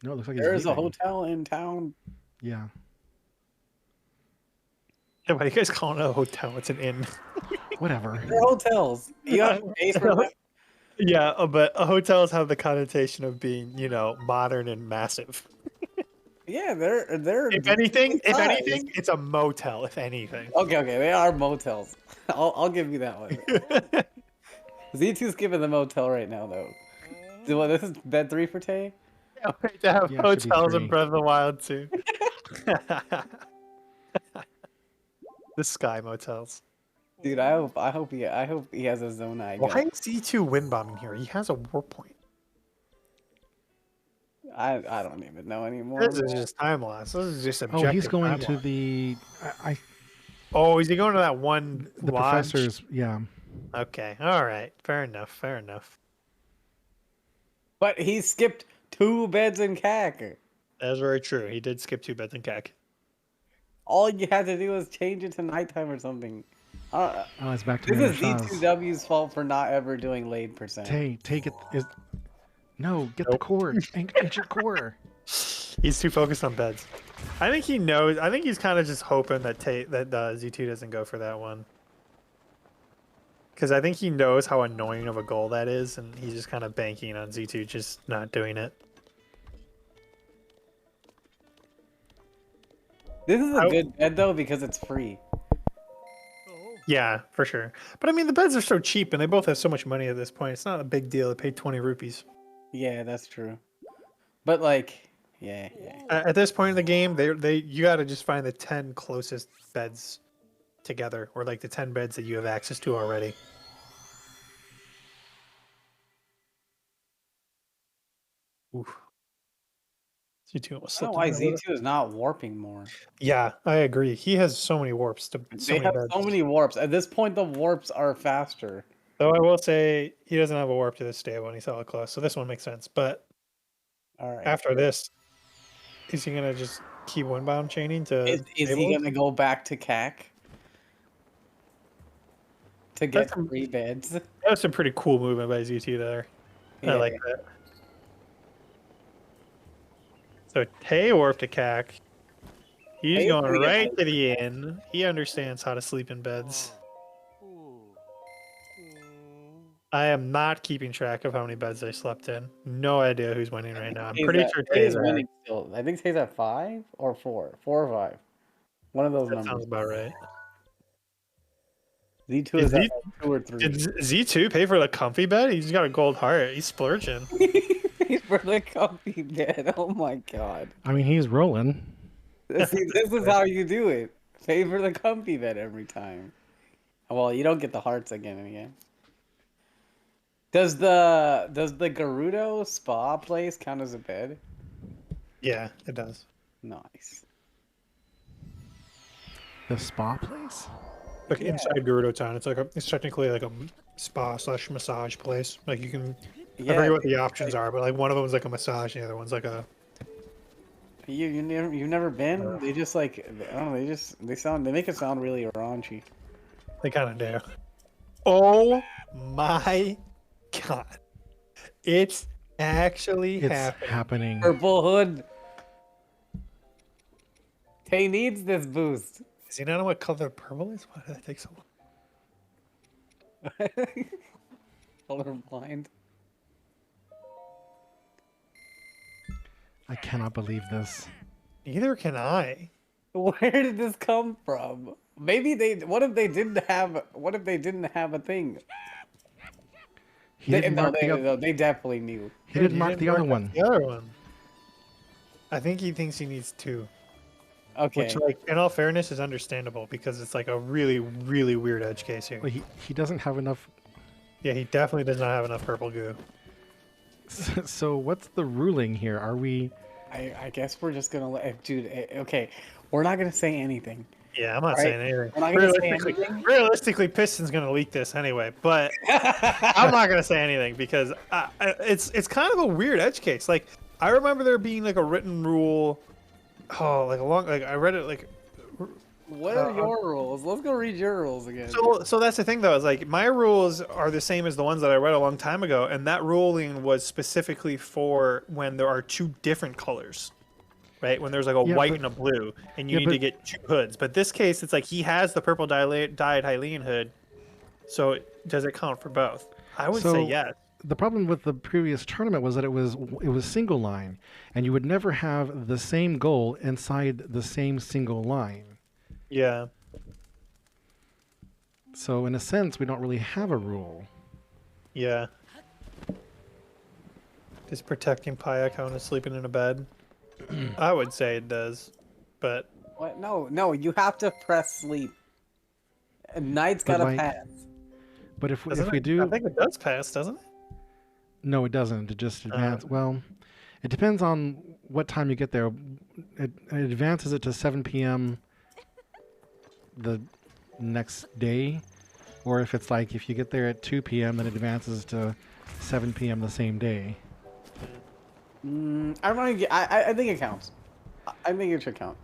No, it looks like he's There's a leaving. hotel in town. Yeah. Yeah, why are you guys calling it a hotel? It's an inn. Whatever. They're hotels. You have to pay for that. Yeah, but hotels have the connotation of being, you know, modern and massive. Yeah, they're. If anything, size. it's a motel. If anything. Okay, they are motels. I'll give you that one. Z2's giving the motel right now, though. This is bed 3 for Tay? Can't wait to have Yeah, it should be hotels in free. Breath of the Wild too. The Sky Motels. Dude, I hope he has a zone eye. Why is C2 wind bombing here? He has a warp point. I don't even know anymore. This is just time loss. This is just Oh, objective. he's going time to loss. the Oh, is he going to that one the lodge? professor's. Yeah. Okay, all right, fair enough, fair enough. But he skipped 2 beds in CAC. That's very true. He did skip 2 beds in CAC. All you had to do was change it to nighttime or something. Oh, it's back to This is Shaw's. Z2W's fault for not ever doing laid percent. Take it. No, get the core. Ancient core. He's too focused on beds. I think he knows. I think he's kind of just hoping that Z2 doesn't go for that one. Because I think he knows how annoying of a goal that is, and he's just kind of banking on Z2 just not doing it. This is a good bed though because it's free. Yeah, for sure. But I mean, the beds are so cheap, and they both have so much money at this point. It's not a big deal to pay 20 rupees. Yeah, that's true. But like, yeah. At this point in the game, you got to just find the 10 closest beds together, or like the 10 beds that you have access to already. Oof. Z2 almost I don't slipped know why in there. Z2 is not warping more. Yeah, I agree. He has so many warps to so They many have beds. so many warps. At this point, the warps are faster. Though I will say he doesn't have a warp to this stable when he's hella close, so this one makes sense. But All right. after this, is he gonna just keep one bomb chaining to? Is he stables? gonna go back to CAC to get That's a- 3 beds? That's a pretty cool movement by ZT there. I like that. So Tay warped to CAC. He's Tay's going gonna get right both. to the inn. He understands how to sleep in beds. I am not keeping track of how many beds I slept in. No idea who's winning right now. I'm pretty sure Tay Tay's is winning still. I think Tay's at 5 or 4. 4 or 5. One of those That numbers. sounds about right. Z2 Is is at Z- 2 or 3. Did Z2 pay for the comfy bed? He's got a gold heart. He's splurging. For the comfy bed. Oh my god. I mean, he's rolling. See, this is how you do it. Pay for the comfy bed every time. Well, you don't get the hearts again and again. Does the Gerudo spa place count as a bed? Yeah, it does. Nice. The spa place? Like inside Gerudo Town, it's technically like a spa / massage place. Like you can, I forget what the options are, but like one of them is like a massage, and the other one's like a. you've never been? They just like I don't know, they make it sound really raunchy. They kind of do. Oh my god! It's actually It's happening. happening. Purple hood. Tay needs this boost. Does he not know what color purple is? Why did that take so long? Colorblind. I cannot believe this. Neither can I. Where did this come from? Maybe they. What if they didn't have? What if they didn't have a thing? He didn't mark the other. No, they definitely knew. He didn't mark the other mark one. The other one. I think he thinks he needs 2. Okay. Which, like, in all fairness, is understandable because it's like a really, really weird edge case here. Well, he doesn't have enough. Yeah, he definitely does not have enough purple goo. So what's the ruling here? Are we? I guess we're just gonna let. Dude, okay, we're not gonna say anything. Yeah, I'm not Right. saying anything. We're not gonna say anything. Realistically, Piston's gonna leak this anyway, but I'm not gonna say anything because it's kind of a weird edge case. Like I remember there being like a written rule. Oh, like a long like I read it like. What are your rules? Let's go read your rules again. So that's the thing though, is like my rules are the same as the ones that I read a long time ago, and that ruling was specifically for when there are 2 different colors. Right? When there's like a white and a blue, and you need to get 2 hoods. But this case, it's like he has the purple dyed Hylian hood, so does it count for both? I would say yes. The problem with the previous tournament was that it was single line, and you would never have the same goal inside the same single line. Yeah. So in a sense, we don't really have a rule. Yeah. Does protecting Paya count as sleeping in a bed? I would say it does, but What? No, you have to press sleep. Night's But, gotta like, pass. But if doesn't we it? do, I think it does pass, doesn't it? no, it doesn't. It just advances. Well, it depends on what time you get there. It advances it to 7 p.m. the next day, or if it's like if you get there at 2 p.m., then it advances to 7 p.m. the same day. I think it counts. I think it should count.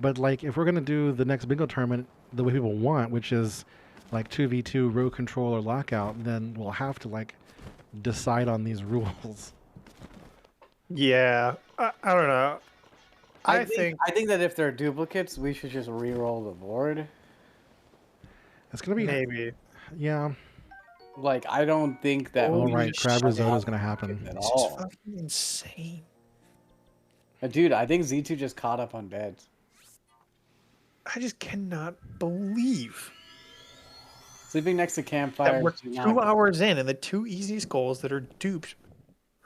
But like if we're gonna do the next bingo tournament the way people want, which is like 2v2 row control or lockout, then we'll have to like decide on these rules. Yeah, I don't know. I think I think that if they're duplicates, we should just re-roll the board. It's gonna be maybe. Yeah. Like I don't think that. All we right, should crab risotto is have gonna happen. at It's all. just fucking insane. Dude, I think Z2 just caught up on beds. I just cannot believe Sleeping next to campfire. that we're 2 hours in, and the 2 easiest goals that are duped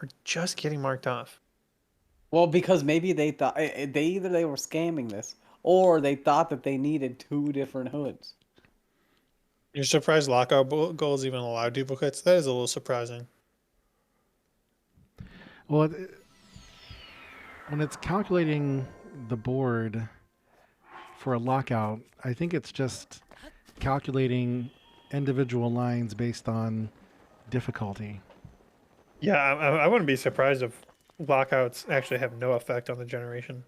are just getting marked off. Well, because maybe they thought they were scamming this, or they thought that they needed 2 different hoods. You're surprised lockout goals even allow duplicates? That is a little surprising. Well, when it's calculating the board for a lockout, I think it's just calculating individual lines based on difficulty. Yeah, I wouldn't be surprised if lockouts actually have no effect on the generation.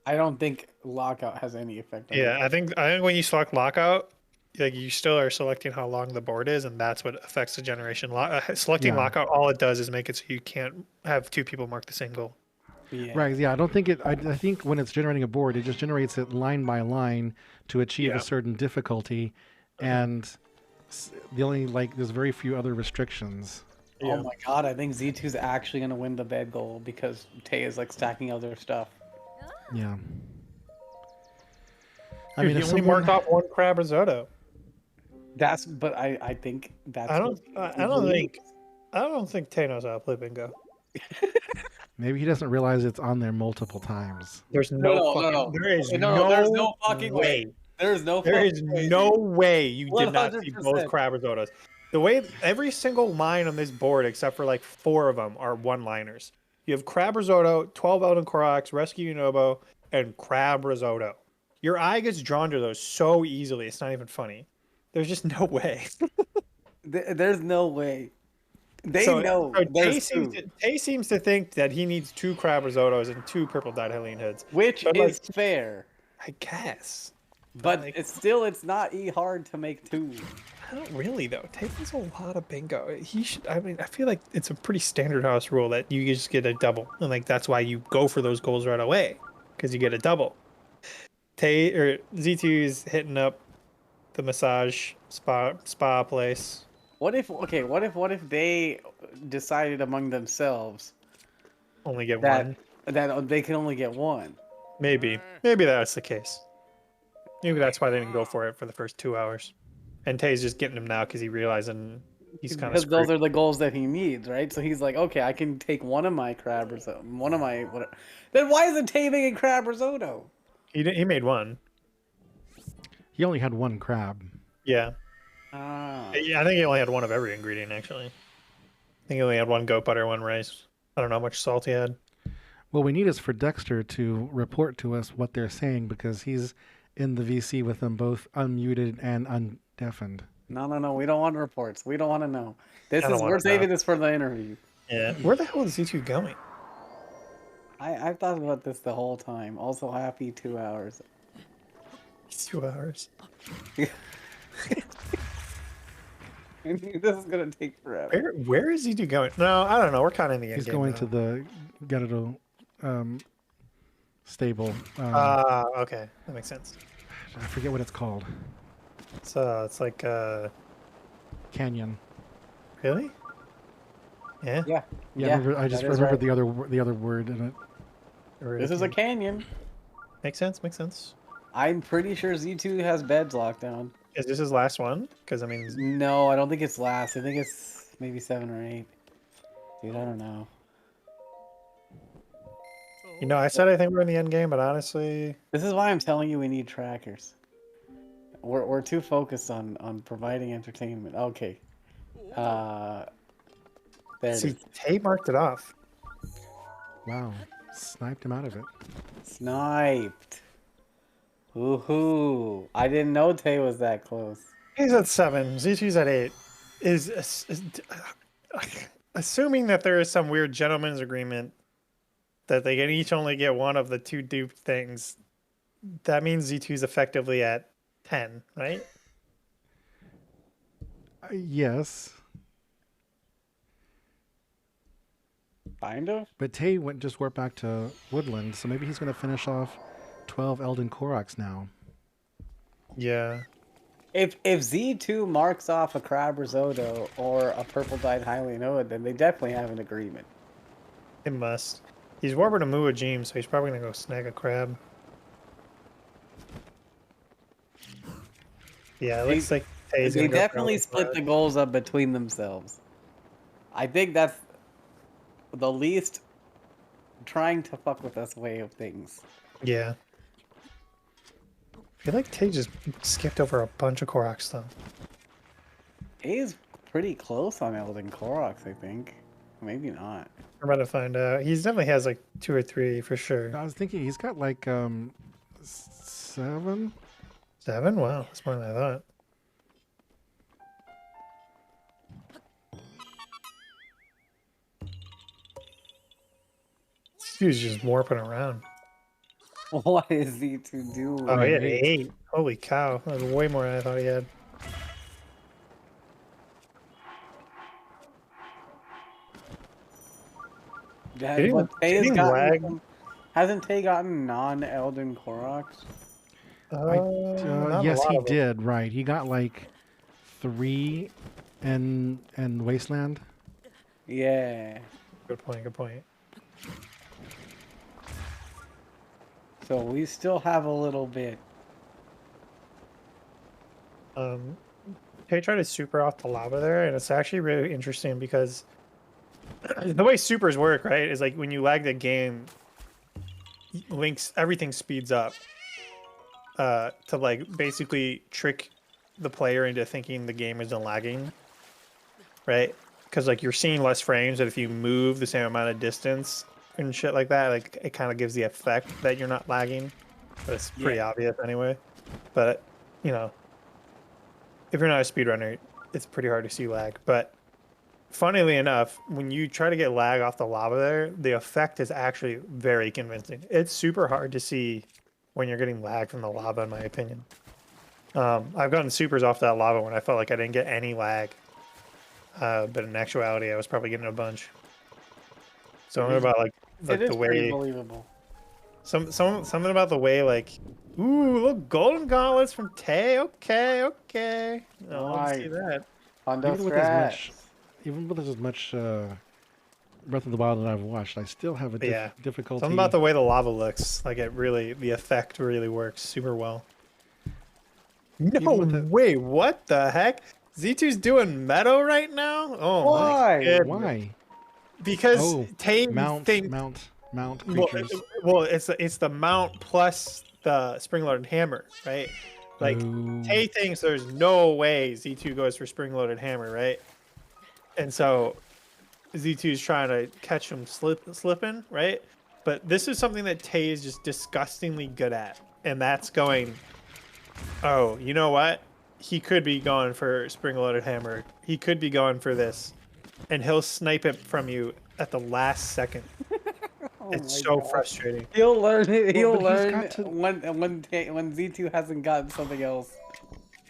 I don't think lockout has any effect on Yeah, it. I think when you select lockout, like you still are selecting how long the board is, and that's what affects the generation. Selecting Yeah. lockout, all it does is make it so you can't have 2 people mark the same goal. Yeah. Right, yeah, I don't think it, I think when it's generating a board, it just generates it line by line to achieve Yeah. a certain difficulty, and the only, like, there's very few other restrictions. Oh my god, I think Z2's actually gonna win the bed goal because Tay is like stacking other stuff. Yeah. I Dude, mean, he if only someone, marked off 1 crab risotto. But I think that's. I don't what- think Tay knows how to play bingo. maybe he doesn't realize it's on there multiple times. There's No, there is no, there's no fucking way. There's no. There is fucking way. no way you did not see 100%. both crab risottos. The way every single line on this board, except for like 4 of them, are one-liners. You have crab risotto, 12 Elden Koroks, Rescue Unobo, and crab risotto. Your eye gets drawn to those so easily. It's not even funny. There's just no way. There's no way. They So know. Tay There's seems, 2, Tay seems to think that he needs 2 crab risottos and 2 purple dyed Helene hoods. which but, is like, fair. I guess. But like- it's not hard to make 2. Not really though. Tay plays a lot of bingo. He should. I mean, I feel like it's a pretty standard house rule that you just get a double, and like that's why you go for those goals right away, because you get a double. Tay or Z2's hitting up the massage spa place. What if they decided among themselves Only get that one. that they can only get one? Maybe that's the case. Maybe that's why they didn't go for it for the first 2 hours. And Tay's just getting him now because he realizing he's kind of Because those screwed. are the goals that he needs, right? So he's like, okay, I can take one of my crab risotto, one of my whatever. Then why isn't Tay making crab risotto? He made one. He only had one crab. Yeah. Ah, Yeah, I think he only had one of every ingredient actually. I think he only had one goat butter, one rice. I don't know how much salt he had. What we need is for Dexter to report to us what they're saying because he's in the VC with them both unmuted and undeafened. no, we don't want reports. We don't want to know. We're wanna saving know. this for the interview. Yeah. Where the hell is Z2 going? I've thought about this the whole time. Also, happy 2 hours. It's 2 hours. This is gonna take forever. Where is Z2 going? No, I don't know. We're kind of in the end He's game going now. to the Gerudo stable. Okay, that makes sense. I forget what it's called. It's like Canyon. really? Yeah. Yeah. Yeah, I just that is remembered right. the other word in it. This is a canyon. Makes sense. Makes sense. I'm pretty sure Z2 has beds locked down. Is this his last one? Because I mean, No, I don't think it's last. I think it's maybe 7 or 8. Dude, I don't know. you know, I said I think we're in the end game, but honestly, This is why I'm telling you we need trackers. We're too focused on providing entertainment. Okay. There it see, is. Tay marked it off. Wow, sniped him out of it. Sniped. Woohoo. I didn't know Tay was that close. He's at 7. Z2's at 8. Assuming that there is some weird gentleman's agreement that they can each only get one of the two duped things, that means Z2's effectively at 10, right? Yes, Kind of? but Tay just warped back to Woodland, so maybe he's going to finish off 12 Elden Koroks now. Yeah. If Z2 marks off a crab risotto or a purple dyed Hylian Ode, then they definitely have an agreement. It must. He's warping to Muajim, so he's probably gonna go snag a crab. Yeah, it looks like Tay's They gonna go definitely for split the goals up between themselves. I think that's the least trying to fuck with us way of things. Yeah. I feel like Tay just skipped over a bunch of Koroks though. He's pretty close on Elden Koroks, I think. Maybe not. We're about to find out. He definitely has like 2 or 3 for sure. I was thinking he's got like 7. 7? Wow, that's more than I thought. He was just warping around. What is Z2 doing? Oh, he had 8. Holy cow. That was way more than I thought he had. Yeah, Did he- but Tay did he lag? hasn't Tay gotten non-Elden Koroks? Not a Yes, lot he of them. did. Right, he got like 3 in Wasteland. Yeah. Good point, good point. So we still have a little bit. Tay tried to super off the lava there, and it's actually really interesting because the way supers work, right, is like when you lag the game, everything speeds up to like basically trick the player into thinking the game isn't lagging, right? Because like you're seeing less frames, but if you move the same amount of distance and shit like that, like it kind of gives the effect that you're not lagging, but it's pretty obvious anyway. But you know, if you're not a speedrunner, it's pretty hard to see lag. But funnily enough, when you try to get lag off the lava there, the effect is actually very convincing. It's super hard to see when you're getting lag from the lava, in my opinion. I've gotten supers off that lava when I felt like I didn't get any lag. But in actuality, I was probably getting a bunch. Something about like It the is pretty way believable. something about the way like, ooh, look, golden gauntlets from Tay. Okay, okay. I love to see Right. that. Hundo Even with as much, strats. even with as much Breath of the Wild that I've watched, I still have a But yeah, difficulty. something about the way the lava looks. Like it really, the effect really works super well. No Even with the- way! What the heck? Z2's doing meadow right now? Oh Why? my goodness. Why? Because Oh, Tay mount thinks well, creatures. it's the mount plus the spring-loaded hammer, right? Like Oh. Tay thinks there's no way Z2 goes for spring-loaded hammer, right? And so Z2 is trying to catch him slipping, right? But this is something that Tay is just disgustingly good at, and that's going. Oh, you know what? He could be going for spring-loaded hammer. He could be going for this, and he'll snipe it from you at the last second. Oh It's my so God. frustrating. He'll learn it. Well, He'll but he's learn got to- when Z2 hasn't gotten something else.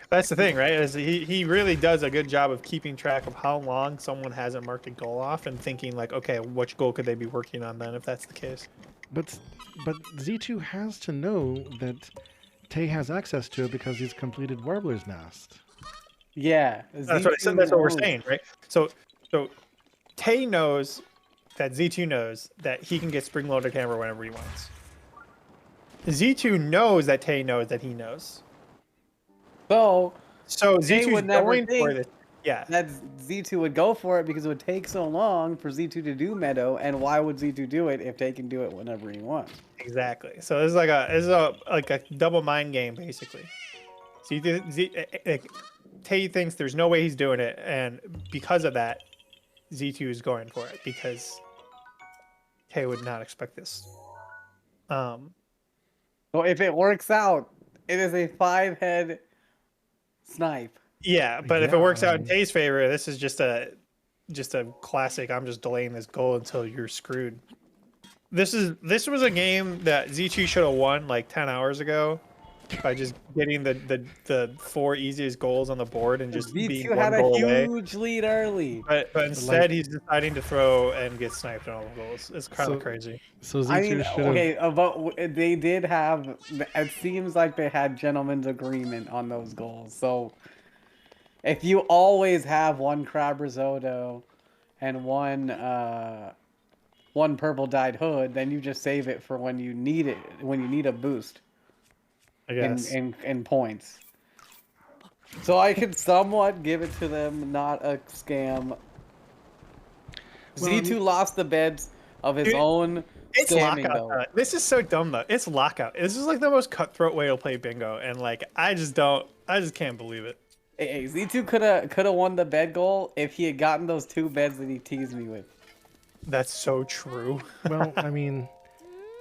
That's the thing, right? Is he really does a good job of keeping track of how long someone hasn't marked a goal off and thinking like, okay, which goal could they be working on then if that's the case? But Z2 has to know that Tay has access to it because he's completed Warbler's Nest. Yeah, That's what I said. That's what we're saying, right? So Tay knows that Z2 knows that he can get spring-loaded hammer whenever he wants. Z2 knows that Tay knows that he knows. So So Tay would Z2's never going for think this. Yeah. that Z2 would go for it because it would take so long for Z2 to do meadow, and why would Z2 do it if Tay can do it whenever he wants? Exactly. So this is like a double mind game basically. Tay thinks there's no way he's doing it, and because of that, Z2 is going for it because Tay would not expect this. So if it works out, it is a 5-head snipe. Yeah, but if it Yeah, works I out in mean- Tay's favor, this is just a classic. I'm just delaying this goal until you're screwed. This was a game that Z2 should have won like 10 hours ago by just getting the 4 easiest goals on the board and just being Z2 one had a goal away. huge lead early. But instead, he's deciding to throw and get sniped on all the goals. It's kind of crazy. So Z2 I mean, should have. okay, but they did have. It seems like they had gentlemen's agreement on those goals. So if you always have one crab risotto and one purple dyed hood, then you just save it for when you need it, when you need a boost I guess. in points. So I could somewhat give it to them, not a scam. Well, Z2 lost the beds of his Dude, own It's scamming, lockout. though. This is so dumb though. It's lockout. This is like the most cutthroat way to play bingo, and like I just can't believe it. Hey, Z2 could have won the bed goal if he had gotten those 2 beds that he teased me with. That's so true. Well, I mean,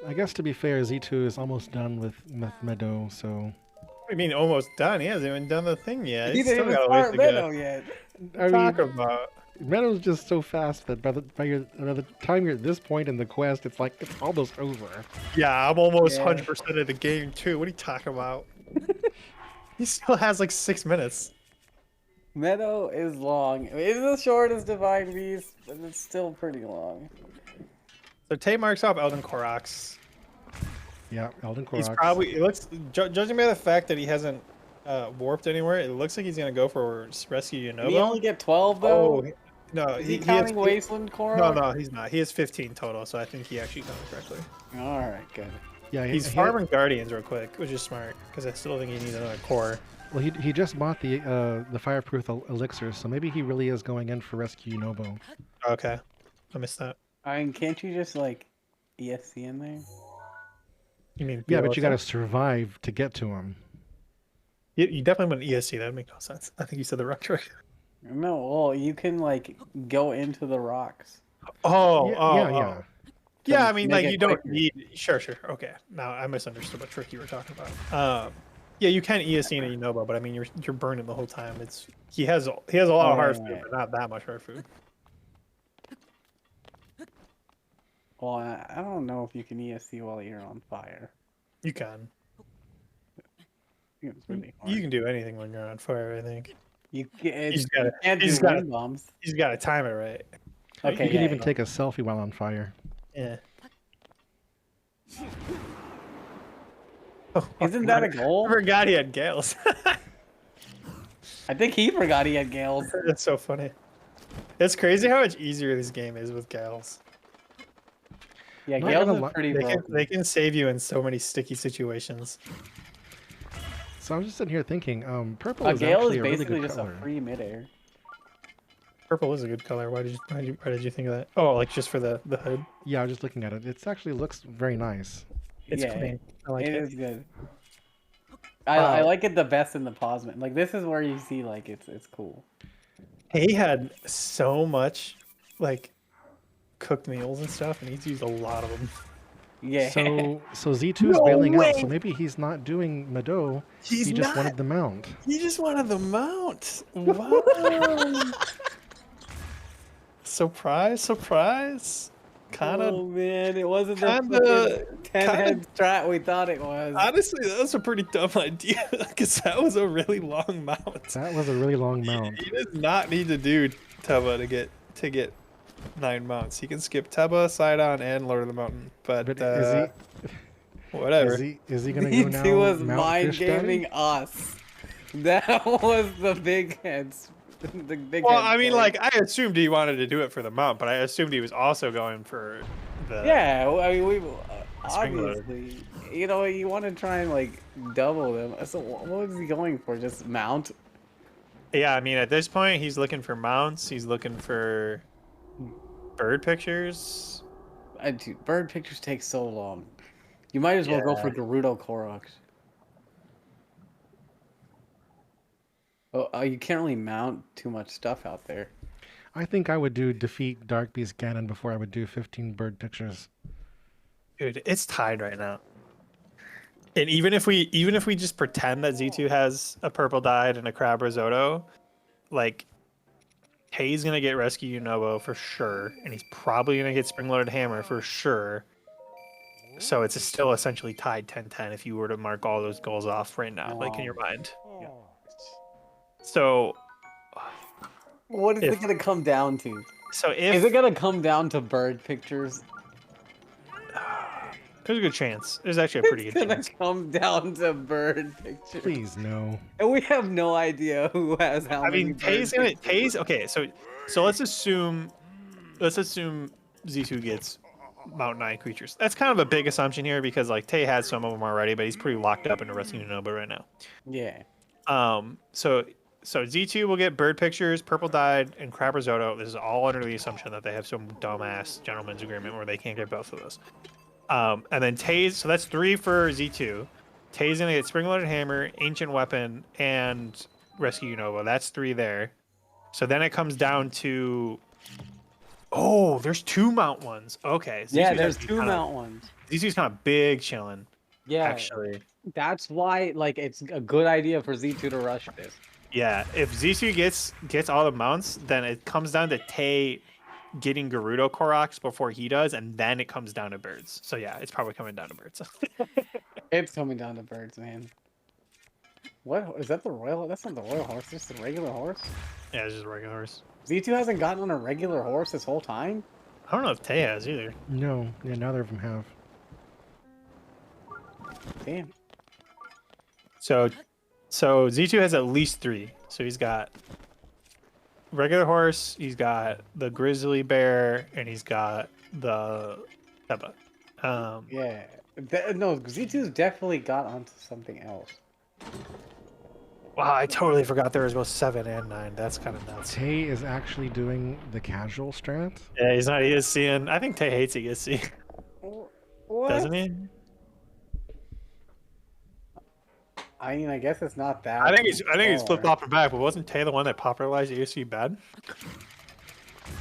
I guess to be fair, Z2 is almost done with Meadow, so. I mean, almost done. He hasn't even done the thing yet. He He's didn't still even got a ways start to Meadow go. yet. I Talk mean, about. Meadow's just so fast that by the time you're at this point in the quest, it's like it's almost over. Yeah, I'm almost Yeah. 100% of the game too. What are you talking about? He still has like 6 minutes. Meadow is long. It's the shortest Divine Beast, but it's still pretty long. So Tay marks off Elden Koroks. Yeah, Elden He's Koroks. probably, it looks, judging by the fact that he hasn't warped anywhere, it looks like he's gonna go for Rescue Did he only Yunobo. get 12 though? Oh, no, Is he has counting Wasteland Korok? No, he's not. He has 15 total, so I think he actually counted correctly. Alright, good. Yeah, He's he, farming Guardians real quick, which is smart, because I still think he needs another core. Well, he just bought the fireproof elixir, so maybe he really is going in for Rescue Nobo. Okay, I missed that. I mean, can't you just like ESC in there? You mean Yeah, but you got to BOTW? survive to get to him. You definitely went ESC. That would make no sense. I think you said the rock trick. No, well, you can like go into the rocks. Oh, Yeah. Yeah, I mean, make like it you don't quicker. need. Sure. Okay. Now I misunderstood what trick you were talking about. Yeah, you can ESC in a Yunobo, but I mean, you're burning the whole time. He has a lot of hard food, but not that much hard food. Well, I don't know if you can ESC while you're on fire. You can. It's really hard. You can do anything when you're on fire. I think You just gotta- can't you do just gotta- wind bombs. you just gotta time it right. Okay, You can yeah, even yeah. take a selfie while on fire. Yeah. Isn't that a goal? I forgot he had Gales. I think he forgot he had Gales. That's so funny. It's crazy how much easier this game is with Gales. Yeah, Not Gales gonna is li- pretty They can, broken. they can save you in so many sticky situations. So I'm just sitting here thinking, purple is Gale actually is a really basically good just color. a free midair. Purple is a good color. Why did you think of that? Oh, like just for the hood? Yeah, I was just looking at it. It actually looks very nice. It's Yeah, clean. I like it it. is good. I like it the best in the Posman. Like this is where you see like it's cool. He had so much like cooked meals and stuff, and he's used a lot of them. Yeah. So Z2 is No bailing way! out. So maybe he's not doing Mado. He's He just not. wanted the mount. He just wanted the mount. Wow. Surprise, surprise. Kinda. Oh man, it wasn't the kinda- 10-head strat we thought it was. Honestly, that was a pretty dumb idea because that was a really long mount. That was a really long mount. He does not need to do Teba to get 9 mounts. He can skip Teba, Sidon, and Lord of the Mountain. But Is whatever. he gonna go now? He was mount mind Fish Daddy? gaming us. That was the big heads. The big Well, head I mean, play. like, I assumed he wanted to do it for the mount, but I assumed he was also going for the. Yeah, well, I mean, we Spring loader. obviously, you know, you want to try and like double them. So what was he going for? Just mount? Yeah, I mean, at this point, he's looking for mounts. He's looking for bird pictures. Dude, bird pictures take so long. You might as well go for Gerudo Koroks. Oh, you can't really mount too much stuff out there. I think I would do defeat Dark Beast Ganon before I would do 15 bird pictures. Dude, it's tied right now. And even if we just pretend that Z2 has a purple dyed and a crab risotto, like Hay's gonna get Rescue Unobo for sure, and he's probably gonna get Spring Loaded Hammer for sure. So it's still essentially tied 10-10 if you were to mark all those goals off right now, like in your mind. So What is it gonna come down to? so Is if it gonna come down to bird pictures? there's a good chance. There's actually a pretty It's good gonna chance. come down to bird pictures. Please no. And we have no idea who has how I many. mean, Tay's bird gonna pictures. Tay's okay. So let's assume Z2 gets Mount 9 creatures. That's kind of a big assumption here because like Tay has some of them already, but he's pretty locked up into Rescue Nova right now. Yeah. So Z2 will get bird pictures, purple dyed, and crab risotto. This is all under the assumption that they have some dumbass gentleman's agreement where they can't get both of those. And then Tay's, so that's 3 for Z2. Tay's gonna get spring loaded hammer, ancient weapon, and rescue Unova. That's 3 there. So then it comes down to, oh, there's 2 mount ones. Okay. Yeah, Z2's there's actually 2 kinda- mount ones. Z2's kind of big chilling, Yeah. actually. That's why, like, it's a good idea for Z2 to rush this. Yeah, if Z2 gets all the mounts, then it comes down to Tay getting Gerudo Koroks before he does, and then it comes down to birds. So yeah, it's probably coming down to birds. It's coming down to birds, man. What is that? The royal? That's not the royal horse. It's the regular horse. Yeah, it's just a regular horse. Z2 hasn't gotten on a regular horse this whole time. I don't know if Tay has either. No, yeah, neither of them have. Damn. So Z2 has at least 3. So he's got regular horse, he's got the grizzly bear, and he's got the Teba. Yeah. No, Z2's definitely got onto something else. Wow, I totally forgot there was both 7 and 9. That's kind of nuts. Tay is actually doing the casual strat. Yeah, he's not ESCing. I think Tay hates ESC, What? doesn't he? I mean, I guess it's not that. I think he's flip far. flopping back, but wasn't Tay the one that popularized ESC bad?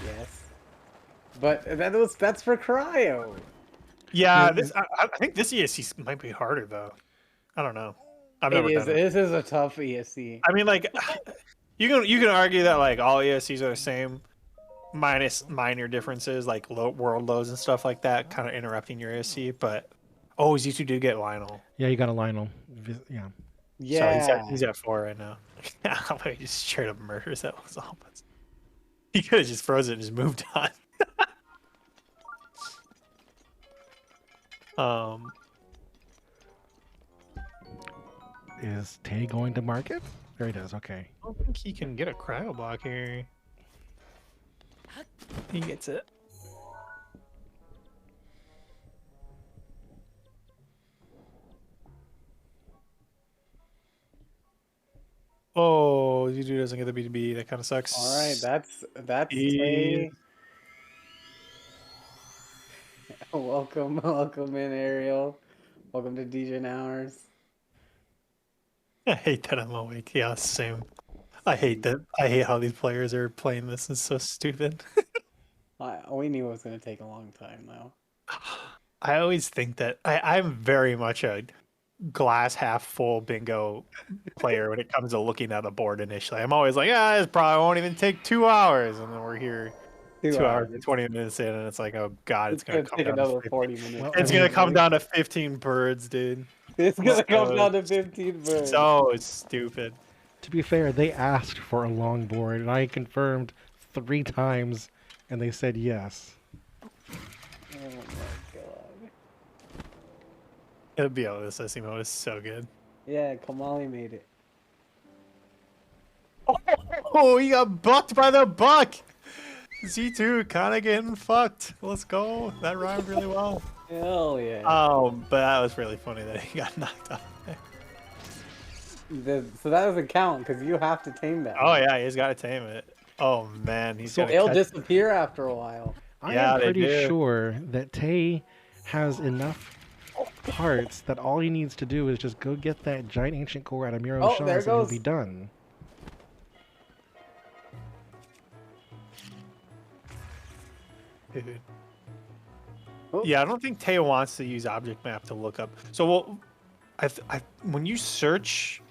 Yes. But that's for cryo. Yeah, Yeah, I think this ESC might be harder though. I don't know. I've It never is. done it. This is a tough ESC. I mean, like, you can argue that like all ESCs are the same, minus minor differences like world lows and stuff like that, kind of interrupting your ESC. But Z2 did get Lionel. Yeah, you got a Lionel. Yeah. So Yeah. he's at 4 right now. He just straight up murders that was almost. He could have just frozen and just moved on. Is Tay going to market? There he does. Okay. I don't think he can get a cryo block here. He gets it. Oh, you dude doesn't get the BTB. That kind of sucks. All right, that's Jeez. Tay. Welcome in, Ariel. Welcome to DJ Hours. I hate that I'm awake. Yeah, same. I hate that. I hate how these players are playing this. It's so stupid. We knew it was going to take a long time, though. I always think that I'm very much a glass half full bingo player when it comes to looking at a board initially. I'm always like, yeah, this probably won't even take 2 hours. And then we're here 2 hours and 20 minutes in, and it's like, oh, God, it's going to take come down another to 40 minutes. Well, It's going to come down to 15 birds, dude. It's going to come down to 15 birds. So stupid. To be fair, they asked for a long board, and I confirmed 3 times, and they said yes. Oh my god. It'll be able to this mode is so good. Yeah, Kamali made it. Oh, he got bucked by the buck. Z2 kind of getting fucked. Let's go. That rhymed really well. Hell yeah. But that was really funny that he got knocked off. So that doesn't count because you have to tame that. Oh yeah, he's got to tame it. Oh man, he's So gonna It'll catch... disappear after a while. I Yeah, am they pretty do. sure that Tay has enough parts that all he needs to do is just go get that giant ancient core out of Miro Oh, Shaw's there and he'll goes- be done. Dude. Oh. Yeah, I don't think Teo wants to use object map to look up. So when you search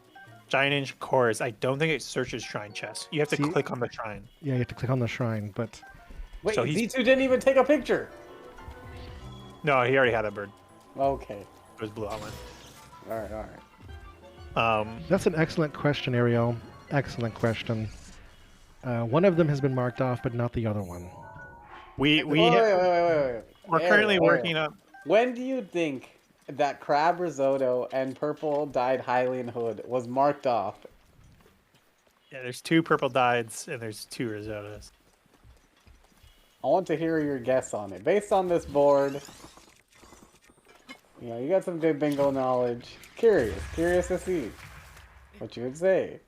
giant ancient cores, I don't think it searches shrine chest. You have to See- click on the shrine. Yeah, you have to click on the shrine, but Wait, So he's- Z2 didn't even take a picture. No, he already had a bird. Okay. It was blue outline. All right. that's an excellent question, Ariel. Excellent question. One of them has been marked off, but not the other one. We Wait. we're currently Ariel. working on. When do you think that crab risotto and purple dyed Hylian hood was marked off? Yeah, there's 2 purple dyes and there's 2 risottos. I want to hear your guess on it. Based on this board, you know, you got some good bingo knowledge. Curious to see what you would say.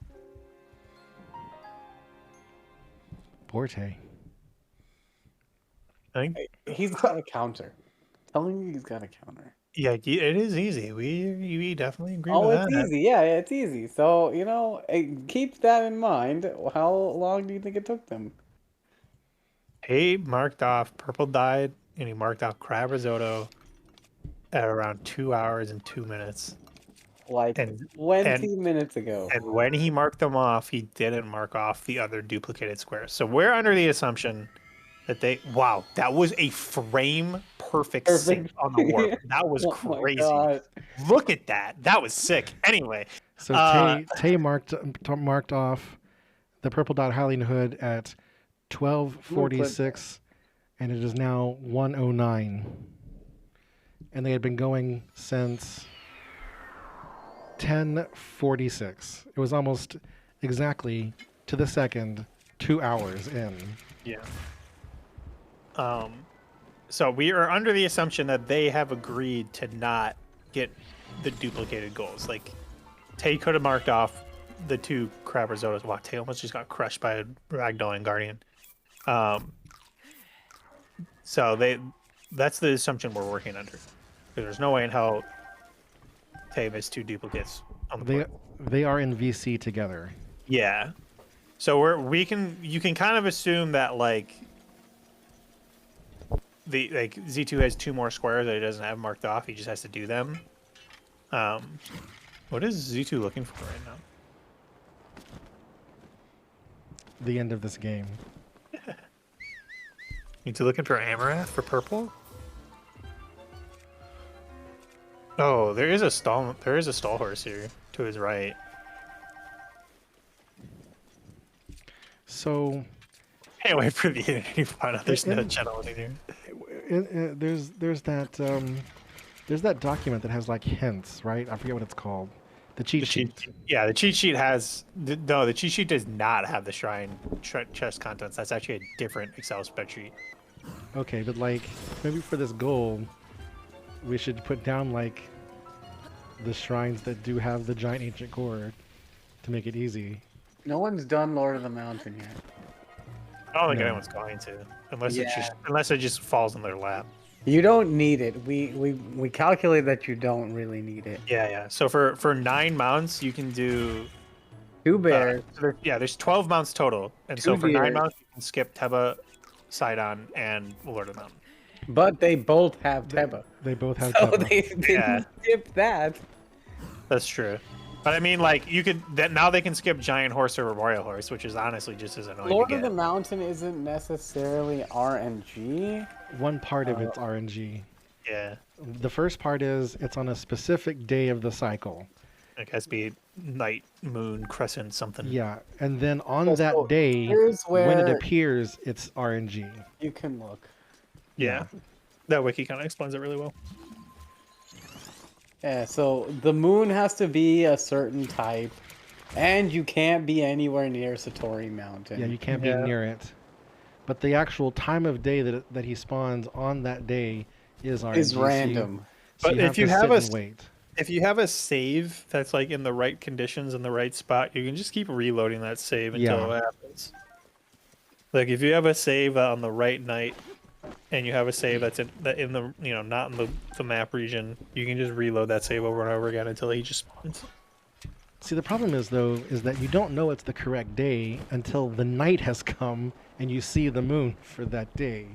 Borte. I think. He's got a counter. Telling you he's got a counter. Yeah, it is easy. We definitely agree Oh, with it's that. easy. Yeah, it's easy. So, you know, keep that in mind. How long do you think it took them? He marked off purple dyed and he marked off crab risotto at around 2 hours and 2 minutes. Like And- 20 minutes ago. And when he marked them off, he didn't mark off the other duplicated squares. So we're under the assumption that wow, that was a frame perfect sync on the warp. That was Oh my crazy. God. Look at that. That was sick. Anyway, So Uh, Tay marked off the purple dot Hylian hood at 12:46, and it is now 1:09. And they had been going since 10:46. It was almost exactly to the second 2 hours in. yeah. So we are under the assumption that they have agreed to not get the duplicated goals. Like, Tay could have marked off the 2 crab risottos. Wow, Tay almost just got crushed by a Ragdoll and Guardian. So that's the assumption we're working under. 'Cause there's no way in hell Tay missed 2 duplicates on the board. They are in VC together. Yeah. So you can kind of assume that like Z2 has 2 more squares that he doesn't have marked off. He just has to do them. What is Z2 looking for right now? The end of this game. You two looking for Amaranth for purple? Oh, there is a stall. There is a stall horse here to his right. So Can't wait for the internet to find out there's no in- channel in here. there's that document that has like hints, right? I forget what it's called. The cheat sheet. Yeah, the cheat sheet has no. The cheat sheet does not have the shrine chest contents. That's actually a different Excel spreadsheet. Okay, but like maybe for this goal, we should put down like the shrines that do have the giant ancient core to make it easy. No one's done Lord of the Mountain yet. I don't think No. anyone's going to, unless Yeah. unless it just falls in their lap. You don't need it. We calculate that you don't really need it. Yeah, yeah. So for 9 mounts, you can do 2 bears. there's 12 mounts total, and so Two for 9 deers. mounts you can skip Teba, Sidon, and Lord of the Mountain. But they both have Teba. They both have So Teba. they didn't Yeah. skip that. That's true. But I mean, like you could now they can skip Giant Horse or Royal Horse, which is honestly just as annoying. Lord to of get. the Mountain isn't necessarily RNG. One part of it's RNG. Yeah, The first part is it's on a specific day of the cycle. it has to be night, moon, crescent, something. Yeah, and then on So that day, here's when it where- appears, it's RNG. You can look. Yeah. That wiki kind of explains it really well. Yeah, so the moon has to be a certain type, and you can't be anywhere near Satori Mountain. Yeah, you can't be Yeah. near it. But the actual time of day that he spawns on that day is RNG. is so you- random. so But you if you to have sit a and s- wait. If you have a save that's like in the right conditions in the right spot, you can just keep reloading that save until Yeah. it happens. Like if you have a save on the right night, and you have a save that's in the not in the map region, you can just reload that save over and over again until he just spawns. See, the problem is though, is that you don't know it's the correct day until the night has come and you see the moon for that day.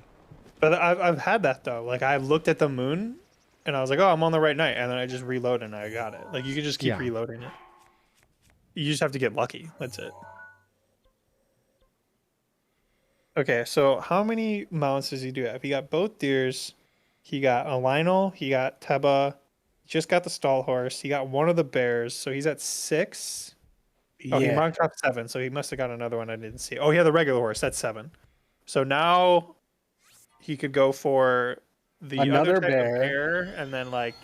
But I've had that though. Like I looked at the moon, and I was like, oh, I'm on the right night, and then I just reloaded and I got it. Like you can just keep Yeah. reloading it. You just have to get lucky. That's it. Okay, so how many mounts does he do have? He got both deers. He got a Lionel. He got Teba. Just got the stall horse. He got one of the bears. So he's at 6. Oh, he Yeah. marked off 7. So he must have got another one I didn't see. Oh, he had the regular horse. That's 7. So now he could go for the Another other type bear. of bear, and then like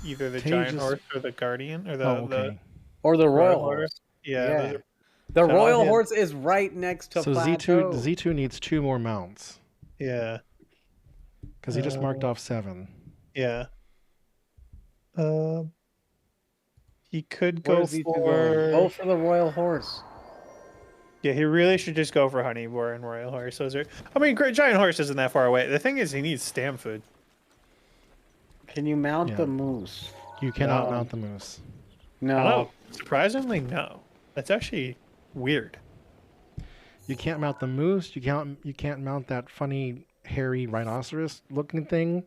either the Can you giant just- horse or the guardian or the, Oh, okay. Or the Royal Royal Horse. yeah. Yeah. those are- The So Royal on his- Horse is right next to So Plateau. Z2 needs 2 more mounts yeah. because he just marked off 7. Yeah. He could Where go is he to go? for. Go for the Royal Horse. Yeah, he really should just go for Honeybore and Royal Horse. Those are. I mean, Great Giant Horse isn't that far away. The thing is, he needs stam food. Can you mount Yeah. the moose? You cannot No. mount the moose. No. Oh, surprisingly, no. That's actually weird. You can't mount the moose. You can't mount that funny hairy rhinoceros looking thing,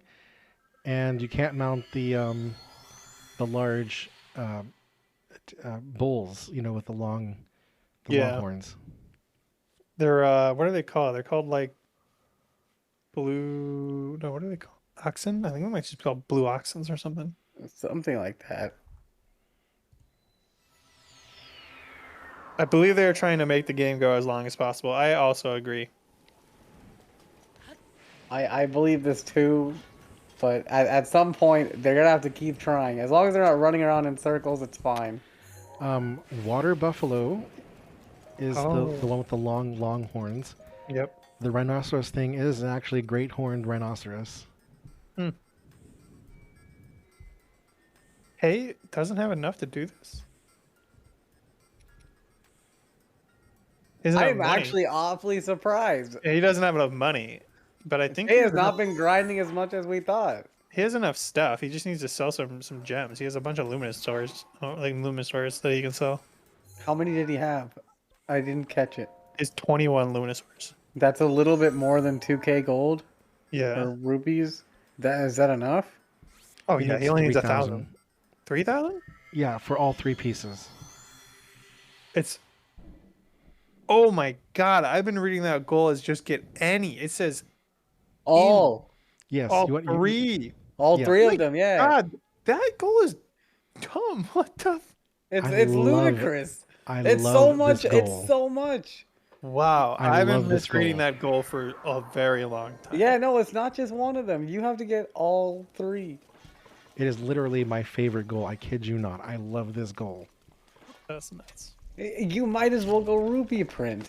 and you can't mount the large bulls. With the long Yeah. long horns. They're what are they called? They're called like blue. No, what are they called? Oxen? I think they might just be called blue oxens or something. Something like that. I believe they're trying to make the game go as long as possible. I also agree. I believe this too, but at some point they're gonna have to keep trying. As long as they're not running around in circles, it's fine. Water buffalo is Oh. the one with the long horns. Yep. The rhinoceros thing is actually a great horned rhinoceros. Hey, doesn't have enough to do this. Isn't I'm actually awfully surprised. He doesn't have enough money, but I think He has not been grinding as much as we thought. he has enough stuff. He just needs to sell some gems. He has a bunch of luminous stores, that he can sell. How many did he have? I didn't catch it. It's 21 luminous stores. That's a little bit more than 2k gold Yeah. or rupees. Is that enough? Oh yeah, he only needs 3,000. 1,000. 3,000? Yeah, for all 3 pieces. It's. Oh my god! I've been reading that goal as just get any. It says All Yes, all you 3. all Yeah. three My of them, yeah. God, That goal is dumb. What the? It's ludicrous. I It's so love much. this It's goal. so much. Wow, I I've love been this misreading goal. that goal for a very long time. Yeah, no, it's not just one of them. You have to get all three. It is literally my favorite goal. I kid you not. I love this goal. That's nuts. You might as well go rupee print.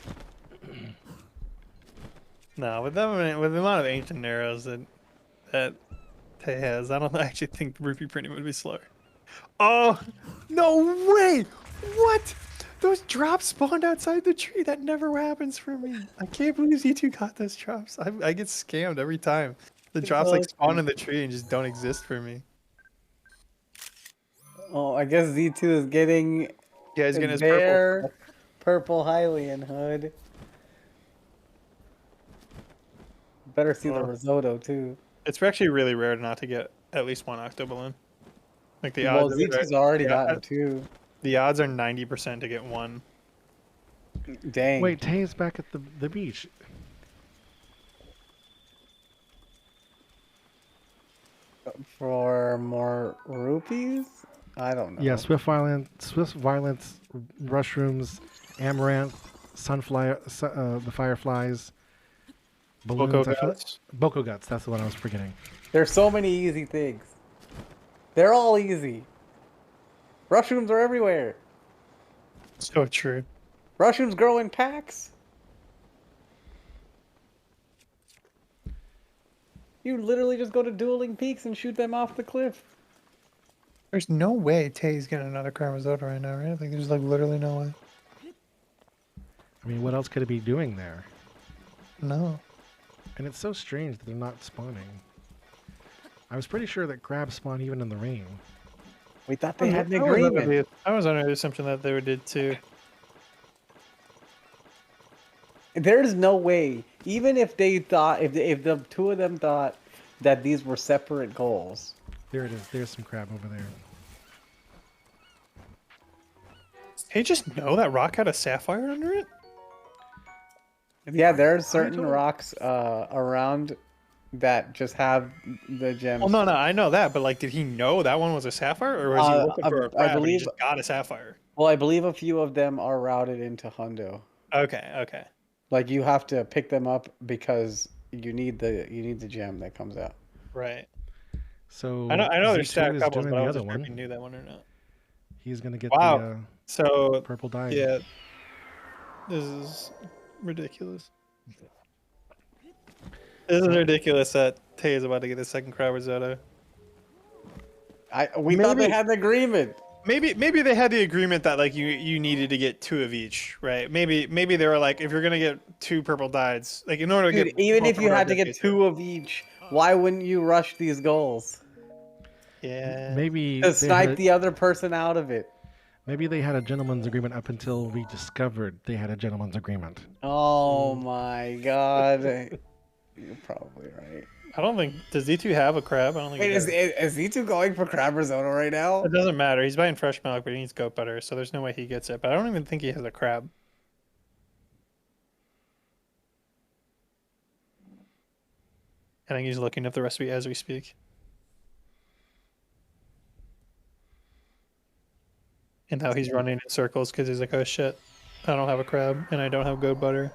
No, with the amount of ancient arrows that Tay has, I don't actually think rupee printing would be slower. Oh, no way! What? Those drops spawned outside the tree. That never happens for me. I can't believe Z2 got those drops. I get scammed every time. The drops like spawn in the tree and just don't exist for me. Oh, I guess Z2 is getting Yeah, he's getting his their purple Hylian hood. Better see the Oh. risotto too. It's actually really rare not to get at least one octo balloon. Like the Well, odds. of it Z2's are- already yeah, gotten two. The odds are 90% to get one. Dang. Wait, Tay's back at the beach. For more rupees? I don't know. Yeah, swift violence, mushrooms, amaranth, the fireflies, balloons. Boko I feel guts. Boko guts. That's the one I was forgetting. There's so many easy things. They're all easy. Mushrooms are everywhere. So true. Mushrooms grow in packs. You literally just go to Dueling Peaks and shoot them off the cliff. There's no way Tay's getting another crime risotto right now, right? I think there's like literally no way. I mean, what else could it be doing there? No. And it's so strange that they're not spawning. I was pretty sure that crabs spawn even in the rain. We thought they had an I was under agreement. I was under the assumption that they did too. There's no way. Even if they thought, if the two of them thought that these were separate goals. There it is. There's some crab over there. Did they just know that rock had a sapphire under it? Yeah, there's certain don't- rocks around that just have the gems. Well, no, I know that, but like, did he know that one was a sapphire, or was he looking for a crab and he believe- just got a sapphire? Well, I believe a few of them are routed into Hundo. Okay. Like you have to pick them up because you need the gem that comes out. Right. So I know there's Z2 stacked is couples, doing but I the wasn't other sure if he one. knew that one or not. He's gonna get Wow. So the purple dye. yeah, this is ridiculous. This is ridiculous that Tay is about to get a second crab risotto. We thought they Maybe- had an agreement. Maybe they had the agreement that like you needed to get two of each, right? Maybe they were like, if you're gonna get two purple dyes, like in order to Dude, get even more if you purple had to dyes, get two of each, why wouldn't you rush these goals yeah, Maybe to they snipe had, the other person out of it? maybe they had a gentleman's agreement up until we discovered they had a gentleman's agreement. Oh my god. You're probably right. I don't think does Z2 have a crab? I don't think. Wait, he is does. Z2 going for crab risotto right now? It doesn't matter. He's buying fresh milk, but he needs goat butter, so there's no way he gets it. But I don't even think he has a crab. I think he's looking up the recipe as we speak. And now he's running in circles because he's like, oh shit, I don't have a crab and I don't have goat butter.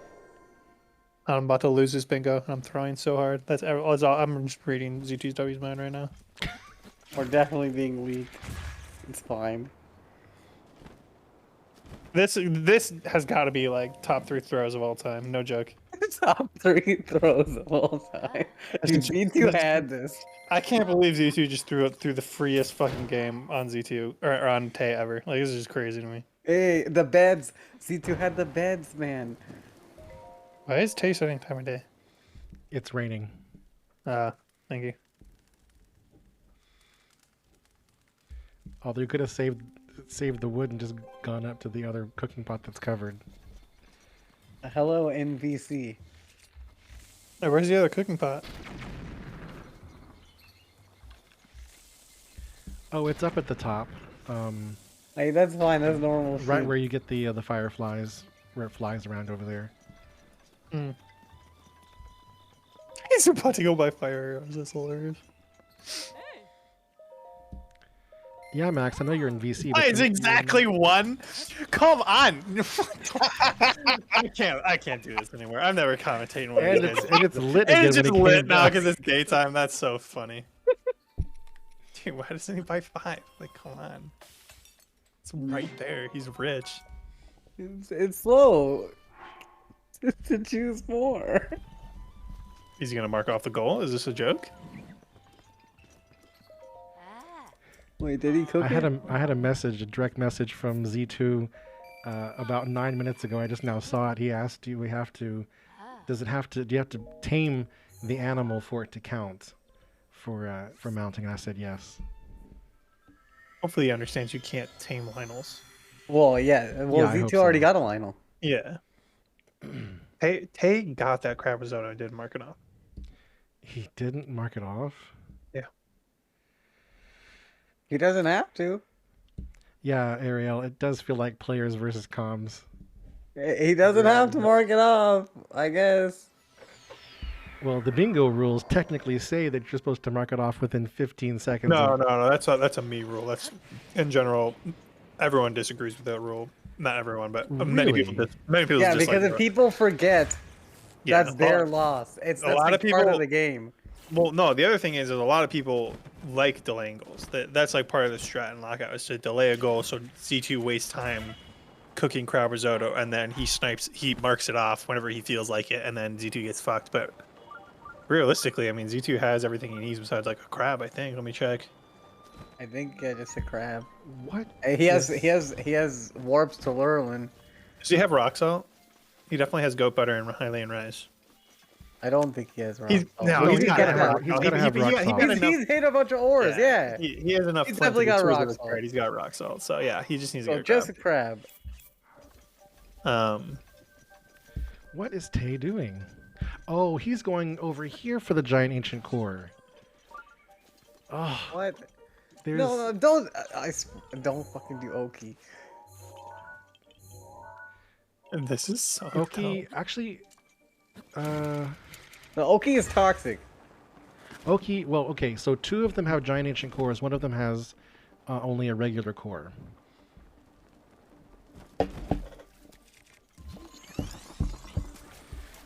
I'm about to lose this bingo and I'm throwing so hard. That's all. I'm just reading Z2W's mind right now. We're definitely being leaked. It's fine. This has got to be like top 3 throws of all time. No joke. Top 3 throws of all time. Dude, Z2 had this. I can't believe Z2 just threw it through the freest fucking game on Z2 or on Tay ever. Like this is just crazy to me. Hey, the beds. Z2 had the beds, man. Why is Tay setting time of day? It's raining. Thank you. Although you could have saved the wood and just gone up to the other cooking pot that's covered. Hello, NVC. Hey, where's the other cooking pot? Oh, it's up at the top, Hey, that's fine. That's normal. right shit. where you get the fireflies, where it flies around over there. He's about to go buy fire arrows. That's hilarious. Yeah, Max, I know you're in VC. But It's exactly one. Come on. I can't do this anymore. I'm never commentating one of And these it's guys. and it's lit And again it's when just it lit came now back. because it's daytime. That's so funny. Dude, why doesn't he buy 5? Like, come on. It's right there. He's rich. It's slow to choose more. Is he gonna mark off the goal? Is this a joke? Wait, did he cook I it? had a message, a direct message from Z2 about 9 minutes ago. I just now saw it. He asked, do you have to tame the animal for it to count for mounting? And I said yes. Hopefully he understands you can't tame Lionels. Well, yeah. Well, Yeah, I hope Z2 already so. got a Lionel. Yeah. Tay got that crab risotto and didn't mark it off. He didn't mark it off. Yeah. He doesn't have to. Yeah, Ariel, it does feel like players versus comms. He doesn't have to mark it off, I guess. Well, the bingo rules technically say that you're supposed to mark it off within 15 seconds. No. That's a me rule. That's in general. Everyone disagrees with that rule. Not everyone, but many Really? people. Many people. Yeah, dislike because if it. people forget, Yeah, that's their loss. That's lot of like part of people- the game. Well, no. The other thing is, there's a lot of people like delaying goals. That's like part of the strat in Lockout is to delay a goal so Z2 wastes time cooking crab risotto, and then he marks it off whenever he feels like it, and then Z2 gets fucked. But realistically, I mean, Z2 has everything he needs besides like a crab. I think. Let me check. I think just a crab. What? He has warps to Lurlin. Does he have rock salt? He definitely has goat butter and Hylian rice. I don't think he has rock. He's salt. no, No, he's he's got gotta to have- have. he's gotta have rock salt. He's hit a bunch of ores. Yeah. He has enough. He's flint to definitely be got two rock of his salt. card. He's got rock salt. So yeah, he just needs to So get a just a crab. crab. What is Tay doing? Oh, he's going over here for the giant ancient core. Oh, What? there's No, don't. Don't fucking do Oki. And this is so Oki. dumb. Actually, No, Oki is toxic. Oki. Well, okay. So 2 of them have giant ancient cores. 1 of them has only a regular core.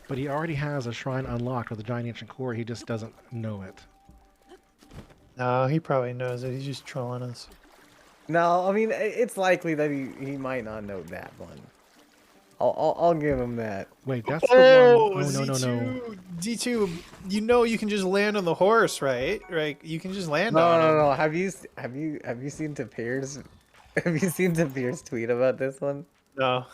But he already has a shrine unlocked with a giant ancient core. He just doesn't know it. No, he probably knows it. He's just trolling us. No, I mean it's likely that he might not know that one. I'll give him that. Wait, that's the one. Oh no no Z2, no. Z2, you know you can just land on the horse, right? Right? You can just land No, on no, him. no. Have you seen Tapir's? Have you seen Tapir's tweet about this one? No.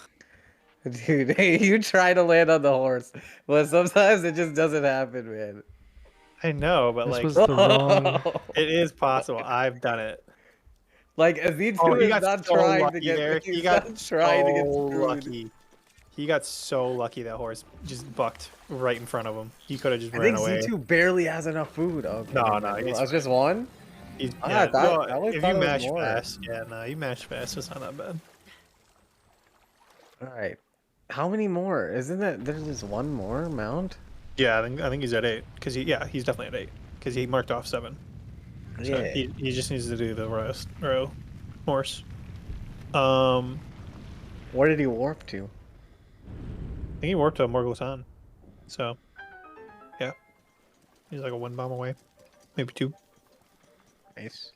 Dude, you try to land on the horse, but sometimes it just doesn't happen, man. I know, but This like was the wrong. it is possible. I've done it. Like Z2 Oh, he is got not so trying to lucky get. there. He's He got not trying to get so screwed. lucky. He got so lucky that horse just bucked right in front of him. He could have just I ran think away. Z2 barely has enough food. Okay. No, no, It he's was just one. He's, Ah, yeah, I thought- no, I always if thought you it was mash more. fast, yeah, no, you mash fast. It's not that bad. All right. How many more? Isn't that there's just one more mount? Yeah, I think he's at 8 because he's definitely at 8 because he marked off 7. So Yeah. he just needs to do the rest row horse. Where did he warp to? I think he warped to Morgulatan. So yeah, he's like a 1 bomb away, maybe 2. Nice.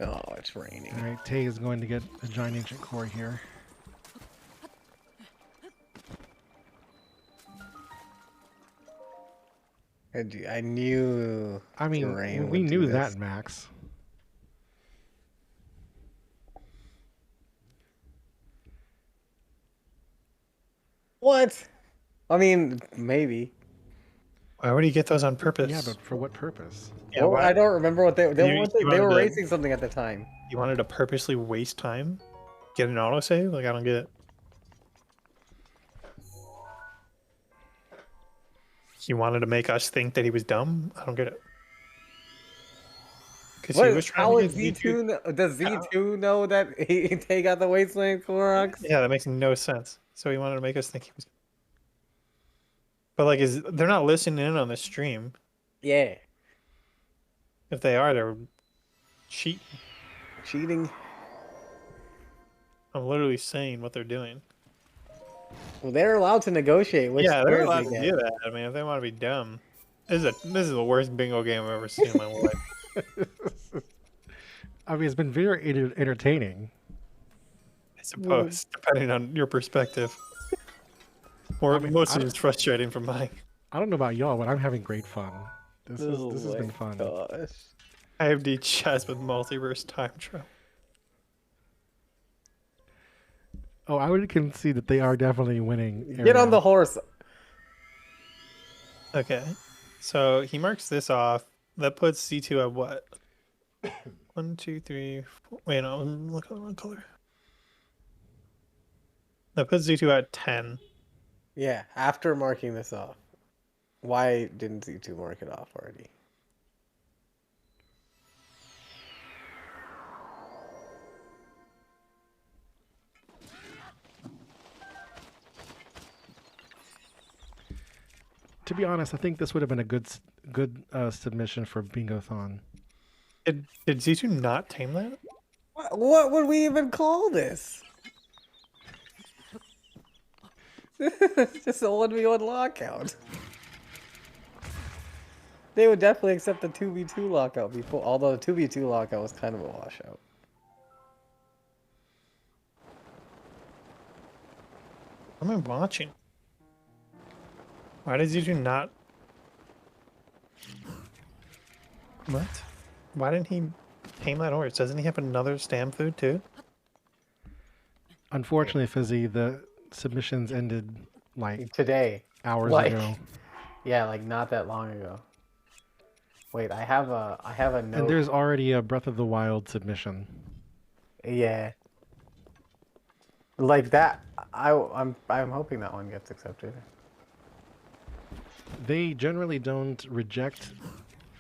Oh, it's raining. All right, Tay is going to get a giant ancient core here. I knew. I the mean, rain we would do knew this. that, Max. What? I mean, maybe. Why would he get those on purpose? Yeah, but for what purpose? Yeah, Well, why- I don't remember what they You they wanted were to- racing something at the time. You wanted to purposely waste time, get an autosave? Like I don't get it. He wanted to make us think that he was dumb. I don't get it. Because he was trying How to is get Z2? Does Z2 know that he take out the Wasteland Clorox? Yeah, that makes no sense. So he wanted to make us think he was. But like, they're not listening in on the stream. Yeah. If they are, they're cheating. Cheating. I'm literally saying what they're doing. Well, they're allowed to negotiate which Yeah, they're squares allowed they to get. do that. I mean, if they want to be dumb. This is the worst bingo game I've ever seen in my life. I mean, it's been very entertaining. I suppose, depending on your perspective. Or I mean, mostly just frustrating from mine. I don't know about y'all, but I'm having great fun. This Oh has my been fun. gosh. I have the chess with multiverse time travel. Oh, I would concede that they are definitely winning. Get on the Ariel. horse. Okay. So he marks this off. That puts C2 at what? 1, 2, 3, 4. Wait, no, look at the wrong color. That puts Z2 at 10. Yeah, after marking this off. Why didn't Z2 mark it off already? To be honest, I think this would have been a good submission for Bingo-thon. Did Z2 not tame that? What would we even call this? It's just a 1v1 lockout. They would definitely accept the 2v2 lockout before, although the 2v2 lockout was kind of a washout. What am I watching? Why did Z2 not... What? Why didn't he tame that horse? Doesn't he have another stam food too? Unfortunately, Fizzy, the submissions ended like Today. hours Like- ago. Yeah, like not that long ago. Wait, I have a note. And there's already a Breath of the Wild submission. Yeah. Like that, I'm hoping that one gets accepted. They generally don't reject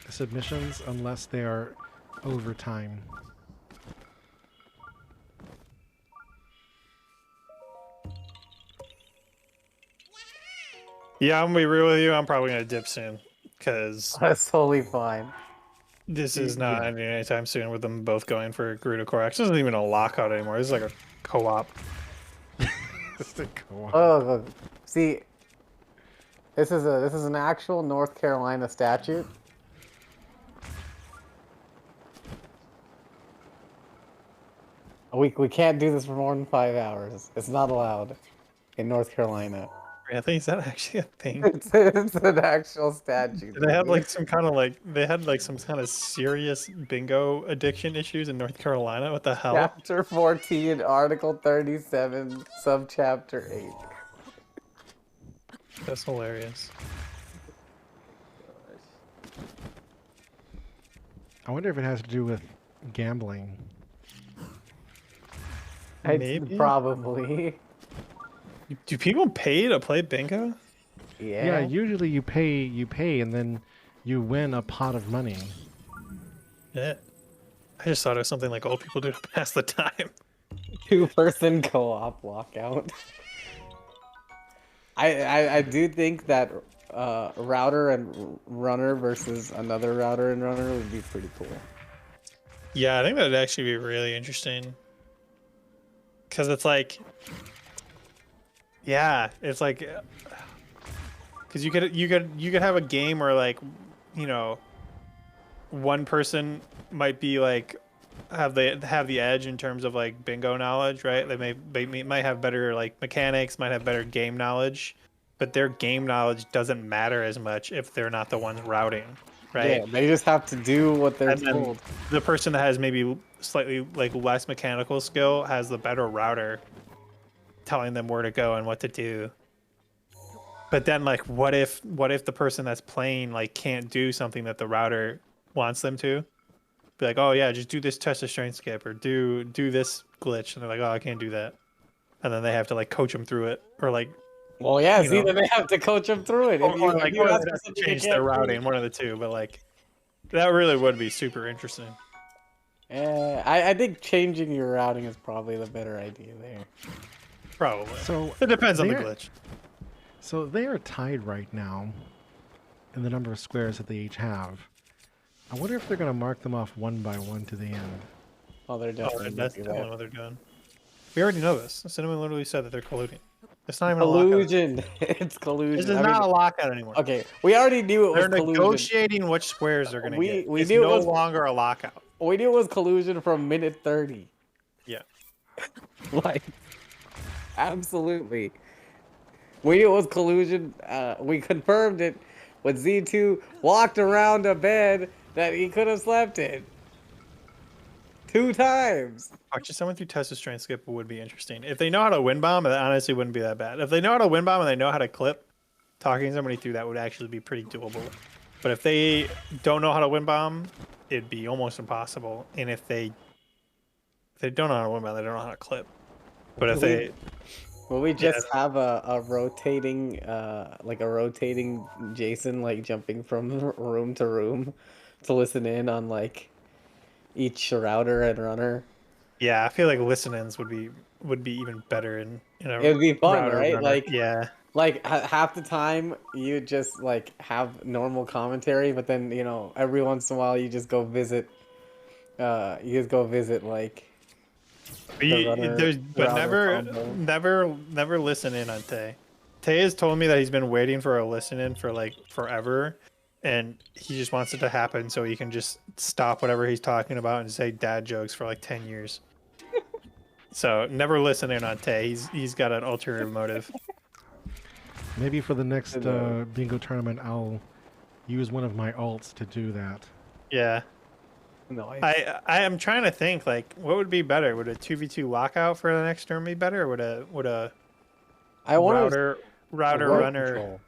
submissions unless they are over time. Yeah, I'm gonna be real with you. I'm probably gonna dip soon. Because That's totally fine. this is not ending anytime soon with them both going for Gerudo Korax. This isn't even a lockout anymore. This is like a co-op. Oh, see, this is an actual North Carolina statute. We can't do this for more than 5 hours. It's not allowed in North Carolina. I think is that actually a thing? It's an actual statute. They had like some kind of some kind of serious bingo addiction issues in North Carolina. What the hell? Chapter 14, Article 37, Subchapter 8. That's hilarious. I wonder if it has to do with gambling. Maybe. Probably. Do people pay to play bingo? Yeah, Yeah. usually you pay, and then you win a pot of money. Yeah. I just thought it was something like old people do to pass the time. 2-person co-op lockout. I do think that router and runner versus another router and runner would be pretty cool. Yeah, I think that would actually be really interesting. Cause it's like, yeah, it's like, cause you could have a game where like, you know, one person might be like have the edge in terms of like bingo knowledge, right? They might have better like mechanics, might have better game knowledge, but their game knowledge doesn't matter as much if they're not the ones routing, right? Yeah, they just have to do what they're And then told. the person that has maybe slightly like less mechanical skill has the better router telling them where to go and what to do. But then like what if the person that's playing like can't do something that the router wants them to? Be like, oh yeah, just do this test of strength skip or do this glitch, and they're like, oh, I can't do that. And then they have to like coach them through it, or like Well, yeah, you see, know. then they have to coach them through it. or, If or you, like if you or ask they for have to something you change can't their do- routing, one of the two. But like that really would be super interesting. I think changing your routing is probably the better idea there. Probably. So It depends on the they're- glitch. So they are tied right now in the number of squares that they each have. I wonder if they're going to mark them off one by one to the end. Oh, they're Oh, definitely that's doing definitely that. what they're doing. We already know this. Cinnamon literally said that they're colluding. It's not even a lockout. Collusion. It's This collusion. is I not mean, a lockout anymore. okay, we already knew it was They're collusion. negotiating which squares they're gonna get. We It's knew it no was longer a lockout. we knew it was collusion from minute 30. Yeah. Like, absolutely. We knew it was collusion. We confirmed it when Z2 walked around a bed that he could have slept in 2 times. Watching someone through Tessa's strength skip would be interesting. If they know how to win bomb, it honestly wouldn't be that bad. If they know how to win bomb and they know how to clip, talking somebody through that would actually be pretty doable. But if they don't know how to win bomb, it'd be almost impossible. And if they don't know how to win bomb, they don't know how to clip. But if they Will we just have a rotating like a rotating Jason, like jumping from room to room to listen in on like each router and runner? Yeah, I feel like listen-ins would be even better in a It would be fun, router right? runner. Like, yeah. like half the time you just like have normal commentary, but then you know every once in a while you just go visit. You just go visit like the runner. But router combo. never listen in on Tay. Tay has told me that he's been waiting for a listen in for like forever, and he just wants it to happen so he can just stop whatever he's talking about and say dad jokes for like 10 years. So never listen in on Tay. He's got an ulterior motive. Maybe for the next bingo tournament, I'll use one of my alts to do that. Yeah. Nice. I am trying to think like what would be better? Would a 2v2 lockout for the next turn be better? Or would a I want router runner control.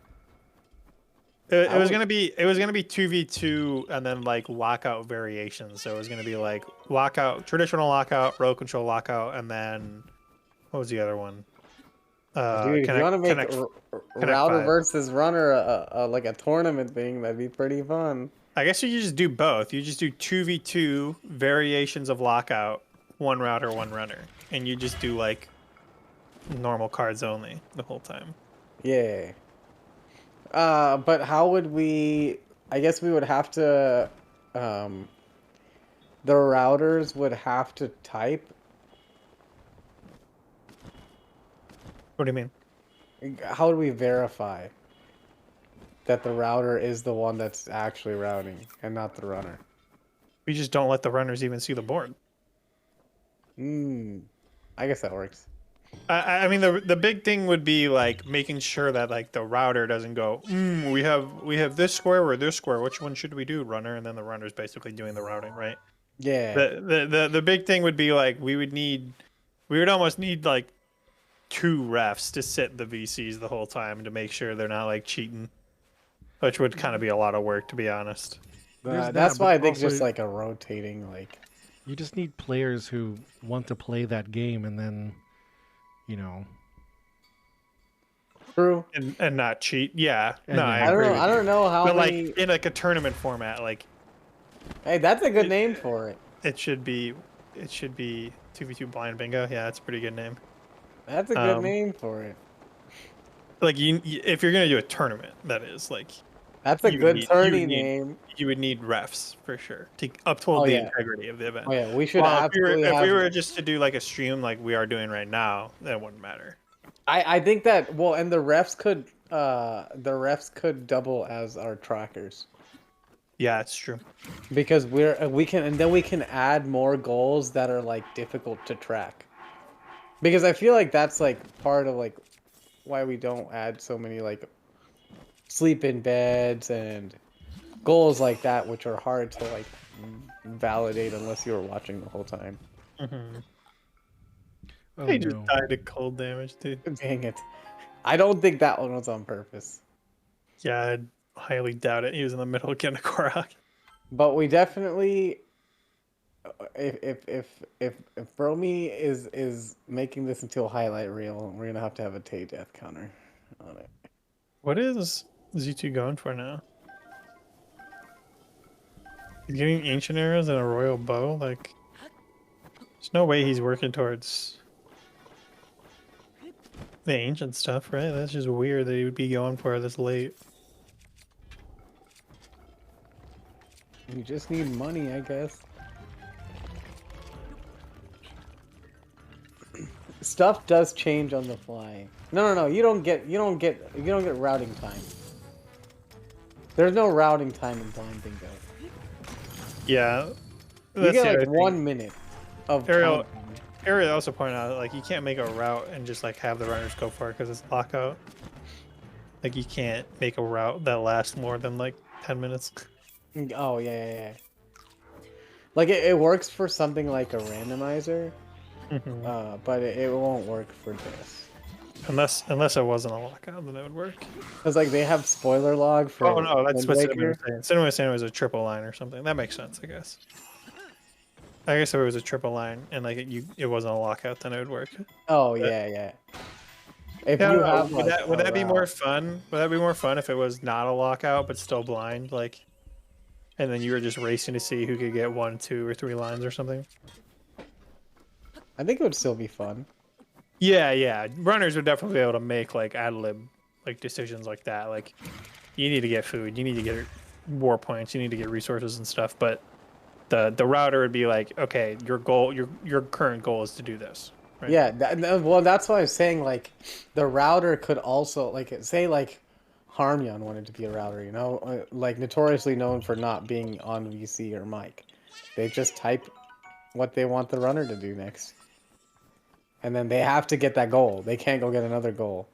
it was gonna be 2v2 and then like lockout variations. So it was gonna be like lockout, traditional lockout, row control lockout, and then what was the other one? Dude, if you want to make router five. versus runner like a tournament thing, that'd be pretty fun. I guess you just do both. You just do 2v2 variations of lockout, one router, one runner, and you just do like normal cards only the whole time. Yeah. But how would we? I guess we would have to. The routers would have to type. What do you mean? How would we verify that the router is the one that's actually routing and not the runner? We just don't let the runners even see the board. I guess that works. I mean, the big thing would be like making sure that like the router doesn't go. We have this square or this square. Which one should we do, runner? And then the runner's basically doing the routing, right? Yeah. The big thing would be like we would almost need like 2 refs to sit the VCs the whole time to make sure they're not like cheating, which would kind of be a lot of work, to be honest. That's why I think just like a rotating like. You just need players who want to play that game and then, you know. True. And not cheat. Yeah. And No, then- I agree. I don't know how But many. like in like a tournament format, like Hey, that's a good name for it. it should be 2v2 blind bingo. Yeah, that's a pretty good name. That's a good name for it. Like if you're gonna do a tournament, that is like That's a you good need- tourney you need- name. you would need refs for sure to uphold the integrity of the event. Oh yeah, we should Well, absolutely if have. we were just to do like a stream like we are doing right now, that wouldn't matter. I think that and the refs could double as our trackers Yeah, it's true. because we can add more goals that are like difficult to track. Because I feel like that's like part of like why we don't add so many like sleep in beds and goals like that, which are hard to like validate unless you were watching the whole time. Oh, He just no. died to cold damage, dude. Dang it! I don't think that one was on purpose. Yeah, I highly doubt it. He was in the middle of getting a Korok. But we definitely, if Bromy is making this into a highlight reel, we're gonna have to have a Tay death counter on it. What is Z2 going for now? He's getting ancient arrows and a royal bow. Like, there's no way he's working towards the ancient stuff, right? That's just weird that he would be going for it this late. You just need money, I guess. stuff does change on the fly. No. You don't get routing time. There's no routing time in blind bingo. Yeah. You That's get the like other thing. 1 minute of Ariel, countdown. Ariel also pointed out, like, you can't make a route and just like have the runners go for it because it's lockout. Like, you can't make a route that lasts more than like 10 minutes. Oh yeah. Like it works for something like a randomizer, but it won't work for this. Unless it wasn't a lockout, then it would work. Cause like they have spoiler log for. Oh no, that's Wind what Cinema Waker. was saying. Cinema was saying it was a triple line or something. That makes sense, I guess. I guess if it was a triple line and like it wasn't a lockout, then it would work. Oh yeah. If Yeah, I you don't know. have like, Would a that be more route- fun? Would that be more fun if it was not a lockout but still blind, like, and then you were just racing to see who could get 1, 2, or 3 lines or something? I think it would still be fun. Yeah. Runners would definitely be able to make like ad lib like decisions like that. Like, you need to get food, you need to get war points, you need to get resources and stuff. But the router would be like, okay, your goal, your current goal is to do this. Right? Yeah, well, that's why I was saying, like, the router could also, like, say, like, Harmyon wanted to be a router, you know? Like, notoriously known for not being on VC or mic. They just type what they want the runner to do next. And then they have to get that goal. They can't go get another goal.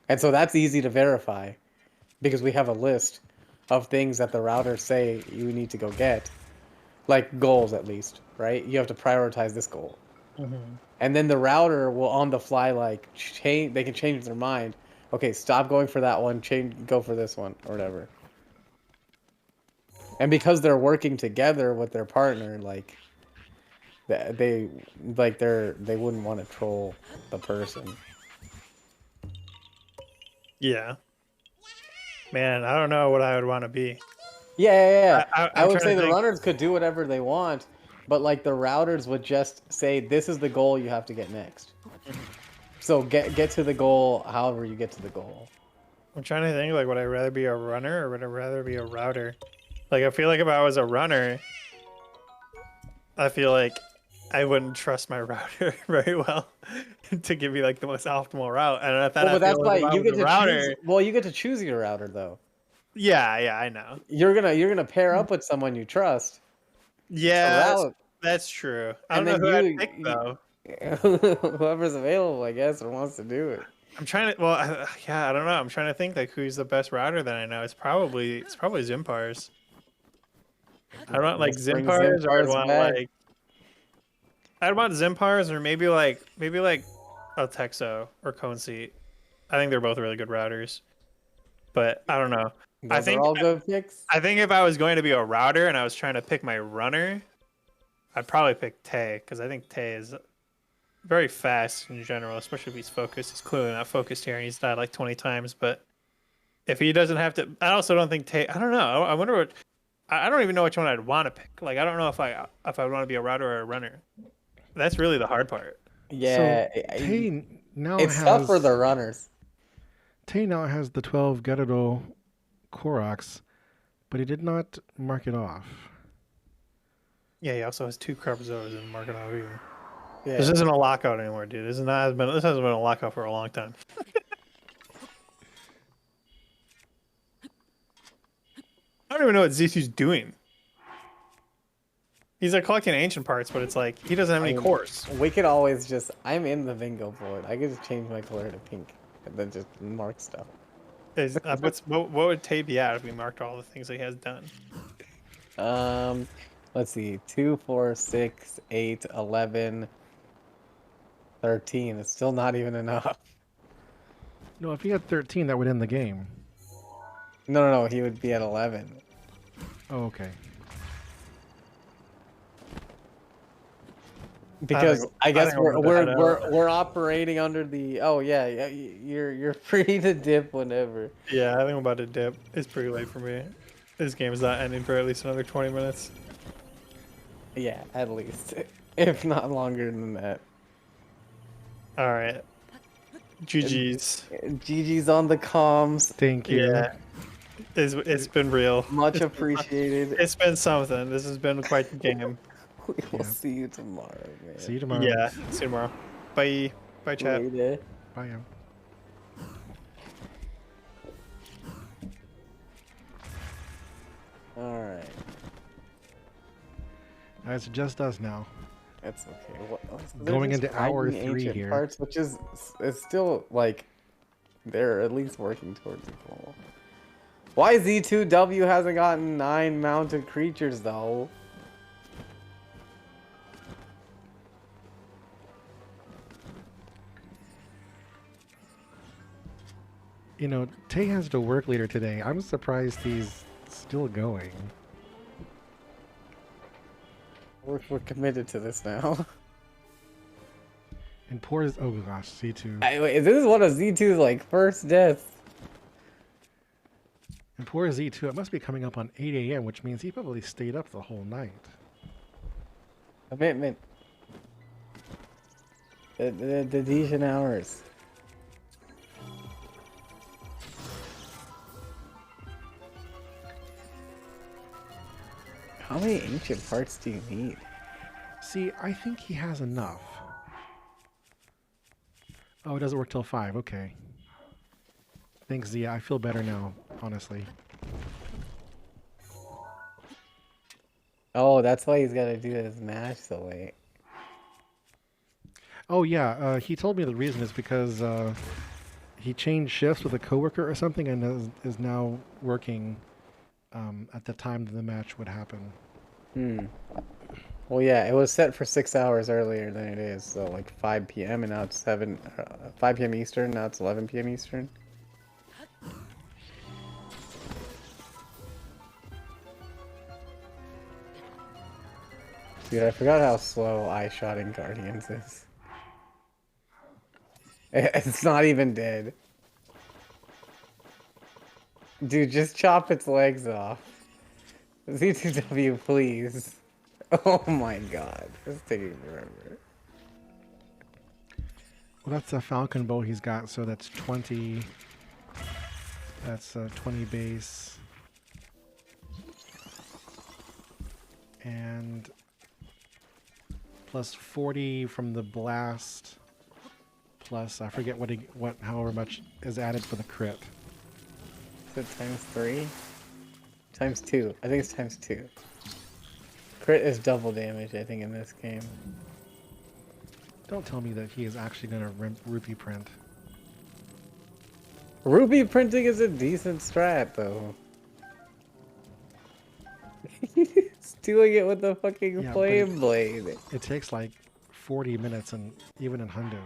And so that's easy to verify, because we have a list of things that the routers say you need to go get. Like, goals, at least, right? You have to prioritize this goal. And then the router will on the fly like change. They can change their mind. Okay, stop going for that one. Go for this one or whatever. And because they're working together with their partner, like they wouldn't want to troll the person. Yeah. Man, I don't know what I would want to be. Yeah. I'm I would trying say to the think. runners could do whatever they want, but like the routers would just say, "This is the goal you have to get next." So get to the goal however you get to the goal. I'm trying to think, like, would I rather be a runner or would I rather be a router? Like, I feel like if I was a runner, I feel like I wouldn't trust my router very well to give me like the most optimal route. And I thought, Well, but that's why you get to router. choose. Well, you get to choose your router though. Yeah, I know. You're gonna pair up with someone you trust. Yeah, route. that's true. I And don't know then who I'd pick though. Whoever's available, I guess, or wants to do it. I'm trying to. Well, I don't know. I'm trying to think like who's the best router that I know. It's probably Zimpars. I want like Let's bring Zimpars, or I'd Zimpars want back. like. I'd want Zimpars, or maybe like a Texo or Cone Seat. I think they're both really good routers, but I don't know. Those are all good picks. I think if I was going to be a router and I was trying to pick my runner, I'd probably pick Tay, because I think Tay is very fast in general, especially if he's focused. He's clearly not focused here, and he's died like 20 times. But if he doesn't have to, I also don't think Tay. I don't know. I wonder what. I don't even know which one I'd want to pick. Like, I don't know if I would want to be a router or a runner. That's really the hard part. Yeah, So Tay now it's has tough for the runners. Tay now has the 12 Gerudo Koroks, but he did not mark it off. Yeah, he also has 2 Crabzos in Market Aviv. Yeah. This isn't a lockout anymore, dude. This hasn't been a lockout for a long time. I don't even know what Z2's doing. He's like collecting ancient parts, but it's like he doesn't have any cores. We could always just. I'm in the bingo board. I could just change my color to pink and then just mark stuff. What would Tay be at if we marked all the things that he has done? Let's see. 2, 4, 6, 8, 11, 13. It's still not even enough. No, if he had 13, that would end the game. No. He would be at 11. Oh, okay. Because I guess think I'm gonna bet we're operating under the. Oh yeah. You're free to dip whenever. Yeah, I think I'm about to dip. It's pretty late for me. This game is not ending for at least another 20 minutes. Yeah, at least, if not longer than that. All right. GG's. GG's on the comms. Thank you. Yeah. It's been real. Much appreciated. It's been something. This has been quite the game. We will see you tomorrow, man. See you tomorrow. Yeah. See you tomorrow. Bye. Bye, chat. Later. Bye, Em. All right. It's just us now. That's okay. They're Going just into hour finding 3 ancient here. parts, which is it's still like they're at least working towards a goal. Why Z2W hasn't gotten 9 mounted creatures though? You know, Tay has to work later today. I'm surprised he's still going. We're committed to this now. And poor oh gosh, C2. Wait, this is one of Z2's like first deaths. And poor Z2, it must be coming up on 8 a.m., which means he probably stayed up the whole night. Commitment. The decent hours. How many ancient parts do you need? See, I think he has enough. Oh, it doesn't work till 5. Okay. Thanks, Zia. I feel better now, honestly. Oh, that's why he's got to do his match so late. Oh, yeah. He told me the reason is because he changed shifts with a coworker or something and is now working at the time that the match would happen. Hmm. Well, yeah, it was set for 6 hours earlier than it is, so like 5 p.m. and now it's 5 p.m. Eastern. Now it's 11 p.m. Eastern. Dude, I forgot how slow eye shot in Guardians is. It's not even dead. Dude, just chop its legs off. Z2W, please. Oh my god, this is taking forever. Well, that's a falcon bow he's got, so that's 20. That's 20 base. And plus 40 from the blast. Plus, I forget however much is added for the crit. Is it times 3? Times 2. I think it's times 2. Crit is double damage, I think, in this game. Don't tell me that he is actually going to rupee print. Rupee printing is a decent strat, though. He's doing it with the fucking Yeah, flame blade. It takes like 40 minutes, and even in Hundo.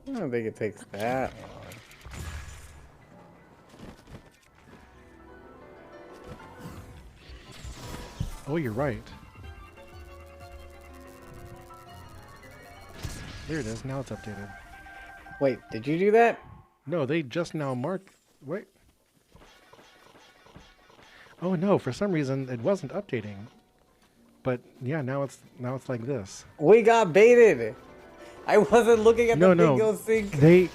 I don't think it takes that long. Oh, you're right. There it is. Now it's updated. Wait, did you do that? No, they just now marked. Wait. Oh no! For some reason, it wasn't updating. But yeah, now it's like this. We got baited. I wasn't looking at the bingo sync. They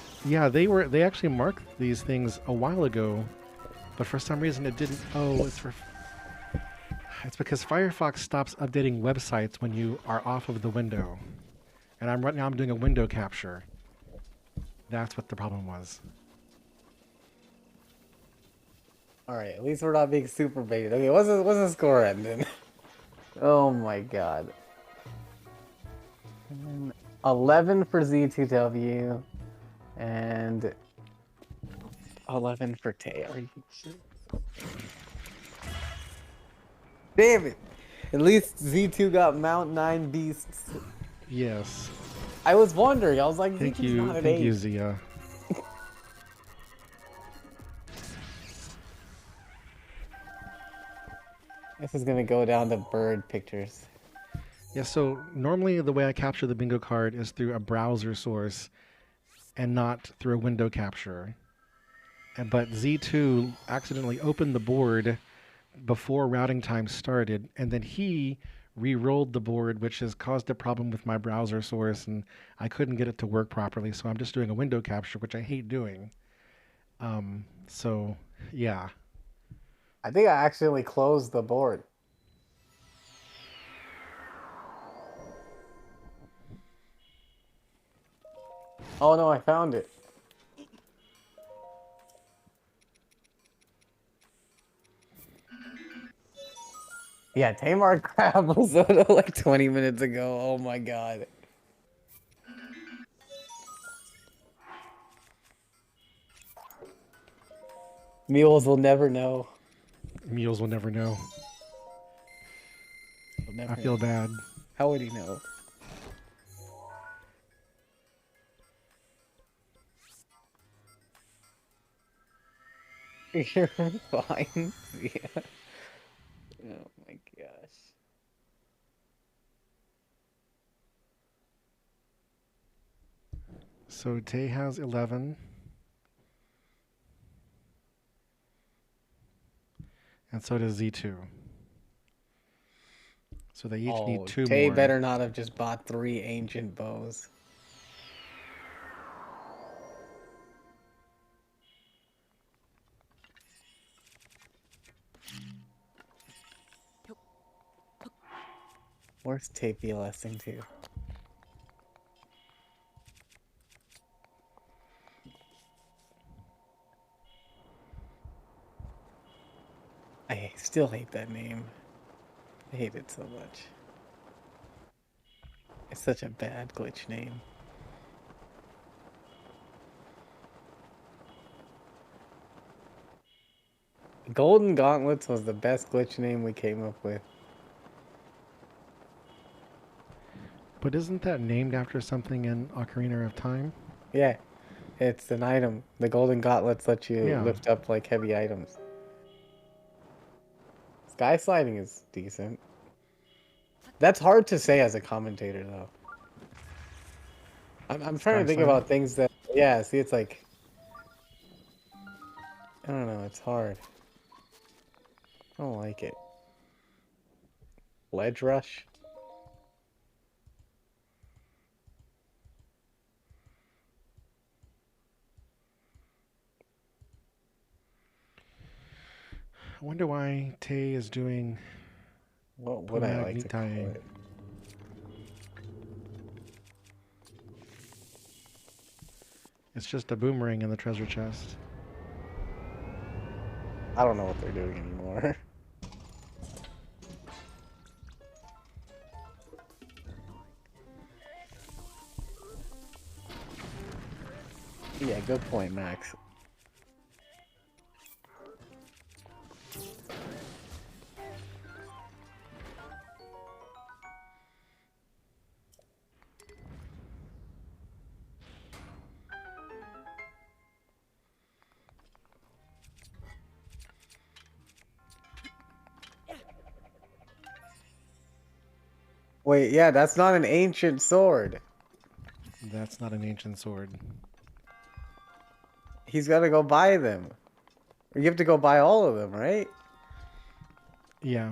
actually marked these things a while ago, but for some reason it didn't. Oh, it's because Firefox stops updating websites when you are off of the window, and right now I'm doing a window capture. That's what the problem was. All right, at least we're not being super baited. Okay, what's the score ending? Oh my god. 11 for Z2W and 11 for Tay. Are you sure? Damn it! At least Z2 got Mount 9 beasts. Yes. I was wondering. I was like, Thank Z2's you, not an thank 8. you, Zia. This is gonna go down to bird pictures. Yeah, so normally the way I capture the bingo card is through a browser source and not through a window capture. But Z2 accidentally opened the board before routing time started, and then he re-rolled the board, which has caused a problem with my browser source, and I couldn't get it to work properly, so I'm just doing a window capture, which I hate doing. So, yeah. I think I accidentally closed the board. Oh no, I found it. Yeah, Tamar Crab was like 20 minutes ago. Oh my god. Mules will never know. Mules will never know. Will never I feel know. bad. How would he know? You're fine. Yeah. Oh my gosh. So Tay has 11. And so does Z2. So they each need Oh, 2 Tay more. better not have just bought 3 ancient bows. Where's Tay PLSing to? I still hate that name. I hate it so much. It's such a bad glitch name. Golden Gauntlets was the best glitch name we came up with. But isn't that named after something in Ocarina of Time? Yeah, it's an item. The Golden Gauntlets let you Yeah. lift up like heavy items. Sky sliding is decent. That's hard to say as a commentator, though. I'm trying to think Skyslide? about things that... Yeah, see, it's like... I don't know, it's hard. I don't like it. Ledge Rush? I wonder why Tay is doing What would I like to call Pomagnitai. it? It's just a boomerang in the treasure chest. I don't know what they're doing anymore. Yeah, good point, Max. Wait, yeah, that's not an ancient sword. That's not an ancient sword. He's got to go buy them. Or you have to go buy all of them, right? Yeah.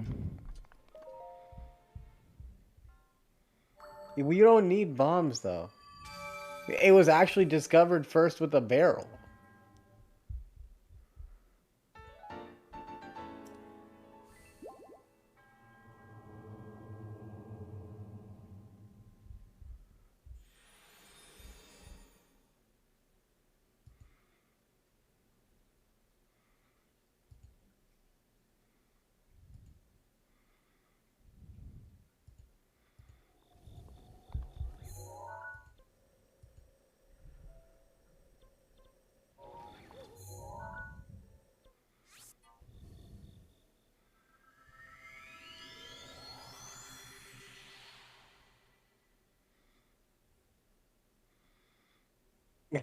We don't need bombs, though. It was actually discovered first with a barrel.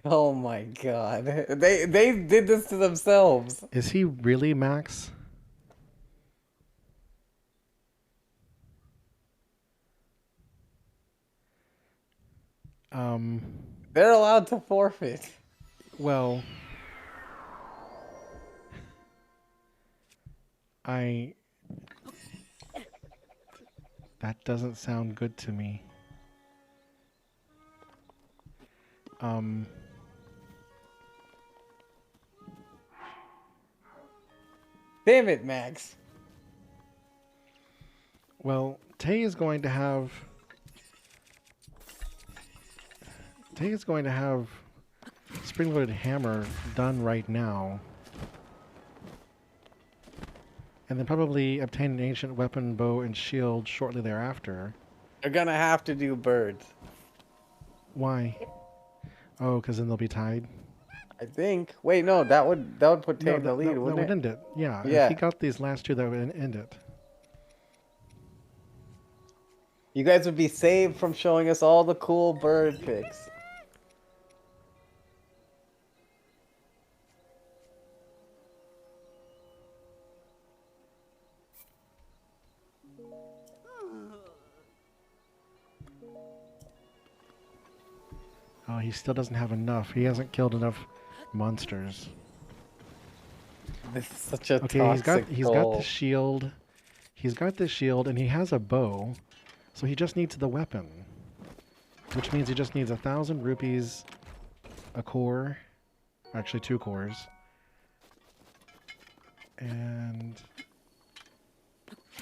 Oh my god. They did this to themselves. Is he really Max? They're allowed to forfeit. Well, that doesn't sound good to me. Damn it, Max. Well, Tay is going to have Tay is going to have spring-loaded hammer done right now. And then probably obtain an ancient weapon, bow, and shield shortly thereafter. They're gonna have to do birds. Why? Oh, because then they'll be tied? I think. Wait, no, that would put Tay in the lead, that wouldn't would it? end it. Yeah, Yeah. if he got these last two, that would end it. You guys would be saved from showing us all the cool bird pics. Oh, he still doesn't have enough. He hasn't killed enough monsters. This is such a Okay, toxic he's got goal. the shield. He's got the shield, and he has a bow. So he just needs the weapon. Which means he just needs 1,000 rupees, a core. Actually, 2 cores. And...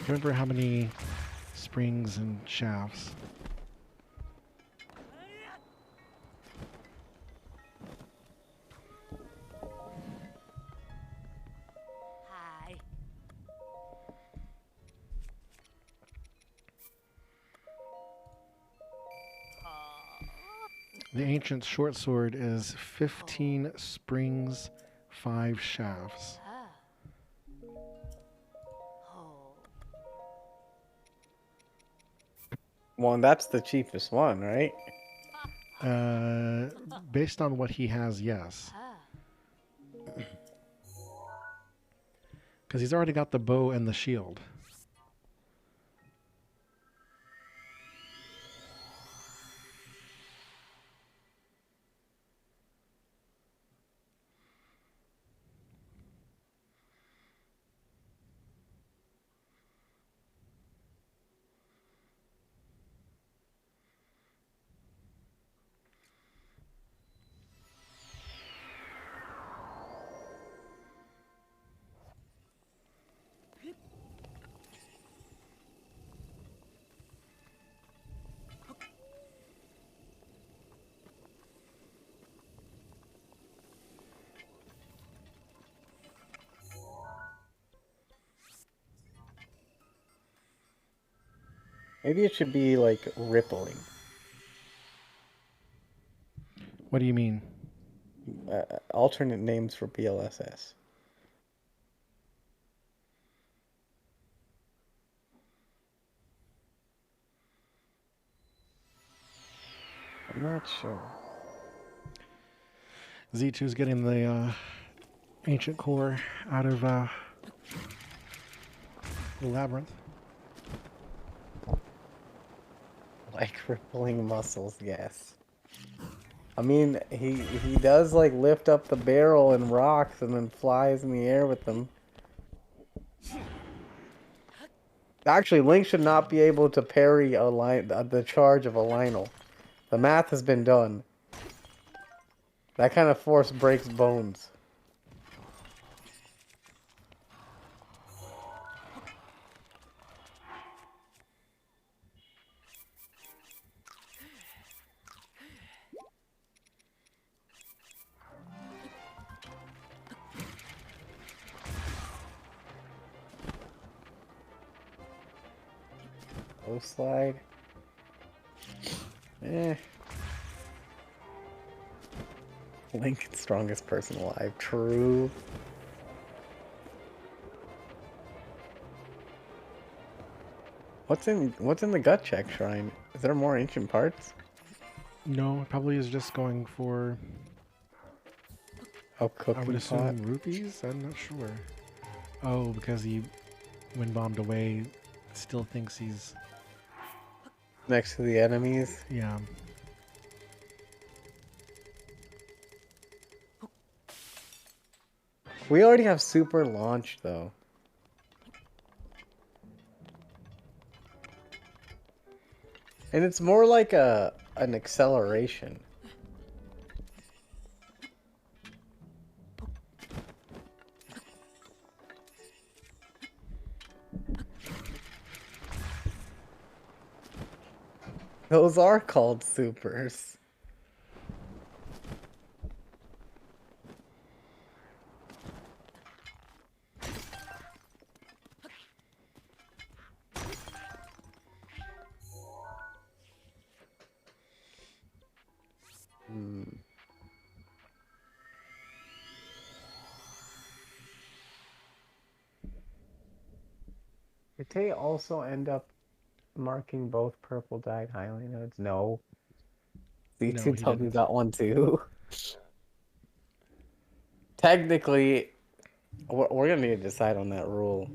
remember how many springs and shafts? Hi. The ancient short sword is 15 springs, 5 shafts. Well, that's the cheapest one, right? Based on what he has, yes. Because he's already got the bow and the shield. Maybe it should be like rippling. What do you mean? Alternate names for BLSS. I'm not sure. Z2's getting the ancient core out of the labyrinth. Like rippling muscles, yes. I mean, he does like lift up the barrel and rocks and then flies in the air with them. Actually, Link should not be able to parry the charge of a Lionel. The math has been done. That kind of force breaks bones. Oh, slide. Lincoln's strongest person alive. True. What's in the gut check shrine? Is there more ancient parts? No, it probably is just going for, Oh, I cooking would pot. assume, rupees? I'm not sure. Oh, because he, when bombed away, still thinks he's, Next to the enemies. yeah. We already have super launch though. And it's more like an acceleration. Those are called supers. Hmm. Did they also end up marking both purple dyed highlight nodes? No. No, he C2W didn't. got one too. Technically, we're gonna need to decide on that rule.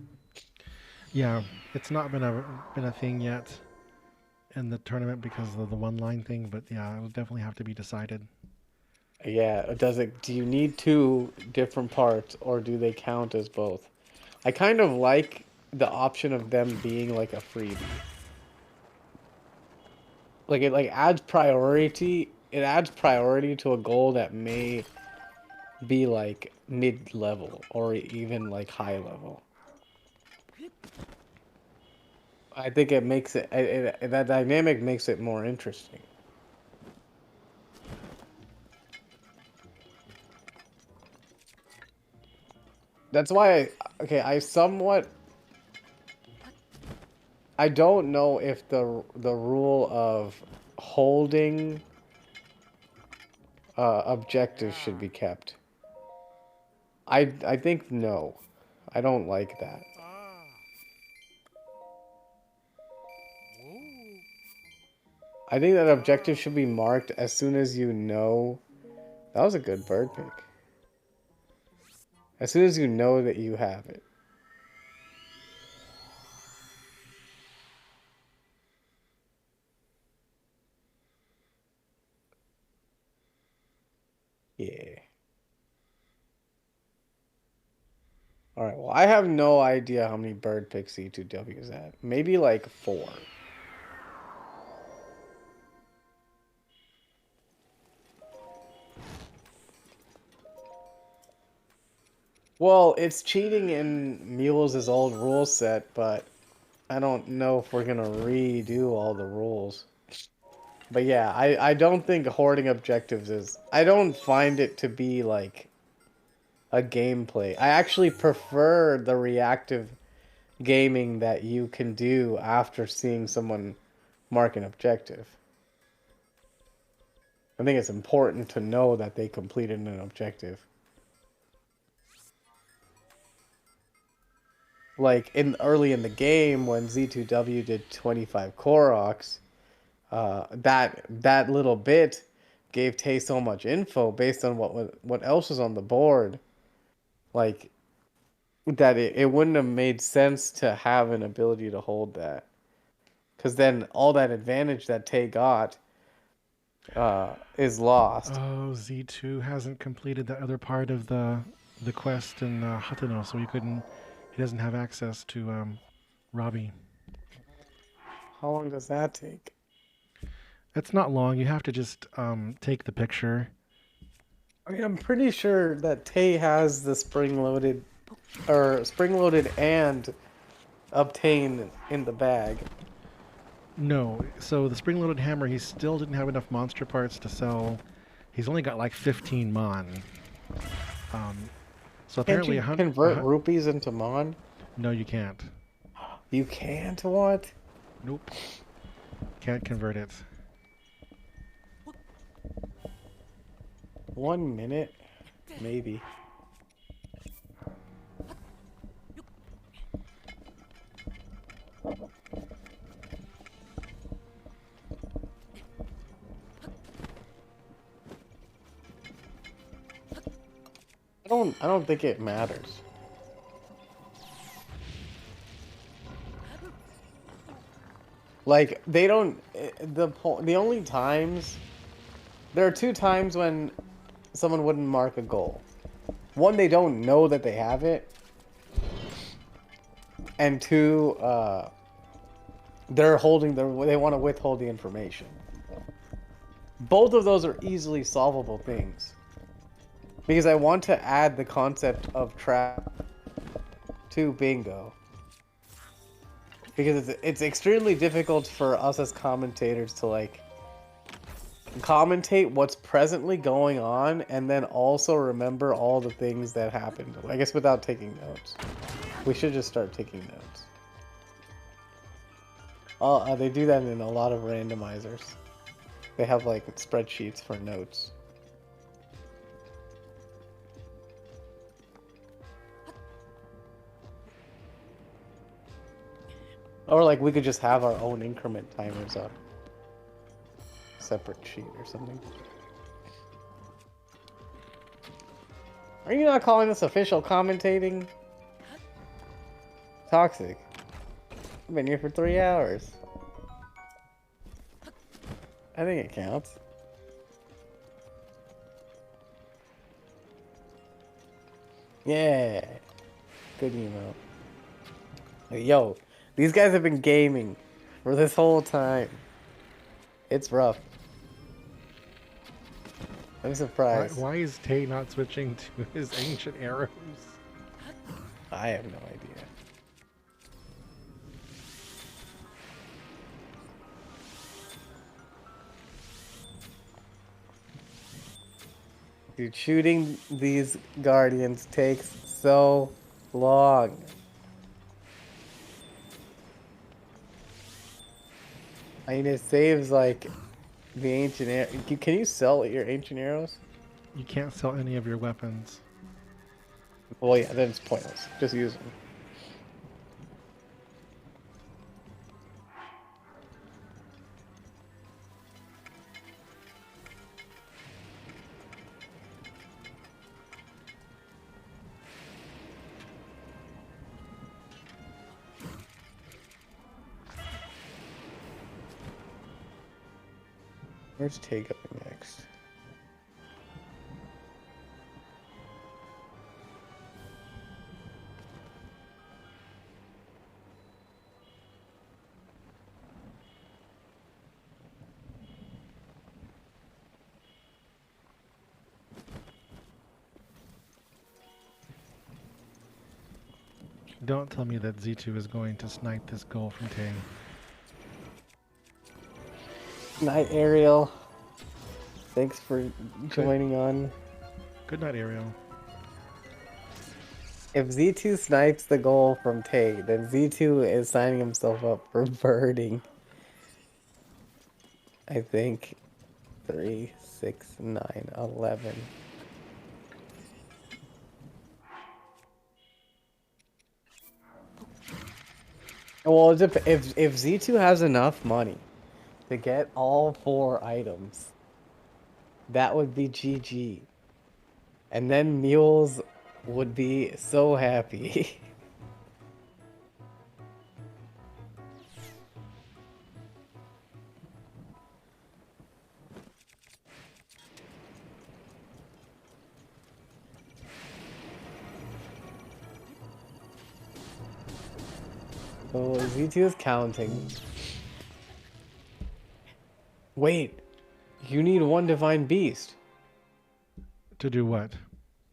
Yeah, it's not been a thing yet in the tournament because of the one line thing, but yeah, it will definitely have to be decided. Yeah, do you need two different parts or do they count as both? I kind of like the option of them being like a freebie. Like it adds priority. It adds priority to a goal that may be like mid-level or even like high level. I think it makes that dynamic makes it more interesting. That's why I don't know if the rule of holding objectives should be kept. I think no. I don't like that. I think that objective should be marked as soon as you know. That was a good bird pick. As soon as you know that you have it. Yeah. Alright, well, I have no idea how many bird picks E2W is at. Maybe like 4. Well, it's cheating in Mules' old rule set, but I don't know if we're gonna redo all the rules. But yeah, I don't think hoarding objectives is... I don't find it to be like a gameplay. I actually prefer the reactive gaming that you can do after seeing someone mark an objective. I think it's important to know that they completed an objective. Like early in the game when Z2W did 25 Koroks, that little bit gave Tay so much info based on what else was on the board, like that it wouldn't have made sense to have an ability to hold that, because then all that advantage that Tay got is lost. Oh, Z2 hasn't completed that other part of the quest in Hateno, so he doesn't have access to Robbie. How long does that take? It's not long. You have to just take the picture. I mean, I'm pretty sure that Tay has the spring-loaded and obtain in the bag. No, so the spring-loaded hammer, he still didn't have enough monster parts to sell. He's only got like 15 mon. So Can't apparently you convert rupees into mon? No, you can't. You can't? What? Nope. Can't convert it. 1 minute? Maybe. I don't think it matters. Like they don't the only times there are 2 times when someone wouldn't mark a goal. One, they don't know that they have it, and 2, they want to withhold the information. Both of those are easily solvable things. Because I want to add the concept of trap to bingo. Because it's extremely difficult for us as commentators to like commentate what's presently going on and then also remember all the things that happened. I guess without taking notes. We should just start taking notes. They do that in a lot of randomizers. They have like spreadsheets for notes. Or like we could just have our own increment timers up. Separate sheet or something. Are you not calling this official commentating? Toxic. I've been here for 3 hours. I think it counts. Yeah. Good email. Yo, these guys have been gaming for this whole time. It's rough. I'm surprised. Why is Tay not switching to his ancient arrows? I have no idea. Dude, shooting these guardians takes so long. I mean, it saves like the ancient arrow. Can you sell your ancient arrows? You can't sell any of your weapons. Well, yeah, then it's pointless. Just use them. Where's Tay going next? Don't tell me that Z2 is going to snipe this goal from Tay. Night, Ariel. Thanks for joining on. Good night, Ariel. If Z2 snipes the goal from Tay, then Z2 is signing himself up for birding. I think 3, 6, 9, 11. Well, if Z2 has enough money to get all 4 items, that would be GG. And then Mules would be so happy. So Z2 is counting. Wait, you need 1 Divine Beast To do what?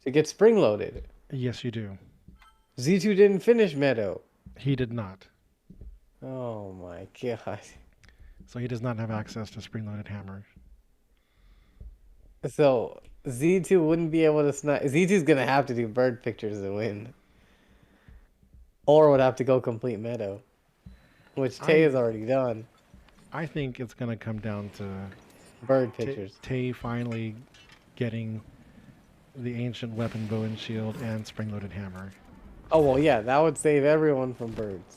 to get spring loaded. Yes, you do. Z2 didn't finish Meadow. He did not. Oh my god. So he does not have access to spring-loaded hammer. So Z2 wouldn't be able to snipe. Z2's gonna have to do bird pictures to win. Or would have to go complete Meadow. Which Tay has already done. I think it's going to come down to Bird pictures. Tay finally getting the ancient weapon, bow and shield, and spring-loaded hammer. Oh, well, yeah, that would save everyone from birds.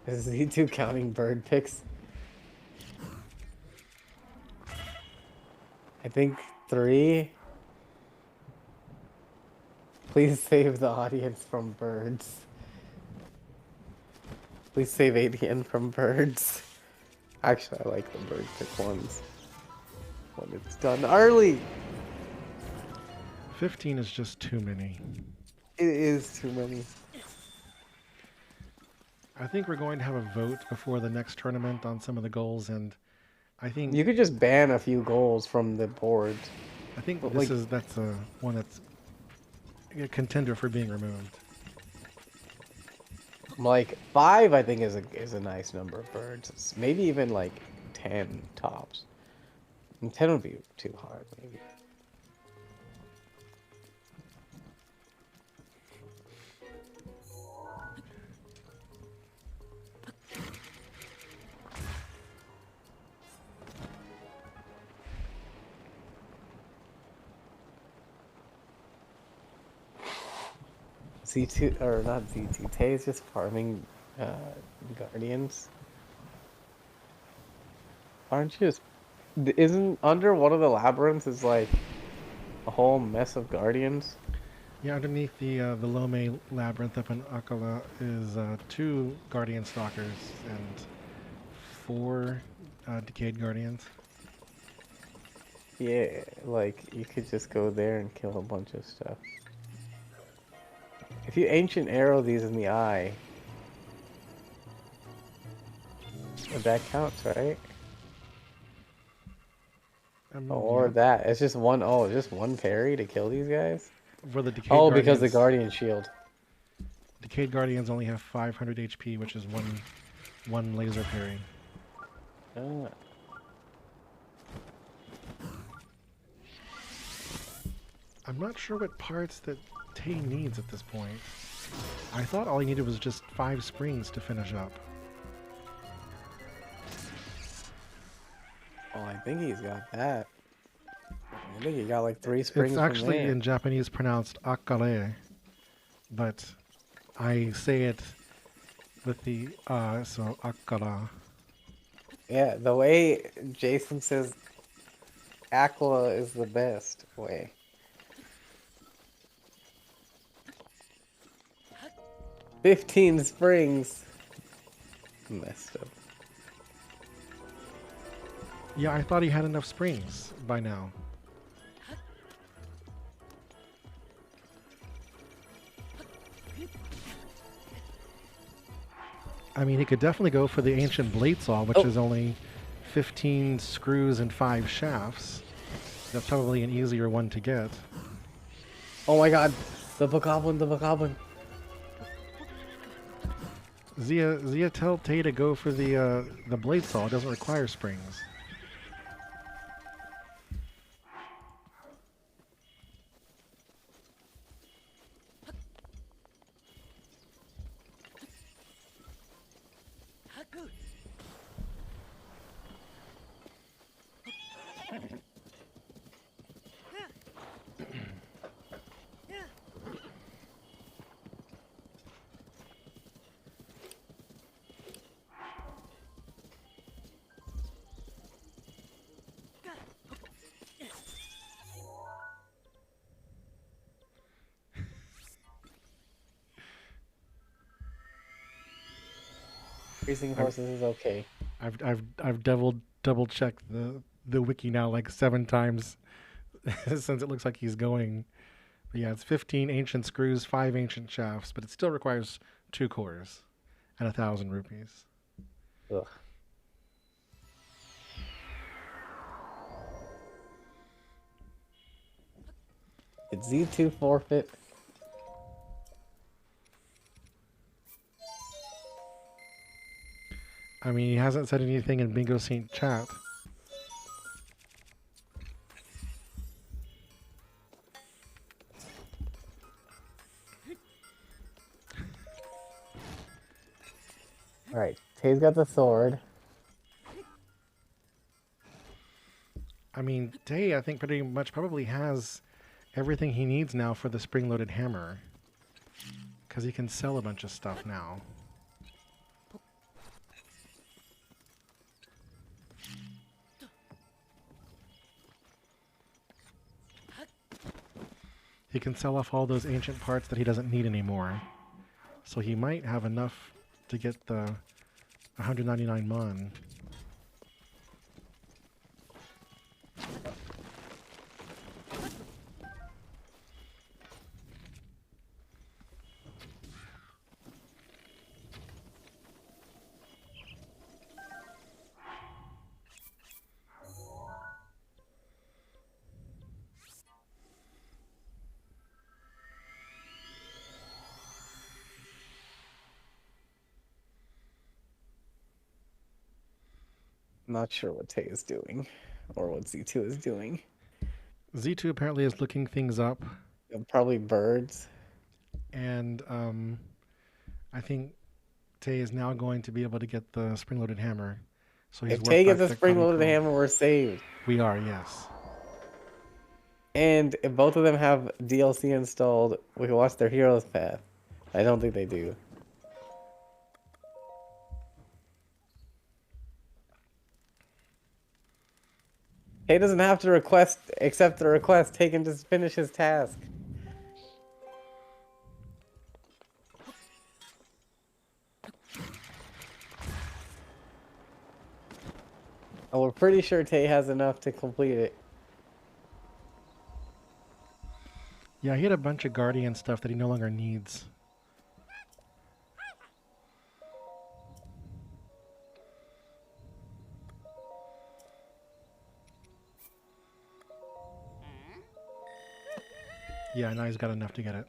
Is Z2 counting bird picks? I think 3. Please save the audience from birds. Please save ADN from birds. Actually, I like the bird pick ones when it's done early. 15 is just too many. It is too many. I think we're going to have a vote before the next tournament on some of the goals, and I think You could just ban a few goals from the board. I think but, that's one that's a contender for being removed. Like 5, I think is a nice number of birds. It's maybe even like 10 tops. And 10 would be too hard, maybe. Z2 or not Z2. Tay is just farming guardians. Aren't you just isn't under one of the labyrinths is like a whole mess of guardians? Yeah, underneath the Lome labyrinth up in Akala is 2 guardian stalkers and 4 decayed guardians. Yeah, like you could just go there and kill a bunch of stuff. If you ancient arrow these in the eye, that counts, right? Or Yeah. that. It's just one, oh, just one parry to kill these guys? For the decayed Oh, guardians, because the guardian shield. decayed guardians only have 500 HP, which is one laser parry. Ah. I'm not sure what parts that Tay needs at this point. I thought all he needed was just 5 springs to finish up. Oh, I think he's got that. I think he got like 3 springs It's actually from there. in Japanese pronounced akare, but I say it with the so akara. Yeah, the way Jason says Aqua is the best way. "15 springs." Messed up. Yeah, I thought he had enough springs by now. I mean, he could definitely go for the ancient blade saw, which is only 15 screws and 5 shafts. That's probably an easier one to get. Oh my god, the bokoblin, the bokoblin. Zia, tell Tay to go for the blade saw. It doesn't require springs. Racing horses is okay. I've double checked the wiki now like 7 times since it looks like he's going. But yeah, it's 15 ancient screws, 5 ancient shafts, but it still requires 2 cores and 1,000 rupees. Ugh. Did Z2 forfeit? I mean, he hasn't said anything in Bingo Saint chat. Alright, Tay's got the sword. I mean, Tay, I think pretty much probably has everything he needs now for the spring-loaded hammer. Because he can sell a bunch of stuff now. He can sell off all those ancient parts that he doesn't need anymore. So he might have enough to get the 199 mon. Not sure what Tay is doing, or what Z2 is doing. Z2 apparently is looking things up, Probably birds. and I think Tay is now going to be able to get the spring-loaded hammer. So he's If Tay worked gets a back to spring-loaded Cutting Pro. hammer, we're saved. We are, yes. And if both of them have DLC installed, we can watch their hero's path. I don't think they do. He doesn't have to accept the request. Take him to finish his task. Oh, we're pretty sure Tay has enough to complete it. Yeah, he had a bunch of Guardian stuff that he no longer needs. Yeah, now he's got enough to get it.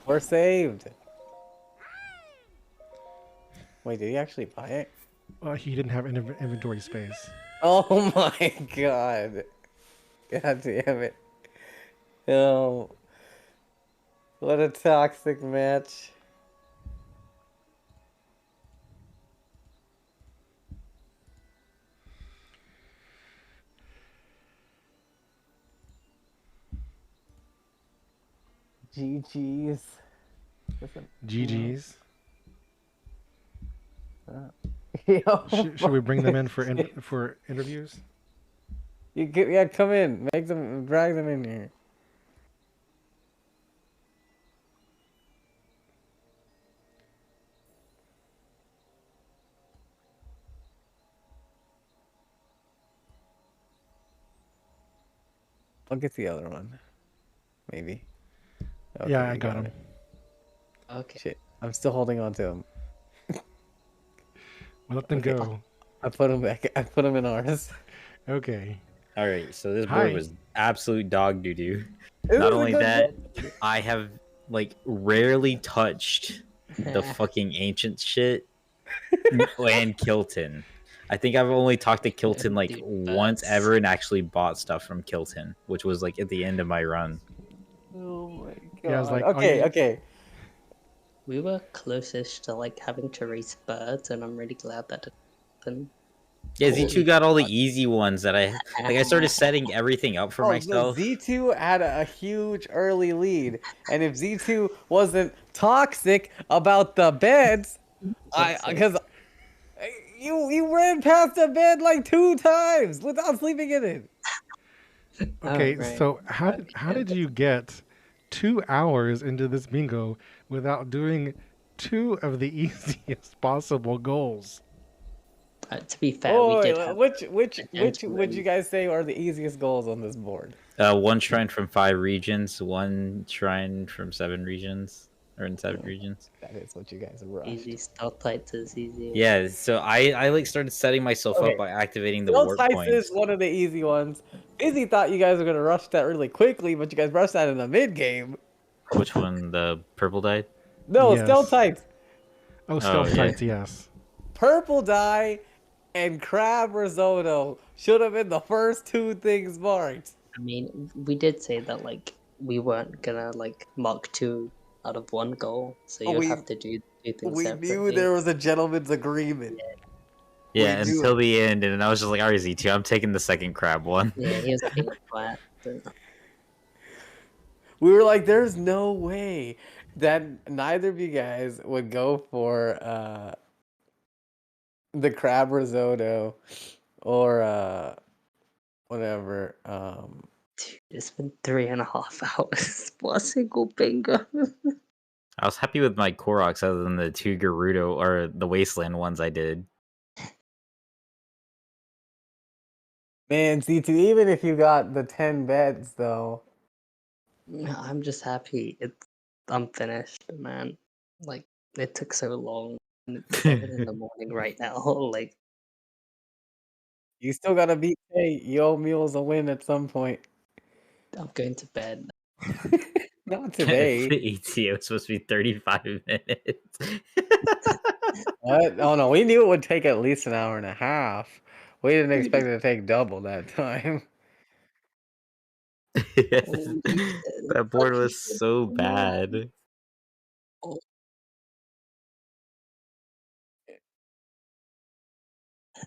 We're saved. Wait, did he actually buy it? Well, he didn't have inventory space. Oh my god. God damn it. Oh. What a toxic match. GG's. GG's. Yo, Should we bring them in for interviews? yeah, come in. Drag them in here. I'll get the other one. Maybe. Okay, Yeah, I you got him. it. Okay. Shit, I'm still holding on to him. Well, let them Okay. go. I put him back. I put him in ours. Okay. All right, so this Hi. board was absolute dog doo doo. This Not is a only good that, board. I have like rarely touched the fucking ancient shit and Kilton. I think I've only talked to Kilton like Dude, once that's- ever and actually bought stuff from Kilton, which was like at the end of my run. Oh my god. Yeah, I was like, oh, okay, yeah. okay. We were closest to like having to race birds, and I'm really glad that didn't happen. Yeah, Holy Z2 got all the fuck. easy ones that I started setting everything up for Oh, myself. so Z2 had a huge early lead, and if Z2 wasn't toxic about the beds, because you ran past the bed like 2 times without sleeping in it. Okay, right. so how did you get 2 hours into this bingo without doing 2 of the easiest possible goals? To be fair, Oh, we did wait, have which a would gentleman. you guys say are the easiest goals on this board? 1 shrine from 5 regions, 1 shrine from 7 regions, or in 7 regions. That is what you guys rushed. Easy stalactites is easy. Yeah, so I like started setting myself Okay. up by activating the Still warp Tights points. is one of the easy ones. Izzy thought you guys were gonna rush that really quickly, but you guys rushed that in the mid game. Which one? The purple died? No, Yes. Stealth Tights. Oh, stealth yeah. tights, yes. Purple die and crab risotto should have been the first 2 things marked. I mean, we did say that like we weren't gonna like mark 2 out of 1 goal, so you'd We- have to do things We separately. knew there was a gentleman's agreement. Yeah, We do until the end, and I was just like, alright, Z2, I'm taking the second crab one. Yeah, he was being flat. We were like, there's no way that neither of you guys would go for the crab risotto or whatever. Dude, it's been 3.5 hours for a single bingo. I was happy with my Koroks other than the 2 Gerudo or the Wasteland ones I did. Man, C2, even if you got the 10 beds though. I'm just happy I'm finished, man. Like, it took so long. And it's 7 in the morning right now. Like, You still gotta beat Tay. Yo Mule's a win at some point. I'm going to bed. Not The today. ETA was supposed to be 35 minutes. What? Oh no, we knew it would take at least an hour and a half. We didn't expect it to take double that time. That board was so bad.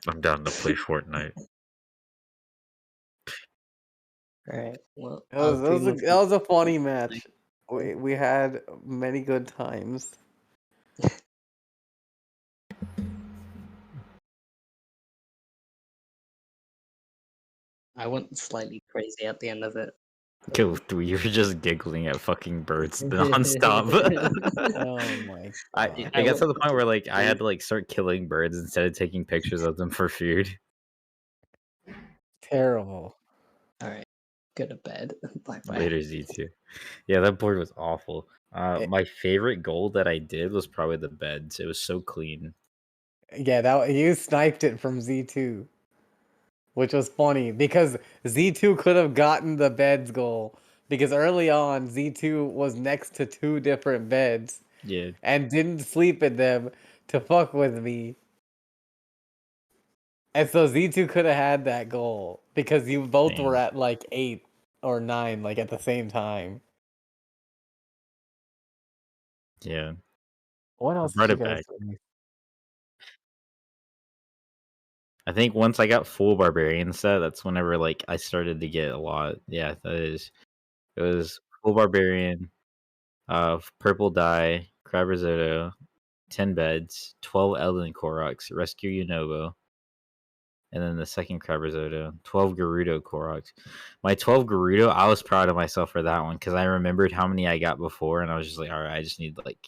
I'm down to play Fortnite. Alright, well, That was, I'll that was, dream a, of that was a funny being match. We had many good times. I went slightly crazy at the end of it. Dude, you were just giggling at fucking birds nonstop. Oh my I god. I got to the went point where like I had crazy. to like start killing birds instead of taking pictures of them for food. Terrible. Alright, go to bed. Bye bye. Later Z2. Yeah, that board was awful. It- My favorite goal that I did was probably the beds. It was so clean. Yeah, that you sniped it from Z2, which was funny because Z2 could have gotten the beds goal because early on Z2 was next to two different beds Yeah, and didn't sleep in them to fuck with me. And so Z2 could have had that goal because you both were same. at like 8 or 9 like at the same time. Yeah, What I else did brought you it guys back. do? I think once I got full barbarian set, that's whenever like I started to get a lot. Yeah, that is. It was full barbarian, purple dye, crab risotto, 10 beds, 12 Elden Koroks, rescue Unobo, and then the second crab risotto, 12 Gerudo Koroks. My 12 Gerudo, I was proud of myself for that one because I remembered how many I got before, and I was just like, all right, I just need like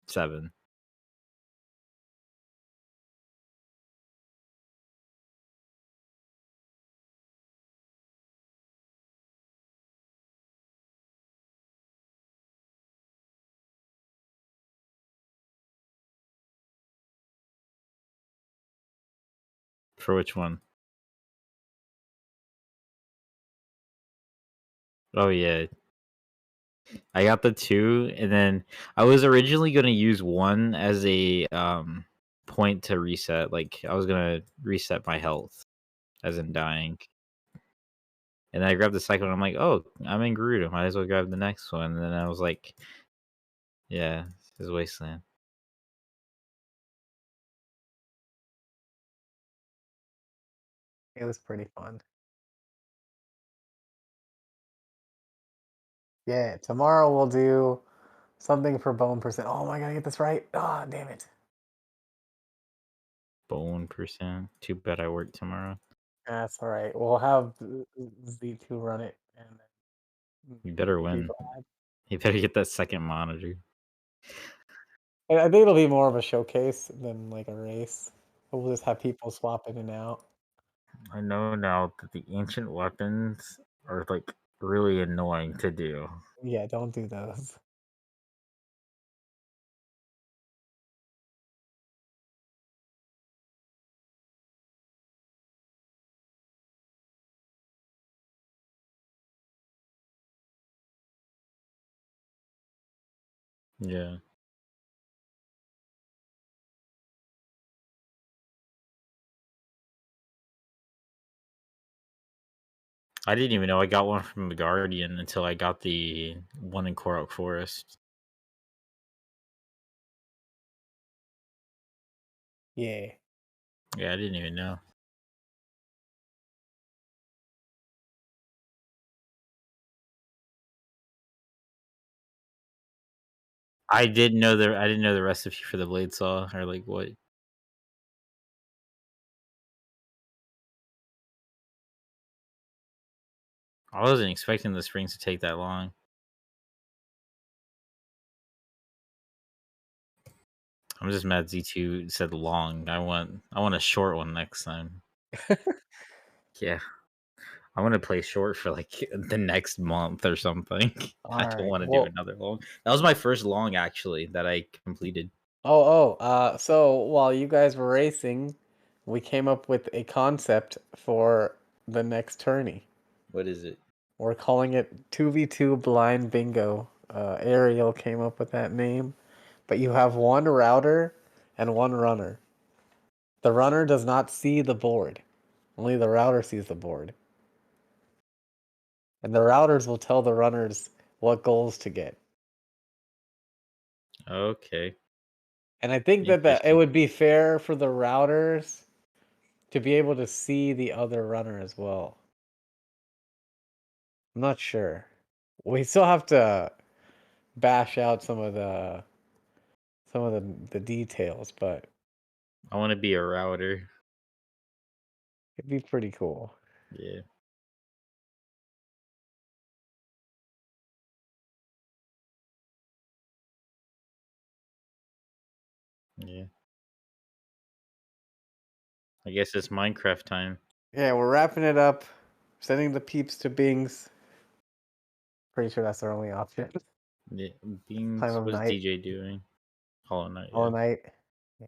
7. For which one? Oh, yeah. I got the 2, and then I was originally going to use 1 as a point to reset. Like, I was going to reset my health, as in dying. And then I grabbed the second one. I'm like, oh, I'm in Gerudo. Might as well grab the next one. And then I was like, yeah, this is Wasteland. It was pretty fun. Yeah, tomorrow we'll do something for bone percent. Oh, am I gonna get this right? Ah, damn it. Bone percent. Too bad I work tomorrow. That's all right. We'll have Z2 run it, and then You better maybe win. Vlad. You better get that second monitor. And I think it'll be more of a showcase than like a race. We'll just have people swap in and out. I know now that the ancient weapons are like really annoying to do. Yeah, don't do those. Yeah. I didn't even know I got one from the Guardian until I got the one in Korok Forest. Yeah. Yeah, I didn't even know. I didn't know the recipe for the blade saw or like what. I wasn't expecting the springs to take that long. I'm just mad Z2 said long. I want a short one next time. Yeah. I want to play short for like the next month or something. All I don't right. want to do Well, another long. That was my first long actually that I completed. so while you guys were racing, we came up with a concept for the next tourney. What is it? We're calling it 2v2 blind bingo. Ariel came up with that name. But you have one router and one runner. The runner does not see the board. Only the router sees the board. And the routers will tell the runners what goals to get. Okay. And I think that it Interesting. would be fair for the routers to be able to see the other runner as well. I'm not sure. We still have to bash out some of the details, but I want to be a router. it'd be pretty cool. Yeah. Yeah. I guess it's Minecraft time. Yeah, we're wrapping it up. Sending the peeps to Bings. Pretty sure that's our only option. Yeah. Beans, Time of what's night. DJ doing? Hollow Knight. All Yeah. night. Yeah.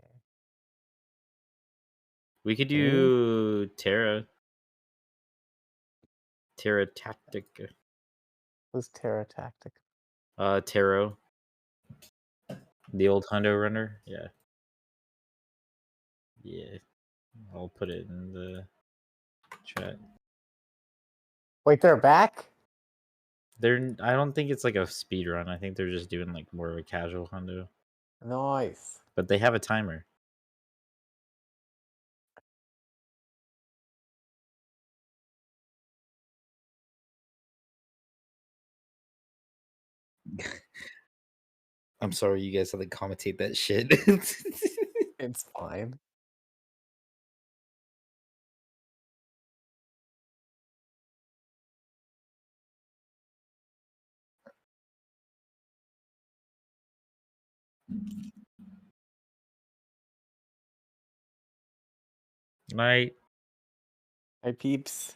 We could do Terra. Terra Tactica. Who's Terra Tactic? Taro. The old Hundo runner. Yeah. Yeah. I'll put it in the chat. Wait, they're back? I don't think it's like a speed run. I think they're just doing like more of a casual Hundo. Nice. But they have a timer. I'm sorry you guys have to commentate that shit. It's fine. Night. Hi, peeps.